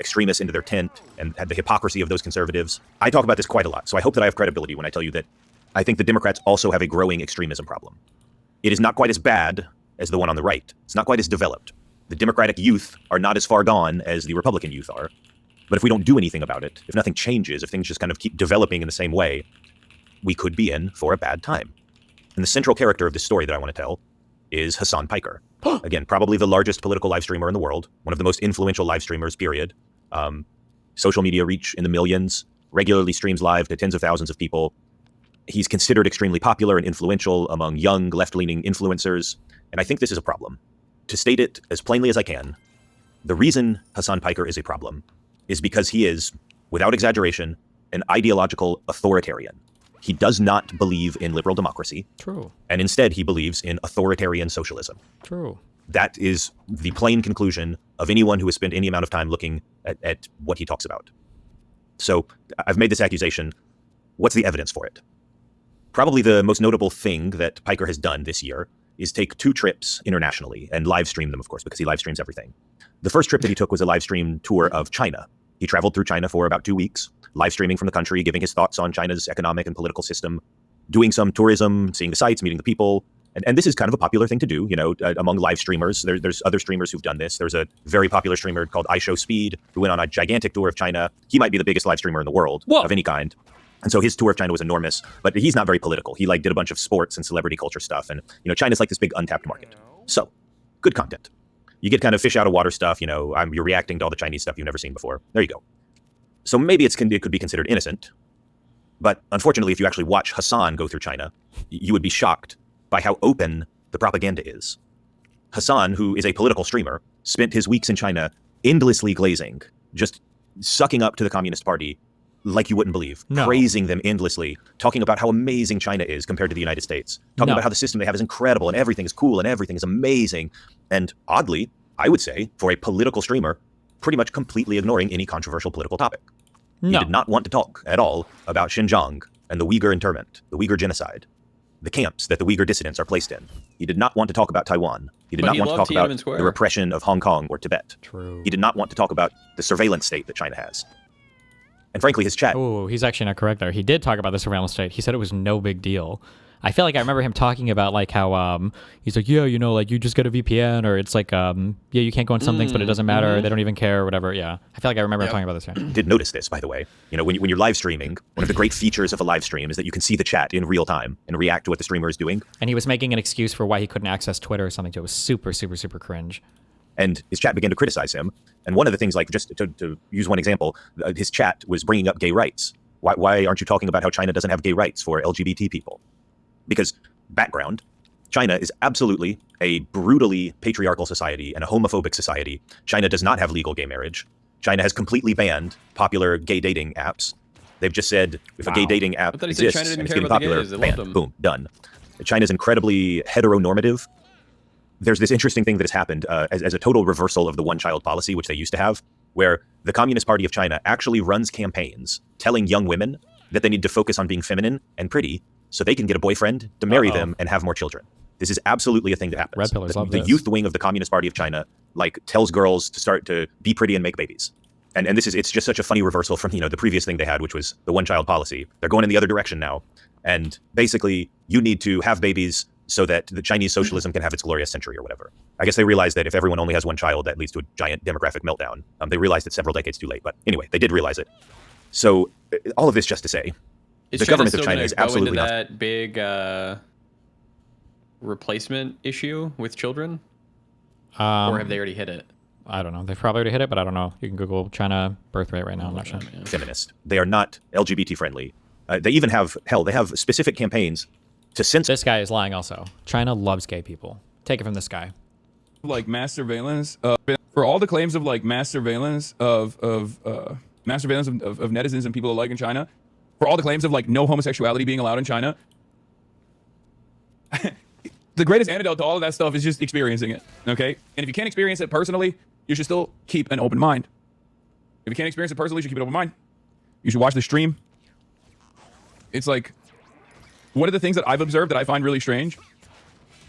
Speaker 8: extremists into their tent and the hypocrisy of those conservatives. I talk about this quite a lot, so I hope that I have credibility when I tell you that I think the Democrats also have a growing extremism problem. It is not quite as bad as the one on the right. It's not quite as developed. The Democratic youth are not as far gone as the Republican youth are. But if we don't do anything about it, if nothing changes, if things just kind of keep developing in the same way, we could be in for a bad time. And the central character of this story that I want to tell is Hassan Piker. Again, probably the largest political live streamer in the world, one of the most influential live streamers, period. Social media reach in the millions, regularly streams live to tens of thousands of people. He's considered extremely popular and influential among young left-leaning influencers, and I think this is a problem. To state it as plainly as I can, the reason Hassan Piker is a problem is because he is, without exaggeration, an ideological authoritarian. He does not believe in liberal democracy.
Speaker 1: True.
Speaker 8: And instead, he believes in authoritarian socialism.
Speaker 1: True.
Speaker 8: That is the plain conclusion of anyone who has spent any amount of time looking at what he talks about. So I've made this accusation. What's the evidence for it? Probably the most notable thing that Piker has done this year is take 2 trips internationally and live stream them, of course, because he live streams everything. The first trip that he took was a live stream tour of China. He traveled through China for about 2 weeks, live streaming from the country, giving his thoughts on China's economic and political system, doing some tourism, seeing the sights, meeting the people. And this is kind of a popular thing to do, among live streamers. There's other streamers who've done this. There's a very popular streamer called iShowSpeed who went on a gigantic tour of China. He might be the biggest live streamer in the world of any kind. And so his tour of China was enormous, but he's not very political. He did a bunch of sports and celebrity culture stuff. And, China's like this big untapped market. So good content. You get kind of fish out of water stuff. You're reacting to all the Chinese stuff you've never seen before. There you go. So maybe it could be considered innocent. But unfortunately, if you actually watch Hasan go through China, you would be shocked by how open the propaganda is. Hasan, who is a political streamer, spent his weeks in China endlessly glazing, just sucking up to the Communist Party like you wouldn't believe, praising them endlessly, talking about how amazing China is compared to the United States, talking about how the system they have is incredible and everything is cool and everything is amazing. And oddly, I would say, for a political streamer, pretty much completely ignoring any controversial political topic. He did not want to talk at all about Xinjiang and the Uyghur internment, the Uyghur genocide, the camps that the Uyghur dissidents are placed in. He did not want to talk about Taiwan. He did not want to talk about the repression of Hong Kong or Tibet.
Speaker 1: True.
Speaker 8: He did not want to talk about the surveillance state that China has. And frankly, his chat.
Speaker 1: Oh, he's actually not correct there. He did talk about the surveillance state. He said it was no big deal. I feel like I remember him talking about how he's like, yeah, you just get a VPN, or it's like, you can't go on some things, but it doesn't matter. They don't even care or whatever. Yeah. I feel like I remember him talking about this. Yeah.
Speaker 8: Did notice this, by the way. When you're live streaming, one of the great features of a live stream is that you can see the chat in real time and react to what the streamer is doing.
Speaker 1: And he was making an excuse for why he couldn't access Twitter or something. Too. It was super, super, super cringe.
Speaker 8: And his chat began to criticize him. And one of the things, just to use one example, his chat was bringing up gay rights. Why aren't you talking about how China doesn't have gay rights for LGBT people? Because background, China is absolutely a brutally patriarchal society and a homophobic society. China does not have legal gay marriage. China has completely banned popular gay dating apps. They've just said if a gay dating app
Speaker 4: thought he said
Speaker 8: exists
Speaker 4: China didn't
Speaker 8: and it's
Speaker 4: care
Speaker 8: getting
Speaker 4: about the
Speaker 8: popular,
Speaker 4: gays. They loved
Speaker 8: bam,
Speaker 4: them.
Speaker 8: boom, done. China's incredibly heteronormative. There's this interesting thing that has happened as a total reversal of the one-child policy, which they used to have, where the Communist Party of China actually runs campaigns telling young women that they need to focus on being feminine and pretty so they can get a boyfriend to marry them and have more children. This is absolutely a thing that happens.
Speaker 1: Red pillars love
Speaker 8: The
Speaker 1: this.
Speaker 8: youth wing of the Communist Party of China tells girls to start to be pretty and make babies. And it's just such a funny reversal from the previous thing they had, which was the one-child policy. They're going in the other direction now. And basically, you need to have babies so that the Chinese socialism can have its glorious century or whatever. I guess they realized that if everyone only has one child, that leads to a giant demographic meltdown. They realized it several decades too late. But anyway, they did realize it. So all of this just to say, the government of China is absolutely not...
Speaker 4: that big replacement issue with children? Or have they already hit it?
Speaker 1: I don't know. They've probably already hit it, but I don't know. You can Google China birth rate right now. I'm not sure.
Speaker 8: Feminist. They are not LGBT friendly. They even have, they have specific campaigns to censor.
Speaker 1: This guy is lying also. China loves gay people. Take it from this guy.
Speaker 2: Mass surveillance, for all the claims of mass surveillance of netizens and people alike in China, for all the claims of no homosexuality being allowed in China, the greatest antidote to all of that stuff is just experiencing it, okay? And if you can't experience it personally, you should still keep an open mind. If you can't experience it personally, you should keep an open mind. You should watch the stream. It's one of the things that I've observed that I find really strange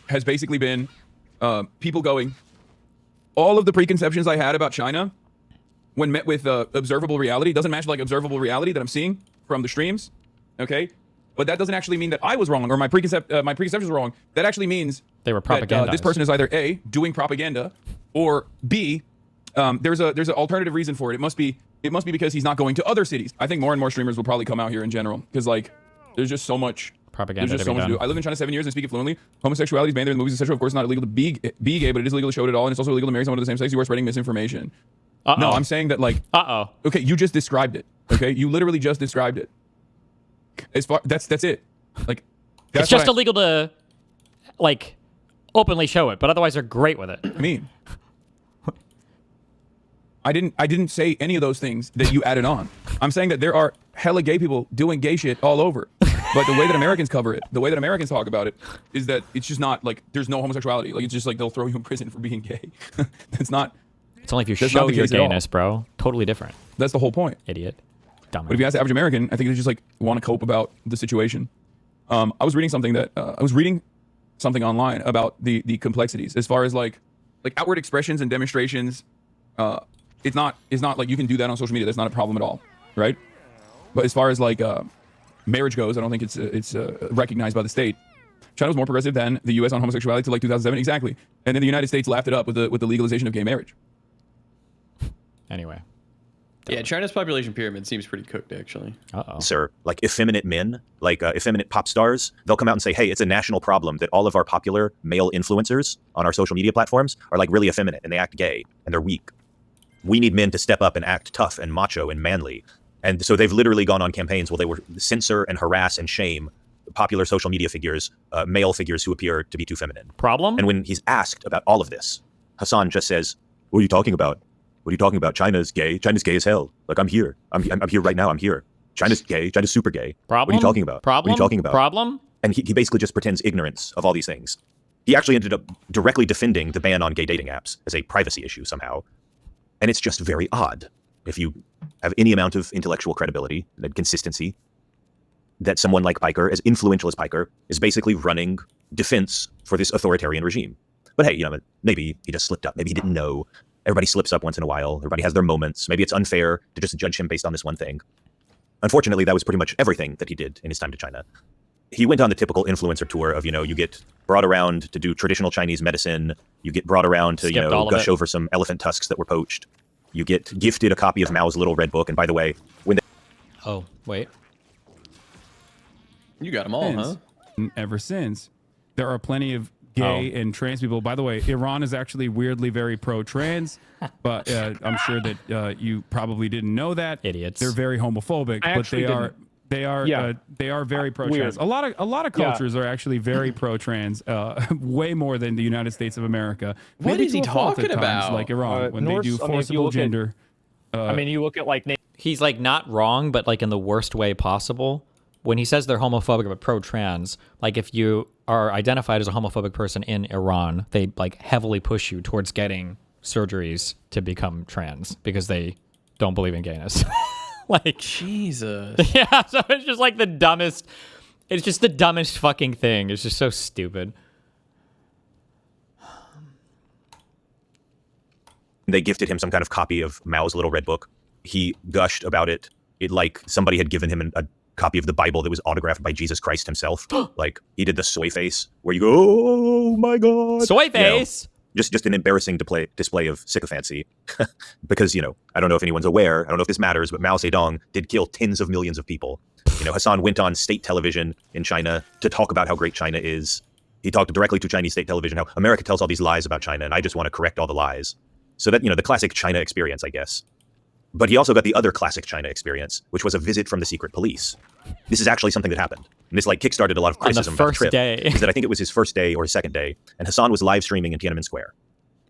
Speaker 2: has basically been people going, all of the preconceptions I had about China when met with observable reality doesn't match observable reality that I'm seeing from the streams, okay? But that doesn't actually mean that I was wrong or my preconceptions were wrong. That actually means
Speaker 1: they were propagandized.
Speaker 2: This person is either A, doing propaganda, or B, there's an alternative reason for it. It must be because he's not going to other cities. I think more and more streamers will probably come out here in general because there's just so much
Speaker 1: propaganda.
Speaker 2: There's just so much to do. I lived in China 7 years and speak it fluently. Homosexuality is banned there in the movies, etc. Of course, it's not illegal to be gay, but it is illegal to show it at all, and it's also illegal to marry someone of the same sex. You are spreading misinformation. No, I'm saying that okay, you just described it. Okay, you literally just described it. That's it.
Speaker 1: It's just illegal to openly show it, but otherwise they're great with it.
Speaker 2: I mean, I didn't say any of those things that you added on. I'm saying that there are hella gay people doing gay shit all over. But the way that Americans cover it, the way that Americans talk about it, is that it's just not there's no homosexuality. It's just they'll throw you in prison for being gay. That's not.
Speaker 1: It's only if you show your gayness, bro. Totally different.
Speaker 2: That's the whole point.
Speaker 1: Idiot. Dumb.
Speaker 2: But if you ask the average American, I think they just want to cope about the situation. I was reading something online about the complexities as far as outward expressions and demonstrations. It's not you can do that on social media. That's not a problem at all, right? But as far as marriage goes, I don't think it's recognized by the state. China was more progressive than the U.S. on homosexuality till 2007, exactly. And then the United States laughed it up with the legalization of gay marriage.
Speaker 1: Anyway.
Speaker 4: Yeah, China's population pyramid seems pretty cooked, actually.
Speaker 8: Sir, effeminate men, effeminate pop stars, they'll come out and say, hey, it's a national problem that all of our popular male influencers on our social media platforms are really effeminate and they act gay and they're weak. We need men to step up and act tough and macho and manly. And so they've literally gone on campaigns where they will censor and harass and shame popular social media figures, male figures who appear to be too feminine.
Speaker 1: Problem?
Speaker 8: And when he's asked about all of this, Hasan just says, what are you talking about? What are you talking about? China's gay. China's gay as hell. I'm here. I'm here right now. I'm here. China's gay. China's super gay.
Speaker 1: Problem?
Speaker 8: What are you talking about?
Speaker 1: Problem?
Speaker 8: What are you talking about?
Speaker 1: Problem?
Speaker 8: And he basically just pretends ignorance of all these things. He actually ended up directly defending the ban on gay dating apps as a privacy issue somehow. And it's just very odd, if you have any amount of intellectual credibility and consistency, that someone like Piker, as influential as Piker, is basically running defense for this authoritarian regime. But hey, maybe he just slipped up. Maybe he didn't know. Everybody slips up once in a while. Everybody has their moments. Maybe it's unfair to just judge him based on this one thing. Unfortunately, that was pretty much everything that he did in his time to China. He went on the typical influencer tour of, you get brought around to do traditional Chinese medicine. You get brought around to, gush over some elephant tusks that were poached. You get gifted a copy of Mao's Little Red Book. And by the way, when they...
Speaker 1: Oh, wait.
Speaker 4: You got them all, huh?
Speaker 2: Ever since, there are plenty of gay and trans people. By the way, Iran is actually weirdly very pro-trans, but I'm sure that you probably didn't know that.
Speaker 1: Idiots.
Speaker 2: They're very homophobic, but they are very pro-trans. A lot of cultures are actually very pro-trans, way more than the United States of America.
Speaker 4: What is he talking about?
Speaker 2: Like Iran, when they do forcible gender.
Speaker 3: You look at
Speaker 1: he's like not wrong, but like in the worst way possible. When he says they're homophobic but pro-trans, like if you are identified as a homophobic person in Iran, they like heavily push you towards getting surgeries to become trans because they don't believe in gayness. Like
Speaker 4: Jesus.
Speaker 1: Yeah, so it's just like the dumbest. It's just the dumbest fucking thing. It's just so stupid.
Speaker 8: They gifted him some kind of copy of Mao's Little Red Book. He gushed about it. It like somebody had given him a copy of the Bible that was autographed by Jesus Christ himself. Like he did the soy face where you go, oh my God.
Speaker 1: Soy face.
Speaker 8: Just an embarrassing display of sycophancy. Because, I don't know if anyone's aware, I don't know if this matters, but Mao Zedong did kill tens of millions of people. Hasan went on state television in China to talk about how great China is. He talked directly to Chinese state television, how America tells all these lies about China, and I just want to correct all the lies. So that, the classic China experience, I guess. But he also got the other classic China experience, which was a visit from the secret police. This is actually something that happened. And this kickstarted a lot of criticism
Speaker 1: on the first
Speaker 8: about the trip.
Speaker 1: Day.
Speaker 8: Is that I think it was his first day or his second day, and Hasan was live streaming in Tiananmen Square,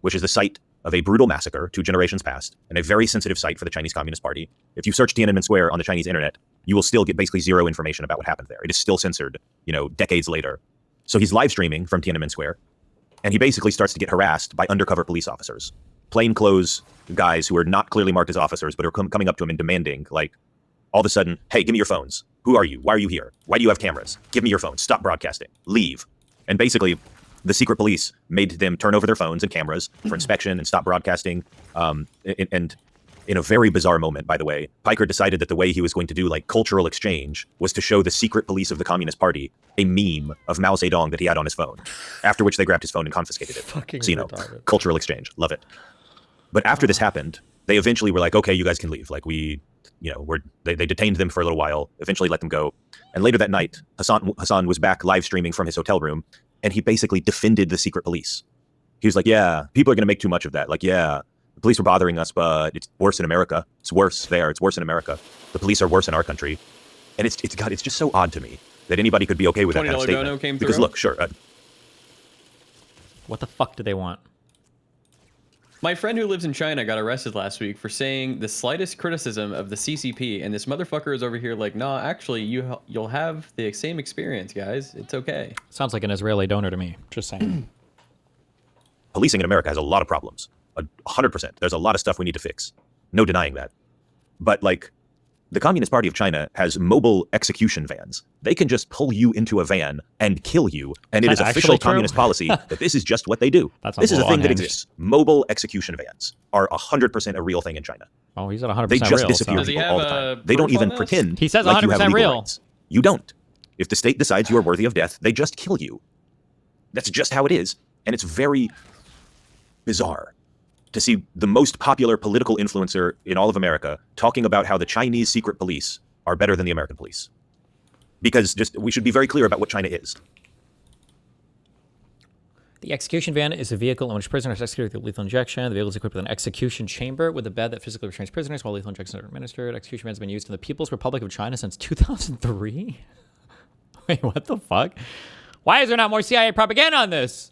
Speaker 8: which is the site of a brutal massacre 2 generations past, and a very sensitive site for the Chinese Communist Party. If you search Tiananmen Square on the Chinese internet, you will still get basically zero information about what happened there. It is still censored, decades later. So he's live streaming from Tiananmen Square, and he basically starts to get harassed by undercover police officers. Plainclothes guys who are not clearly marked as officers, but are coming up to him and demanding, all of a sudden, hey, give me your phones. Who are you? Why are you here? Why do you have cameras? Give me your phones. Stop broadcasting. Leave. And basically, the secret police made them turn over their phones and cameras for inspection and stop broadcasting. And in a very bizarre moment, by the way, Piker decided that the way he was going to do cultural exchange was to show the secret police of the Communist Party a meme of Mao Zedong that he had on his phone. After which they grabbed his phone and confiscated it.
Speaker 1: Fucking
Speaker 8: so, cultural exchange. Love it. But after this happened, they eventually were like, okay, you guys can leave. They detained them for a little while, eventually let them go. And later that night, Hasan was back live streaming from his hotel room, and he basically defended the secret police. He was like, yeah, people are going to make too much of that. Yeah, the police were bothering us, but it's worse in America. It's worse there. It's worse in America. The police are worse in our country. And it's just so odd to me that anybody could be okay with that kind of statement.
Speaker 4: Came
Speaker 8: because
Speaker 4: through.
Speaker 8: Look, sure.
Speaker 1: What the fuck do they want?
Speaker 4: My friend who lives in China got arrested last week for saying the slightest criticism of the CCP, and this motherfucker is over here like, nah, actually, you'll have the same experience, guys. It's okay.
Speaker 1: Sounds like an Israeli donor to me. Just saying.
Speaker 8: Policing in America has a lot of problems. 100%. There's a lot of stuff we need to fix. No denying that. But the Communist Party of China has mobile execution vans. They can just pull you into a van and kill you. And it is official communist policy that this is just what they do. This is a thing that exists. Mobile execution vans are 100% a real thing in China.
Speaker 1: Oh, he's at 100% real.
Speaker 8: They just disappear people all the time. They don't even pretend.
Speaker 1: He says
Speaker 8: like
Speaker 1: 100%
Speaker 8: you have legal
Speaker 1: real.
Speaker 8: rights. You don't. If the state decides you are worthy of death, they just kill you. That's just how it is. And it's very bizarre to see the most popular political influencer in all of America talking about how the Chinese secret police are better than the American police. Because we should be very clear about what China is.
Speaker 1: The execution van is a vehicle in which prisoners are executed with lethal injection. The vehicle is equipped with an execution chamber with a bed that physically restrains prisoners while lethal injections are administered. Execution vans have been used in the People's Republic of China since 2003. Wait, what the fuck? Why is there not more CIA propaganda on this?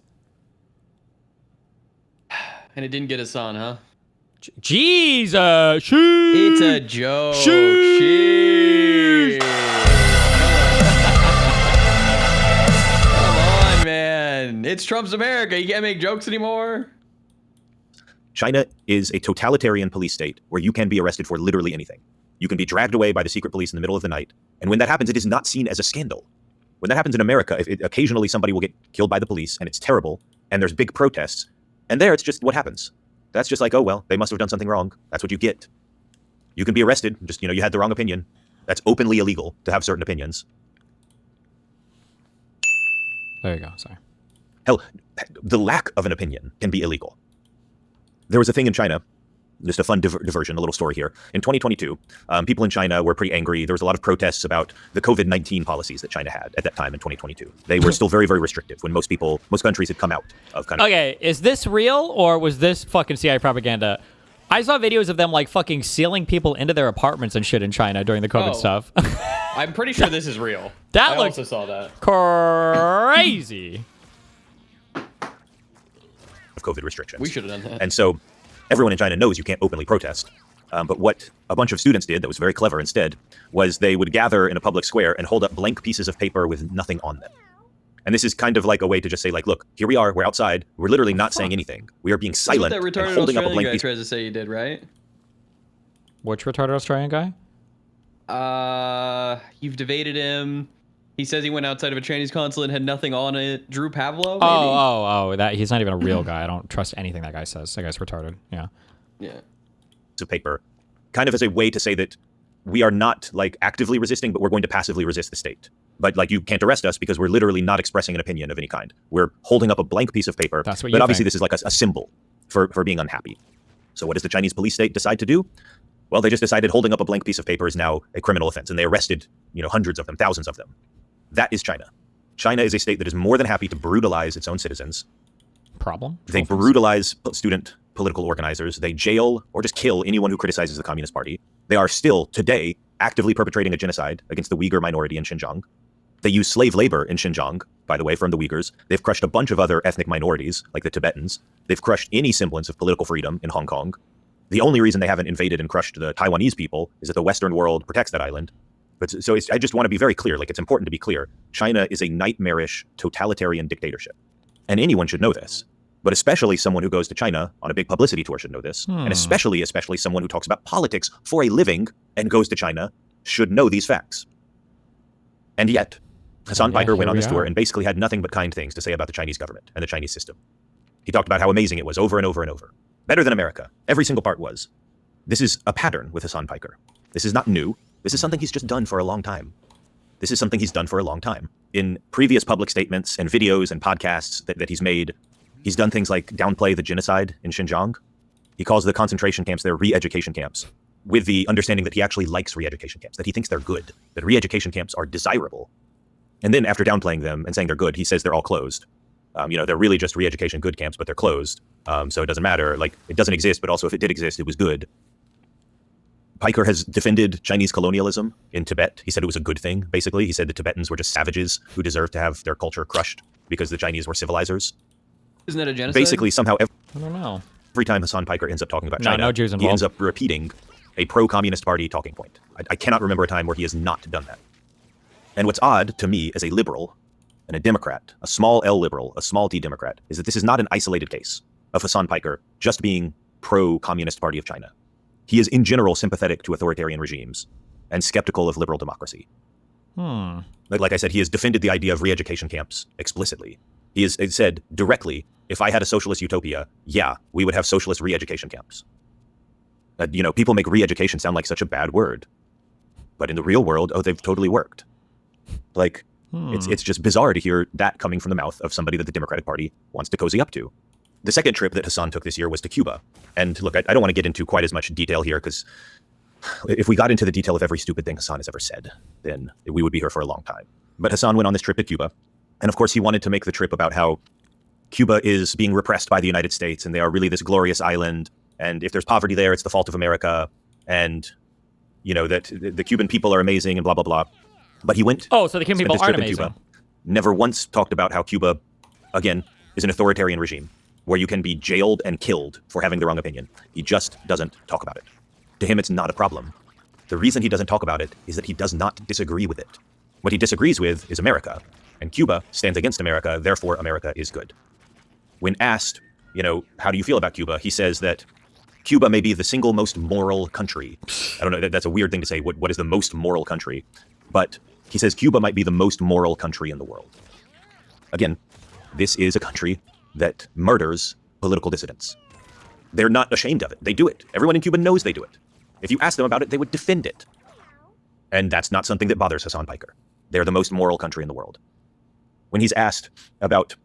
Speaker 4: And it didn't get Hasan, huh?
Speaker 1: Jesus!
Speaker 4: It's a joke. Sheesh. Come on, man. It's Trump's America. You can't make jokes anymore.
Speaker 8: China is a totalitarian police state where you can be arrested for literally anything. You can be dragged away by the secret police in the middle of the night. And when that happens, it is not seen as a scandal. When that happens in America, occasionally somebody will get killed by the police, and it's terrible, and there's big protests. And there, it's just what happens. That's just like, oh, well, they must have done something wrong. That's what you get. You can be arrested. Just, you had the wrong opinion. That's openly illegal to have certain opinions.
Speaker 1: There you go. Sorry.
Speaker 8: Hell, the lack of an opinion can be illegal. There was a thing in China, just a fun diversion, a little story here. In 2022, people in China were pretty angry. There was a lot of protests about the COVID-19 policies that China had at that time in 2022. They were still very, very restrictive when most countries had come out of kind of... Okay,
Speaker 1: is this real or was this fucking CIA propaganda? I saw videos of them fucking sealing people into their apartments and shit in China during the COVID stuff.
Speaker 4: I'm pretty sure this is real.
Speaker 1: I
Speaker 4: also saw that.
Speaker 1: Crazy.
Speaker 8: Of COVID restrictions.
Speaker 4: We should have done that.
Speaker 8: And so everyone in China knows you can't openly protest. But what a bunch of students did that was very clever instead was they would gather in a public square and hold up blank pieces of paper with nothing on them. And this is kind of like a way to just say, like, look, here we are, we're outside, we're literally not saying anything. We are being silent
Speaker 4: That's what that
Speaker 8: and
Speaker 4: retarded
Speaker 8: holding up a
Speaker 4: Australian
Speaker 8: blank
Speaker 4: guy
Speaker 8: piece.
Speaker 4: tries to say you did, right?
Speaker 1: Which retarded Australian guy?
Speaker 4: You've debated him. He says he went outside of a Chinese consulate and had nothing on it. Drew Pavlo, maybe?
Speaker 1: That he's not even a real guy. I don't trust anything that guy says. That guy's retarded. Yeah.
Speaker 4: Yeah.
Speaker 8: Of paper, kind of as a way to say that we are not like actively resisting, but we're going to passively resist the state. But like, you can't arrest us because we're literally not expressing an opinion of any kind. We're holding up a blank piece of paper.
Speaker 1: That's what
Speaker 8: but
Speaker 1: you
Speaker 8: obviously
Speaker 1: think.
Speaker 8: this is like a symbol for being unhappy. So what does the Chinese police state decide to do? Well, they just decided holding up a blank piece of paper is now a criminal offense, and they arrested, hundreds of them, thousands of them. That is China. China is a state that is more than happy to brutalize its own citizens.
Speaker 1: Problem?
Speaker 8: They brutalize student political organizers. They jail or just kill anyone who criticizes the Communist Party. They are still, today, actively perpetrating a genocide against the Uyghur minority in Xinjiang. They use slave labor in Xinjiang, by the way, from the Uyghurs. They've crushed a bunch of other ethnic minorities, like the Tibetans. They've crushed any semblance of political freedom in Hong Kong. The only reason they haven't invaded and crushed the Taiwanese people is that the Western world protects that island. I just want to be very clear, like, it's important to be clear. China is a nightmarish, totalitarian dictatorship. And anyone should know this. But especially someone who goes to China on a big publicity tour should know this. And especially someone who talks about politics for a living and goes to China should know these facts. And yet, Hassan Piker went on this tour and basically had nothing but kind things to say about the Chinese government and the Chinese system. He talked about how amazing it was over and over and over. Better than America. Every single part was. This is a pattern with Hassan Piker. This is not new. This is something he's just done for a long time. This is something he's done for a long time. In previous public statements and videos and podcasts that he's made, he's done things like downplay the genocide in Xinjiang. He calls the concentration camps their re-education camps, with the understanding that he actually likes re-education camps, that he thinks they're good, that re-education camps are desirable. And then after downplaying them and saying they're good, he says they're all closed. They're really just re-education good camps, but they're closed. So it doesn't matter. Like, it doesn't exist, but also if it did exist, it was good. Piker has defended Chinese colonialism in Tibet. He said it was a good thing, basically. He said the Tibetans were just savages who deserved to have their culture crushed because the Chinese were civilizers.
Speaker 4: Isn't that a genocide?
Speaker 8: Basically, somehow,
Speaker 1: I don't know.
Speaker 8: Every time Hassan Piker ends up talking about China,
Speaker 1: no Jews
Speaker 8: he
Speaker 1: involved.
Speaker 8: ends up repeating a pro-communist party talking point. I cannot remember a time where he has not done that. And what's odd to me as a liberal and a Democrat, a small L liberal, a small D Democrat, is that this is not an isolated case of Hassan Piker just being pro-communist party of China. He is in general sympathetic to authoritarian regimes and skeptical of liberal democracy. Like I said, he has defended the idea of re-education camps explicitly. He has said directly, if I had a socialist utopia, yeah, we would have socialist re-education camps. People make re-education sound like such a bad word. But in the real world, they've totally worked. Like, it's just bizarre to hear that coming from the mouth of somebody that the Democratic Party wants to cozy up to. The second trip that Hassan took this year was to Cuba. And look, I don't want to get into quite as much detail here, because if we got into the detail of every stupid thing Hassan has ever said, then we would be here for a long time. But Hassan went on this trip to Cuba. And of course, he wanted to make the trip about how Cuba is being repressed by the United States, and they are really this glorious island. And if there's poverty there, it's the fault of America. And, that the Cuban people are amazing and blah, blah, blah. But he went.
Speaker 1: Oh, so the Cuban people aren't amazing.
Speaker 8: Cuba, never once talked about how Cuba, again, is an authoritarian regime where you can be jailed and killed for having the wrong opinion. He just doesn't talk about it. To him, it's not a problem. The reason he doesn't talk about it is that he does not disagree with it. What he disagrees with is America, and Cuba stands against America, therefore America is good. When asked, how do you feel about Cuba? He says that Cuba may be the single most moral country. I don't know, that's a weird thing to say, what is the most moral country? But he says Cuba might be the most moral country in the world. Again, this is a country that murders political dissidents. They're not ashamed of it. They do it. Everyone in Cuba knows they do it. If you ask them about it, they would defend it. And that's not something that bothers Hassan Piker. They're the most moral country in the world. When he's asked about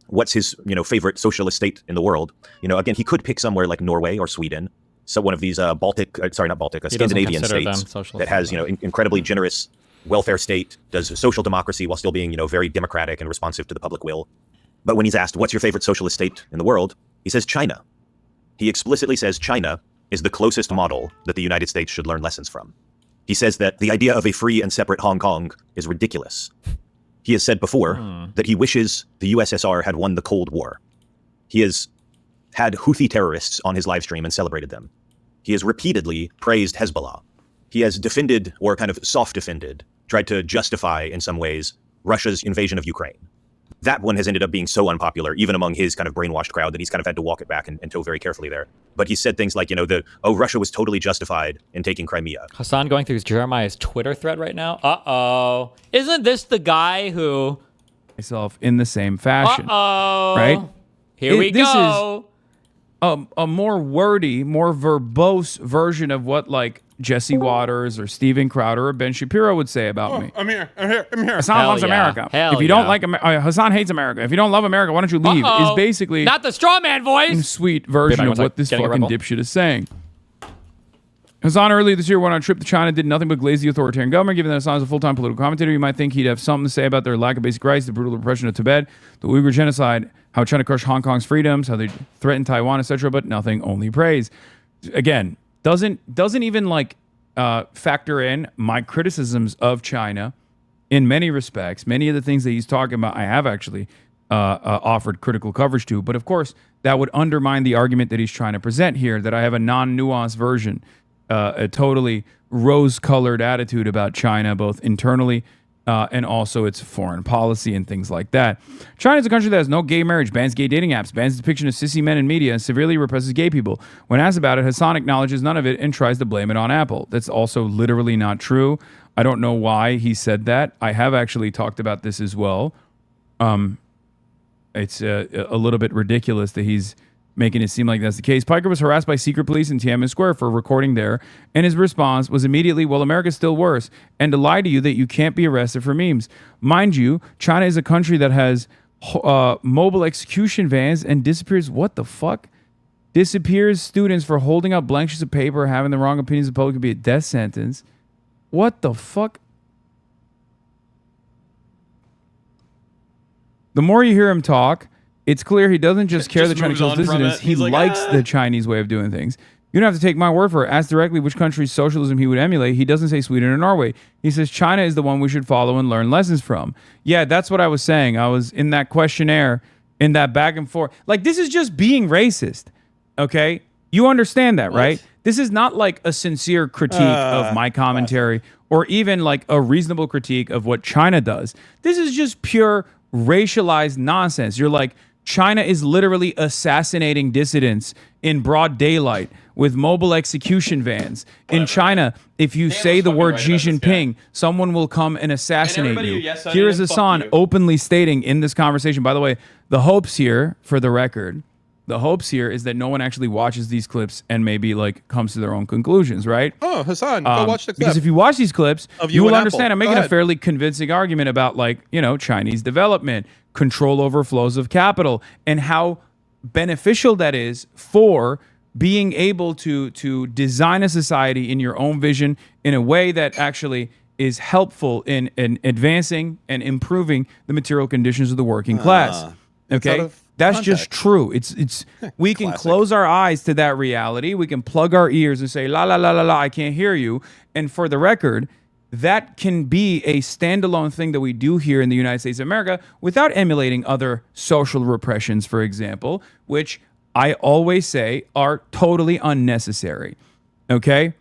Speaker 8: what's his, favorite socialist state in the world, again, he could pick somewhere like Norway or Sweden, so one of these Scandinavian states that has, incredibly generous welfare state, does social democracy while still being, very democratic and responsive to the public will. But when he's asked, what's your favorite socialist state in the world? He says China. He explicitly says China is the closest model that the United States should learn lessons from. He says that the idea of a free and separate Hong Kong is ridiculous. He has said before that he wishes the USSR had won the Cold War. He has had Houthi terrorists on his live stream and celebrated them. he has repeatedly praised Hezbollah. He has defended, or kind of soft defended, tried to justify in some ways, Russia's invasion of Ukraine. That one has ended up being so unpopular, even among his kind of brainwashed crowd, that he's kind of had to walk it back and toe very carefully there. But he said things like, Russia was totally justified in taking Crimea.
Speaker 1: Hasan going through Jeremiah's Twitter thread right now. Uh-oh. Isn't this the guy who...
Speaker 3: Myself in the same fashion.
Speaker 1: Uh-oh.
Speaker 3: Right?
Speaker 1: Here we go.
Speaker 3: This is a more wordy, more verbose version of what, like, Jesse Waters or Steven Crowder or Ben Shapiro would say about me.
Speaker 2: I'm here.
Speaker 3: Hassan loves America. If you don't like Hassan hates America. If you don't love America, why don't you leave? Is basically
Speaker 1: not the straw man voice.
Speaker 3: A sweet version of what this fucking dipshit is saying. Hassan earlier this year went on a trip to China, did nothing but glaze the authoritarian government. Given that Hassan is a full-time political commentator, you might think he'd have something to say about their lack of basic rights, the brutal repression of Tibet, the Uyghur genocide, how China crushed Hong Kong's freedoms, how they threatened Taiwan, etc. But nothing, only praise. Again, doesn't even like factor in my criticisms of China in many respects. Many of the things that he's talking about, I have actually offered critical coverage to. But of course, that would undermine the argument that he's trying to present here, that I have a non-nuanced version, a totally rose-colored attitude about China, both internally and also its foreign policy and things like that. China is a country that has no gay marriage, bans gay dating apps, bans the depiction of sissy men in media, and severely represses gay people. When asked about it, Hasan acknowledges none of it and tries to blame it on Apple. That's also literally not true. I don't know why he said that. I have actually talked about this as well. It's a little bit ridiculous that he's making it seem like that's the case. Piker was harassed by secret police in Tiananmen Square for recording there, and his response was immediately, well, America's still worse, and to lie to you that you can't be arrested for memes. Mind you, China is a country that has mobile execution vans and disappears, what the fuck? Disappears students for holding up blank sheets of paper, having the wrong opinions of the public could be a death sentence. What the fuck? The more you hear him talk, it's clear he doesn't just care that China kills dissidents. He likes the Chinese way of doing things. You don't have to take my word for it. Ask directly which country's socialism he would emulate. He doesn't say Sweden or Norway. He says China is the one we should follow and learn lessons from. Yeah, that's what I was saying. I was in that questionnaire, in that back and forth. Like, this is just being racist, okay? You understand that, right? This is not like a sincere critique of my commentary or even like a reasonable critique of what China does. This is just pure racialized nonsense. You're like, China is literally assassinating dissidents in broad daylight with mobile execution vans. In China, if you say the word Xi Jinping, someone will come and assassinate you. Here is Hasan openly stating in this conversation, by the way, the hopes here, for the record, the hopes here is that no one actually watches these clips and maybe like comes to their own conclusions, right?
Speaker 16: Oh, Hasan, go watch the clip.
Speaker 3: Because if you watch these clips, you will understand.
Speaker 16: Apple.
Speaker 3: I'm making a fairly convincing argument about like, Chinese development, control over flows of capital, and how beneficial that is for being able to design a society in your own vision in a way that actually is helpful in advancing and improving the material conditions of the working class. Okay? That's just true. It's we can close our eyes to that reality. We can plug our ears and say, la, la, la, la, la, I can't hear you. And for the record, that can be a standalone thing that we do here in the United States of America without emulating other social repressions, for example, which I always say are totally unnecessary. Okay?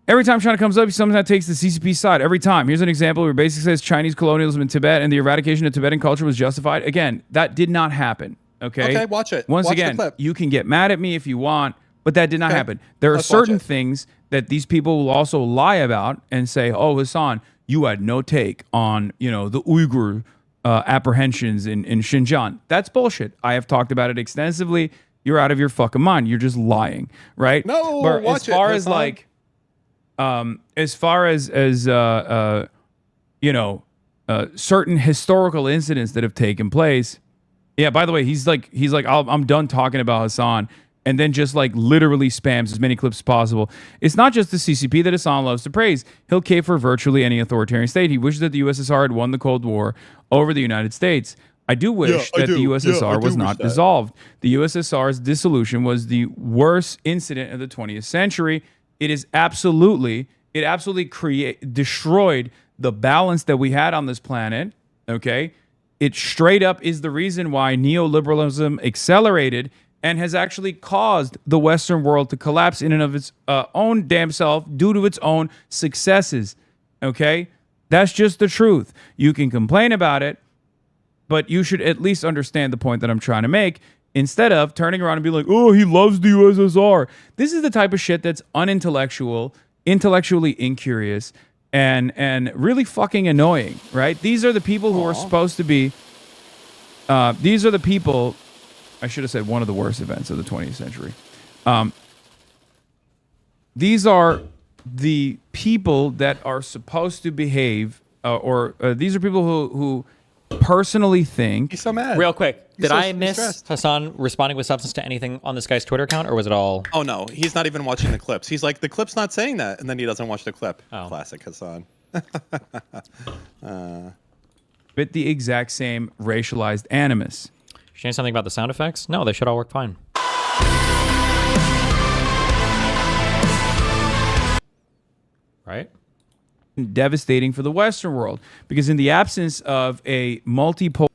Speaker 3: Every time China comes up, someone takes the CCP side. Every time. Here's an example where basically says Chinese colonialism in Tibet and the eradication of Tibetan culture was justified. Again, that did not happen. Okay?
Speaker 16: Okay, watch it.
Speaker 3: Once
Speaker 16: Watch
Speaker 3: again,
Speaker 16: the clip.
Speaker 3: you can get mad at me if you want, but that did not happen. There are certain things that these people will also lie about and say, oh, Hasan, you had no take on, the Uyghur apprehensions in Xinjiang. That's bullshit. I have talked about it extensively. You're out of your fucking mind. You're just lying, right?
Speaker 16: No,
Speaker 3: but
Speaker 16: watch
Speaker 3: as far
Speaker 16: it,
Speaker 3: as
Speaker 16: Hasan.
Speaker 3: like, certain historical incidents that have taken place. Yeah, by the way, he's like, I'm done talking about Hasan, and then just like literally spams as many clips as possible. It's not just the CCP that Hasan loves to praise. He'll cave for virtually any authoritarian state. He wishes that the USSR had won the Cold War over the United States. I do wish that the USSR was not dissolved. The USSR's dissolution was the worst incident of the 20th century. It absolutely destroyed the balance that we had on this planet, okay? It straight up is the reason why neoliberalism accelerated and has actually caused the Western world to collapse in and of its own damn self due to its own successes. Okay? That's just the truth. You can complain about it, but you should at least understand the point that I'm trying to make instead of turning around and be like, oh, he loves the USSR. This is the type of shit that's unintellectual, intellectually incurious, and really fucking annoying, right? These are the people who are supposed to be, these are the people, I should have said one of the worst events of the 20th century. These are the people that are supposed to behave, these are people who personally think.
Speaker 15: He's so mad.
Speaker 1: Real quick, did I miss Hasan responding with substance to anything on this guy's Twitter account, or was it all?
Speaker 15: Oh no, he's not even watching the clips. He's like, the clip's not saying that, and then he doesn't watch the clip. Classic Hasan.
Speaker 3: With the exact same racialized animus.
Speaker 1: Saying something about the sound effects? No, they should all work fine. Right?
Speaker 3: Devastating for the Western world, because in the absence of a multipolar.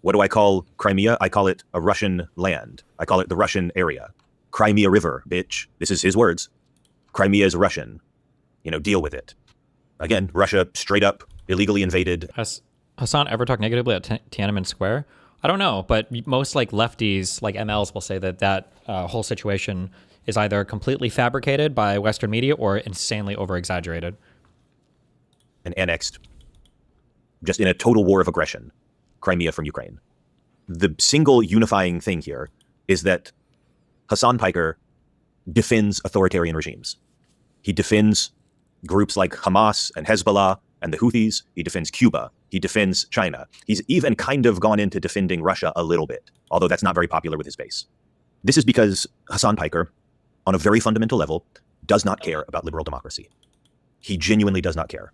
Speaker 8: What do I call Crimea? I call it a Russian land. I call it the Russian area. Crimea River, bitch. This is his words. Crimea is Russian. Deal with it. Again, Russia straight up illegally invaded.
Speaker 1: Has Hasan ever talked negatively at Tiananmen Square? I don't know, but most lefties, like MLs, will say that whole situation is either completely fabricated by Western media or insanely over-exaggerated.
Speaker 8: And annexed, just in a total war of aggression, Crimea from Ukraine. The single unifying thing here is that Hassan Piker defends authoritarian regimes. He defends groups like Hamas and Hezbollah and the Houthis. He defends Cuba. He defends China. He's even kind of gone into defending Russia a little bit, although that's not very popular with his base. This is because Hassan Piker, on a very fundamental level, does not care about liberal democracy. He genuinely does not care.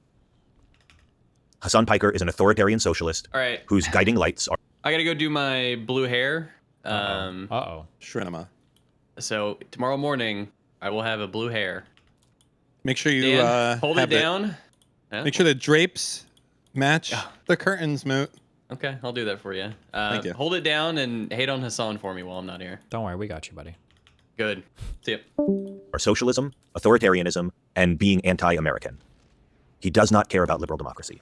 Speaker 8: Hassan Piker is an authoritarian socialist whose guiding lights are...
Speaker 4: I gotta go do my blue hair.
Speaker 15: Shrinema.
Speaker 4: So tomorrow morning, I will have a blue hair.
Speaker 15: Make sure you
Speaker 4: hold it down.
Speaker 15: Make sure the drapes match the curtains, Moot.
Speaker 4: Okay, I'll do that for you.
Speaker 15: Thank you.
Speaker 4: Hold it down and hate on Hasan for me while I'm not here.
Speaker 1: Don't worry, we got you, buddy.
Speaker 4: Good. See ya.
Speaker 8: Are socialism, authoritarianism, and being anti-American. He does not care about liberal democracy.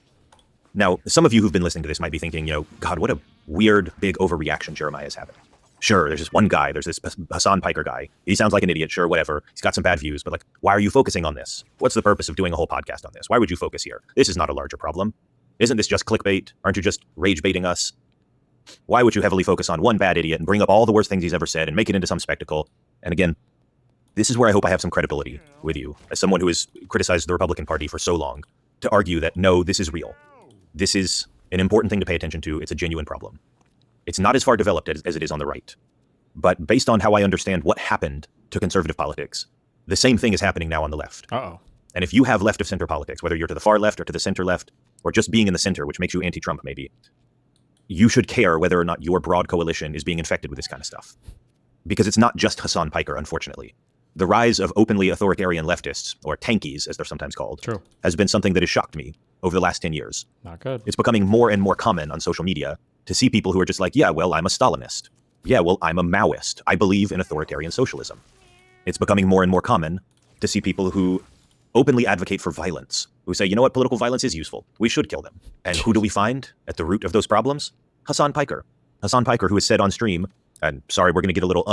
Speaker 8: Now, some of you who've been listening to this might be thinking, God, what a weird, big overreaction Jeremiah is having. Sure, there's this one guy, there's this Hassan Piker guy. He sounds like an idiot, sure, whatever. He's got some bad views, but why are you focusing on this? What's the purpose of doing a whole podcast on this? Why would you focus here? This is not a larger problem. Isn't this just clickbait? Aren't you just rage baiting us? Why would you heavily focus on one bad idiot and bring up all the worst things he's ever said and make it into some spectacle? And again, this is where I hope I have some credibility with you, as someone who has criticized the Republican Party for so long, to argue that, no, this is real. This is an important thing to pay attention to. It's a genuine problem. It's not as far developed as it is on the right. But based on how I understand what happened to conservative politics, the same thing is happening now on the left.
Speaker 1: Uh-oh.
Speaker 8: And if you have left of center politics, whether you're to the far left or to the center left, or just being in the center, which makes you anti-Trump maybe, you should care whether or not your broad coalition is being infected with this kind of stuff. Because it's not just Hassan Piker, unfortunately. The rise of openly authoritarian leftists, or tankies as they're sometimes called, has been something that has shocked me over the last 10 years.
Speaker 1: Not good.
Speaker 8: It's becoming more and more common on social media to see people who are just like, yeah, well, I'm a Stalinist. Yeah, well, I'm a Maoist. I believe in authoritarian socialism. It's becoming more and more common to see people who openly advocate for violence, who say, you know what, political violence is useful. We should kill them. And who do we find at the root of those problems? Hassan Piker. Hassan Piker, who has said on stream, and sorry, we're going to get a little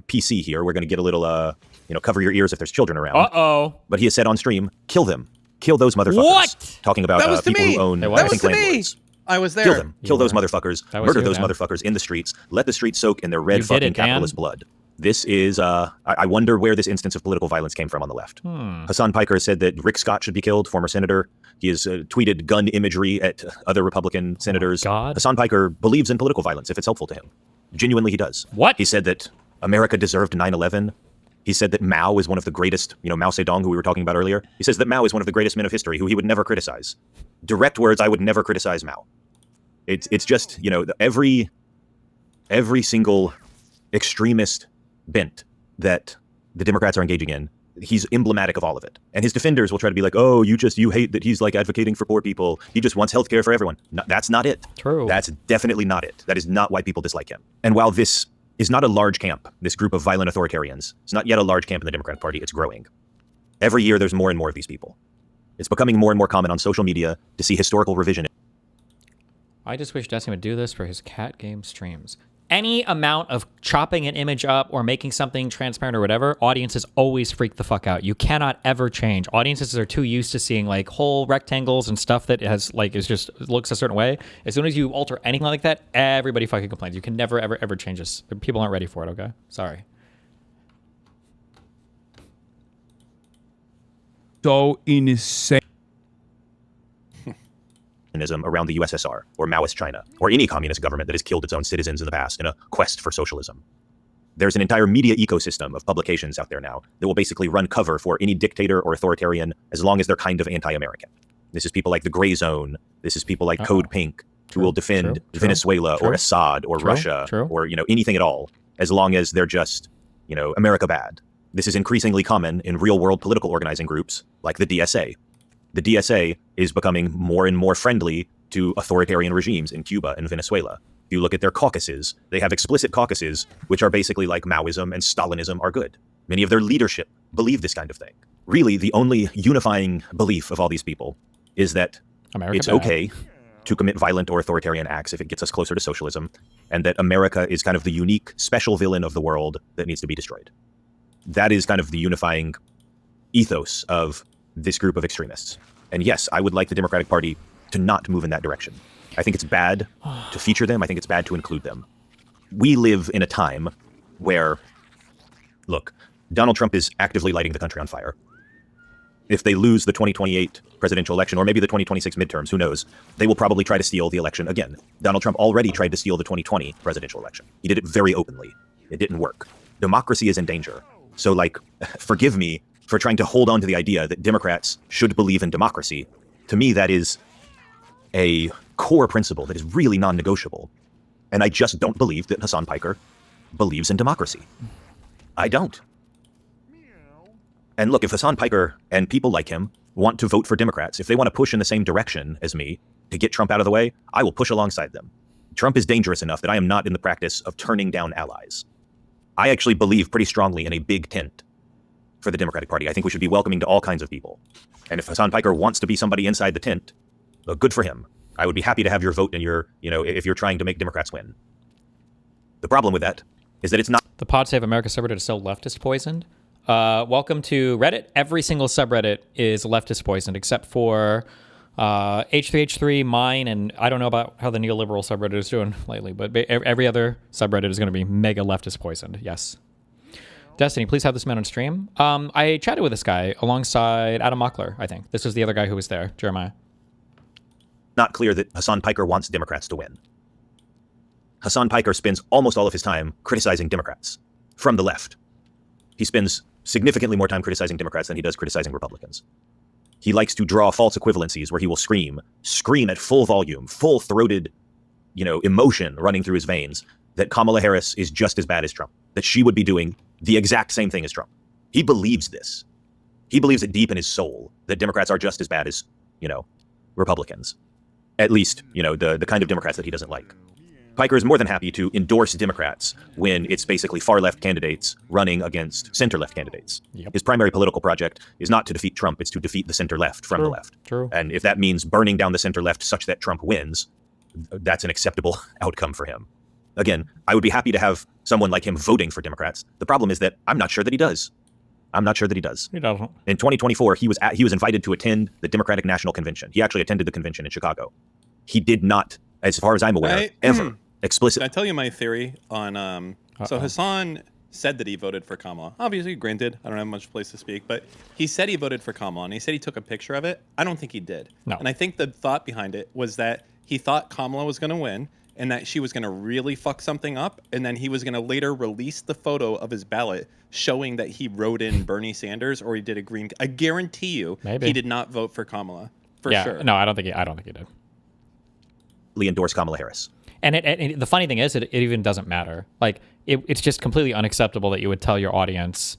Speaker 8: PC here. We're going to get a little, cover your ears if there's children around.
Speaker 1: Uh-oh.
Speaker 8: But he has said on stream, kill them. Kill those motherfuckers.
Speaker 1: What?
Speaker 8: Talking about people who own,
Speaker 15: that was to
Speaker 8: landlords.
Speaker 15: me. I was there.
Speaker 8: Kill them. Kill those motherfuckers. Murder those motherfuckers in the streets. Let the streets soak in their red fucking capitalist blood. This is, I wonder where this instance of political violence came from on the left. Hassan Piker said that Rick Scott should be killed, former senator. He has tweeted gun imagery at other Republican senators. Hassan Piker believes in political violence if it's helpful to him. Genuinely, he does.
Speaker 1: What?
Speaker 8: He said that America deserved 9/11. He said that Mao is one of the greatest, Mao Zedong, who we were talking about earlier. He says that Mao is one of the greatest men of history, who he would never criticize. Direct words, I would never criticize Mao. It's just, every single extremist bent that the Democrats are engaging in he's emblematic of all of it. And his defenders will try to be like, oh, you hate that he's like advocating for poor people. He just wants healthcare for everyone. No, that's not it.
Speaker 1: True.
Speaker 8: That's definitely not it. That is not why people dislike him. And while this is not a large camp, this group of violent authoritarians, it's not yet a large camp in the Democratic Party, it's growing. Every year there's more and more of these people. It's becoming more and more common on social media to see historical revision.
Speaker 1: I just wish Destiny would do this for his cat game streams. Any amount of chopping an image up or making something transparent or whatever, audiences always freak the fuck out. You cannot ever change. Audiences are too used to seeing like whole rectangles and stuff that has like is just looks a certain way. As soon as you alter anything like that, everybody fucking complains. You can never ever change this. People aren't ready for it. Okay, sorry.
Speaker 3: So insane.
Speaker 8: Around the USSR or Maoist China or any communist government that has killed its own citizens in the past in a quest for socialism. There's an entire media ecosystem of publications out there now that will basically run cover for any dictator or authoritarian as long as they're kind of anti-American. This is people like the Gray Zone. This is people like Code Pink who will defend Venezuela or Assad or Russia or anything at all as long as they're just America bad. This is increasingly common in real world political organizing groups like the DSA. The DSA is becoming more and more friendly to authoritarian regimes in Cuba and Venezuela. If you look at their caucuses, they have explicit caucuses, which are basically like Maoism and Stalinism are good. Many of their leadership believe this kind of thing. Really, the only unifying belief of all these people is that it's okay to commit violent or authoritarian acts if it gets us closer to socialism, and that America is kind of the unique, special villain of the world that needs to be destroyed. That is kind of the unifying ethos of this group of extremists. And yes, I would like the Democratic Party to not move in that direction. I think it's bad to feature them. I think it's bad to include them. We live in a time where, look, Donald Trump is actively lighting the country on fire. If they lose the 2028 presidential election, or maybe the 2026 midterms, who knows, they will probably try to steal the election again. Donald Trump already tried to steal the 2020 presidential election. He did it very openly. It didn't work. Democracy is in danger. So, forgive me for trying to hold on to the idea that Democrats should believe in democracy. To me, that is a core principle that is really non-negotiable. And I just don't believe that Hassan Piker believes in democracy. I don't. And look, if Hassan Piker and people like him want to vote for Democrats, if they want to push in the same direction as me to get Trump out of the way, I will push alongside them. Trump is dangerous enough that I am not in the practice of turning down allies. I actually believe pretty strongly in a big tent for the Democratic Party. I think we should be welcoming to all kinds of people. And if Hassan Piker wants to be somebody inside the tent, good for him. I would be happy to have your vote in your, if you're trying to make Democrats win. The problem with that is that it's not.
Speaker 1: The Pod Save America subreddit is so leftist poisoned. Welcome to Reddit. Every single subreddit is leftist poisoned except for H3H3, mine, and I don't know about how the neoliberal subreddit is doing lately, but every other subreddit is going to be mega leftist poisoned. Yes. Destiny, please have this man on stream. I chatted with this guy alongside Adam Mockler, I think. This was the other guy who was there, Jeremiah.
Speaker 8: Not clear that Hassan Piker wants Democrats to win. Hassan Piker spends almost all of his time criticizing Democrats from the left. He spends significantly more time criticizing Democrats than he does criticizing Republicans. He likes to draw false equivalencies where he will scream at full volume, full-throated, emotion running through his veins that Kamala Harris is just as bad as Trump, that she would be doing the exact same thing as Trump. He believes this. He believes it deep in his soul that Democrats are just as bad as, Republicans. At least, the kind of Democrats that he doesn't like. Piker is more than happy to endorse Democrats when it's basically far-left candidates running against center-left candidates.
Speaker 1: Yep.
Speaker 8: His primary political project is not to defeat Trump, it's to defeat the center-left from the left.
Speaker 1: True.
Speaker 8: And if that means burning down the center-left such that Trump wins, that's an acceptable outcome for him. Again, I would be happy to have someone like him voting for Democrats. The problem is that I'm not sure that he does. He doesn't. In 2024, he was invited to attend the Democratic National Convention. He actually attended the convention in Chicago. He did not, as far as I'm aware, ever explicitly.
Speaker 15: Can I tell you my theory on? So Hassan said that he voted for Kamala. Obviously, granted, I don't have much place to speak, but he said he voted for Kamala, and he said he took a picture of it. I don't think he did.
Speaker 1: No.
Speaker 15: And I think the thought behind it was that he thought Kamala was going to win, and that she was going to really fuck something up, and then he was going to later release the photo of his ballot showing that he wrote in Bernie Sanders or he did a green. I guarantee you, he did not vote for Kamala for sure.
Speaker 1: No, I don't think he did.
Speaker 8: Endorse Kamala Harris.
Speaker 1: And the funny thing is, it even doesn't matter. Like it's just completely unacceptable that you would tell your audience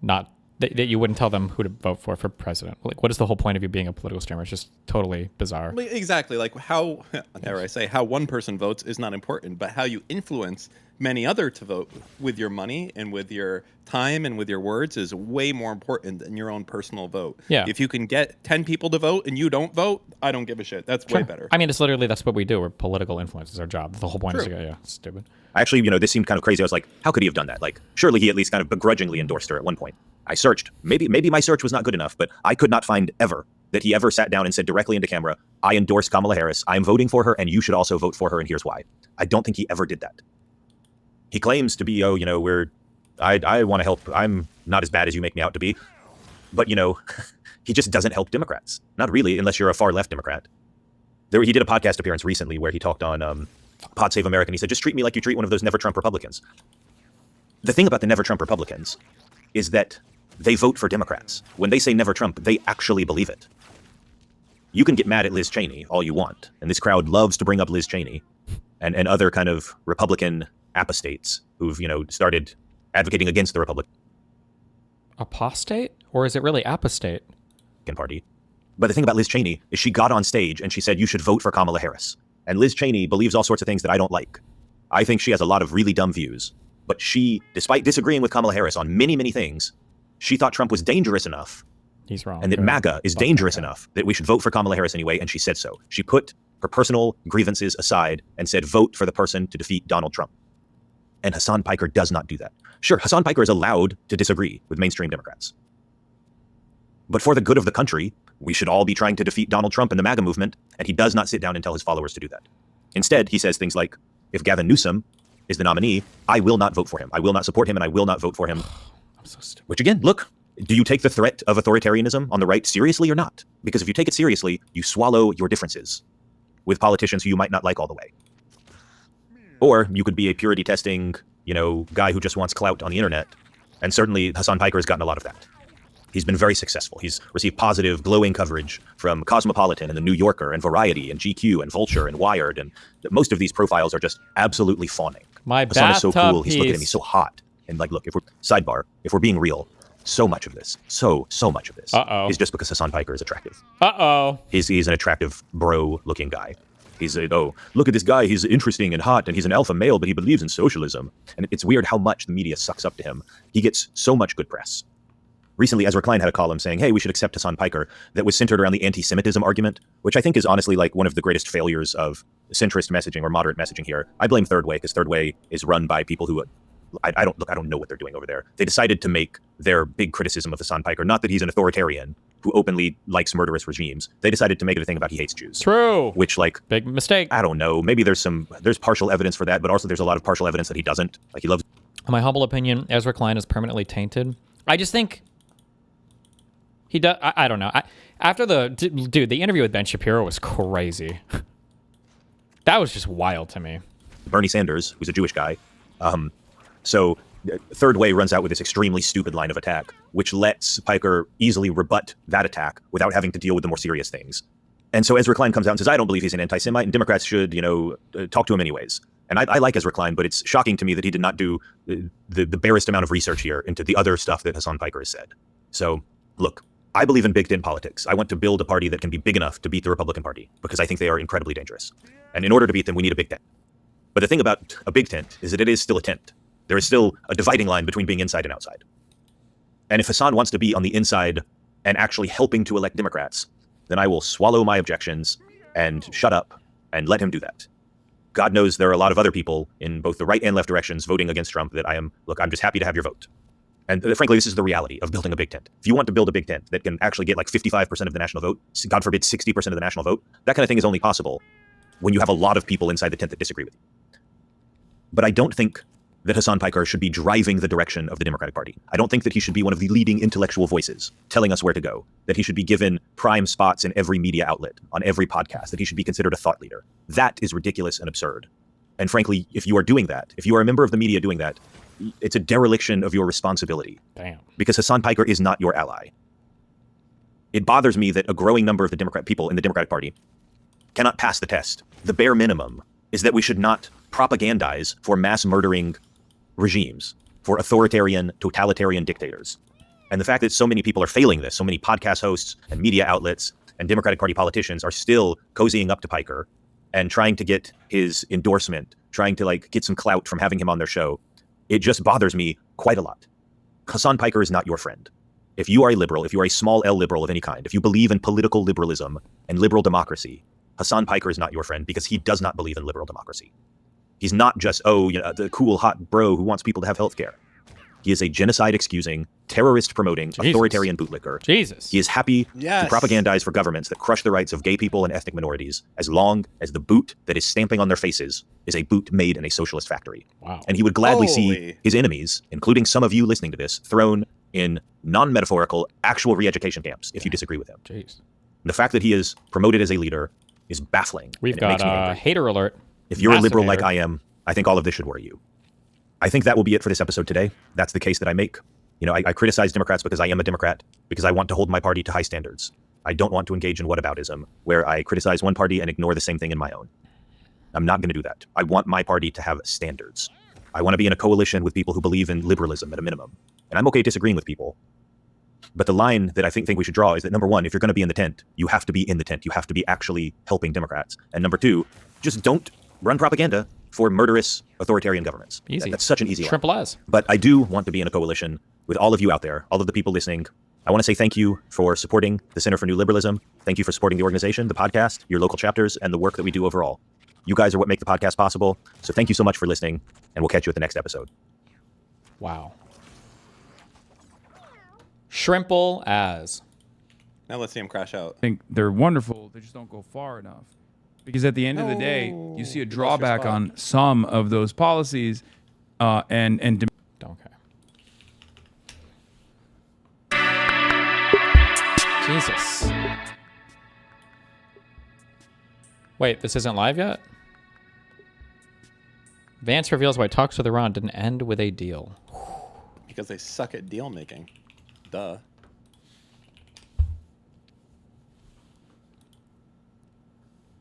Speaker 1: not that you wouldn't tell them who to vote for president. Like, what is the whole point of you being a political streamer? It's just totally bizarre.
Speaker 15: Exactly. Like how, dare I say, how one person votes is not important, but how you influence many other to vote with your money and with your time and with your words is way more important than your own personal vote.
Speaker 1: Yeah.
Speaker 15: If you can get 10 people to vote and you don't vote, I don't give a shit. That's way better.
Speaker 1: I mean, it's literally, that's what we do. We're political influence. It's our job. The whole point is to go, it's stupid.
Speaker 8: Actually, this seemed kind of crazy. I was like, how could he have done that? Like, surely he at least kind of begrudgingly endorsed her at one point. I searched. Maybe my search was not good enough, but I could not find ever that he ever sat down and said directly into camera, I endorse Kamala Harris. I'm voting for her, and you should also vote for her, and here's why. I don't think he ever did that. He claims to be, I want to help. I'm not as bad as you make me out to be. But, he just doesn't help Democrats. Not really, unless you're a far left Democrat. He did a podcast appearance recently where he talked on Pod Save America, and he said, just treat me like you treat one of those Never Trump Republicans. The thing about the Never Trump Republicans is that they vote for Democrats. When they say Never Trump, they actually believe it. You can get mad at Liz Cheney all you want, and this crowd loves to bring up Liz Cheney and other kind of Republican apostates who've, started advocating against the Republican
Speaker 1: Apostate? Or is it really apostate?
Speaker 8: Party. But the thing about Liz Cheney is she got on stage and she said, you should vote for Kamala Harris. And Liz Cheney believes all sorts of things that I don't like. I think she has a lot of really dumb views. But she, despite disagreeing with Kamala Harris on many, many things, she thought Trump was dangerous enough.
Speaker 1: He's wrong.
Speaker 8: And that MAGA is dangerous enough that we should vote for Kamala Harris anyway, and she said so. She put her personal grievances aside and said, vote for the person to defeat Donald Trump. And Hassan Piker does not do that. Sure, Hassan Piker is allowed to disagree with mainstream Democrats. But for the good of the country, we should all be trying to defeat Donald Trump and the MAGA movement, and he does not sit down and tell his followers to do that. Instead, he says things like, if Gavin Newsom is the nominee, I will not vote for him. I will not support him, and I will not vote for him.
Speaker 1: I'm so stupid.
Speaker 8: Which again, look, do you take the threat of authoritarianism on the right seriously or not? Because if you take it seriously, you swallow your differences with politicians who you might not like all the way. Or you could be a purity testing, guy who just wants clout on the internet. And certainly Hassan Piker has gotten a lot of that. He's been very successful. He's received positive, glowing coverage from Cosmopolitan and The New Yorker and Variety and GQ and Vulture and Wired. And most of these profiles are just absolutely fawning.
Speaker 1: My
Speaker 8: Hassan is so cool.
Speaker 1: piece.
Speaker 8: He's looking at me so hot. And look, if we're being real, so much of this is just because Hassan Piker is attractive. He's an attractive bro-looking guy. He's look at this guy. He's interesting and hot, and he's an alpha male, but he believes in socialism. And it's weird how much the media sucks up to him. He gets so much good press. Recently, Ezra Klein had a column saying, hey, we should accept Hassan Piker, that was centered around the anti-Semitism argument, which I think is honestly like one of the greatest failures of centrist messaging or moderate messaging here. I blame Third Way, because Third Way is run by people who I don't know what they're doing over there. They decided to make their big criticism of Hassan Piker, not that he's an authoritarian who openly likes murderous regimes. They decided to make it a thing about he hates Jews.
Speaker 1: True.
Speaker 8: Which,
Speaker 1: big mistake.
Speaker 8: I don't know. Maybe there's partial evidence for that, but also there's a lot of partial evidence that he doesn't. Like, he loves.
Speaker 1: In my humble opinion, Ezra Klein is permanently tainted. I just think he does. I don't know. After the interview with Ben Shapiro was crazy. That was just wild to me.
Speaker 8: Bernie Sanders, who's a Jewish guy. So Third Way runs out with this extremely stupid line of attack, which lets Piker easily rebut that attack without having to deal with the more serious things. And so Ezra Klein comes out and says, I don't believe he's an anti-Semite, and Democrats should, talk to him anyways. And I like Ezra Klein, but it's shocking to me that he did not do the barest amount of research here into the other stuff that Hassan Piker has said. So, look, I believe in big tent politics. I want to build a party that can be big enough to beat the Republican Party, because I think they are incredibly dangerous. And in order to beat them, we need a big tent. But the thing about a big tent is that it is still a tent. There is still a dividing line between being inside and outside. And if Hassan wants to be on the inside and actually helping to elect Democrats, then I will swallow my objections and shut up and let him do that. God knows there are a lot of other people in both the right and left directions voting against Trump that I'm just happy to have your vote. And frankly, this is the reality of building a big tent. If you want to build a big tent that can actually get like 55% of the national vote, God forbid 60% of the national vote, that kind of thing is only possible when you have a lot of people inside the tent that disagree with you. But I don't think that Hassan Piker should be driving the direction of the Democratic Party. I don't think that he should be one of the leading intellectual voices telling us where to go, that he should be given prime spots in every media outlet, on every podcast, that he should be considered a thought leader. That is ridiculous and absurd. And frankly, if you are doing that, if you are a member of the media doing that, it's a dereliction of your responsibility.
Speaker 1: Damn.
Speaker 8: Because Hassan Piker is not your ally. It bothers me that a growing number of the people in the Democratic Party cannot pass the test. The bare minimum is that we should not propagandize for mass murdering regimes, for authoritarian, totalitarian dictators. And the fact that so many people are failing this, so many podcast hosts and media outlets and Democratic Party politicians are still cozying up to Piker and trying to get his endorsement, trying to like get some clout from having him on their show, it just bothers me quite a lot. Hassan Piker is not your friend. If you are a liberal, if you are a small L liberal of any kind, if you believe in political liberalism and liberal democracy, Hassan Piker is not your friend because he does not believe in liberal democracy. He's not just, the cool, hot bro who wants people to have health care. He is a genocide-excusing, terrorist-promoting, authoritarian bootlicker.
Speaker 1: Jesus.
Speaker 8: He is happy to propagandize for governments that crush the rights of gay people and ethnic minorities as long as the boot that is stamping on their faces is a boot made in a socialist factory.
Speaker 1: Wow.
Speaker 8: And he would gladly see his enemies, including some of you listening to this, thrown in non-metaphorical, actual re-education camps if you disagree with him.
Speaker 1: Jeez.
Speaker 8: The fact that he is promoted as a leader is baffling.
Speaker 1: We've got a hater alert.
Speaker 8: If you're a liberal
Speaker 1: hater.
Speaker 8: like I am, I think all of this should worry you. I think that will be it for this episode today. That's the case that I make. I criticize Democrats because I am a Democrat, because I want to hold my party to high standards. I don't want to engage in whataboutism, where I criticize one party and ignore the same thing in my own. I'm not going to do that. I want my party to have standards. I want to be in a coalition with people who believe in liberalism at a minimum. And I'm okay disagreeing with people. But the line that I think we should draw is that, number one, if you're going to be in the tent, you have to be in the tent. You have to be actually helping Democrats. And number two, just don't run propaganda for murderous authoritarian governments.
Speaker 1: Easy.
Speaker 8: That's such an easy
Speaker 1: Triple
Speaker 8: line.
Speaker 1: S.
Speaker 8: But I do want to be in a coalition with all of you out there, all of the people listening. I want to say thank you for supporting the Center for New Liberalism. Thank you for supporting the organization, the podcast, your local chapters, and the work that we do overall. You guys are what make the podcast possible. So thank you so much for listening, and we'll catch you at the next episode.
Speaker 1: Wow. Shrimple as.
Speaker 15: Now let's see him crash out.
Speaker 3: I think they're wonderful. They just don't go far enough. Because at the end of the day, you see a drawback on some of those policies, and
Speaker 1: okay. Jesus. Wait, this isn't live yet? Vance reveals why talks with Iran didn't end with a deal.
Speaker 15: Because they suck at deal making. Duh.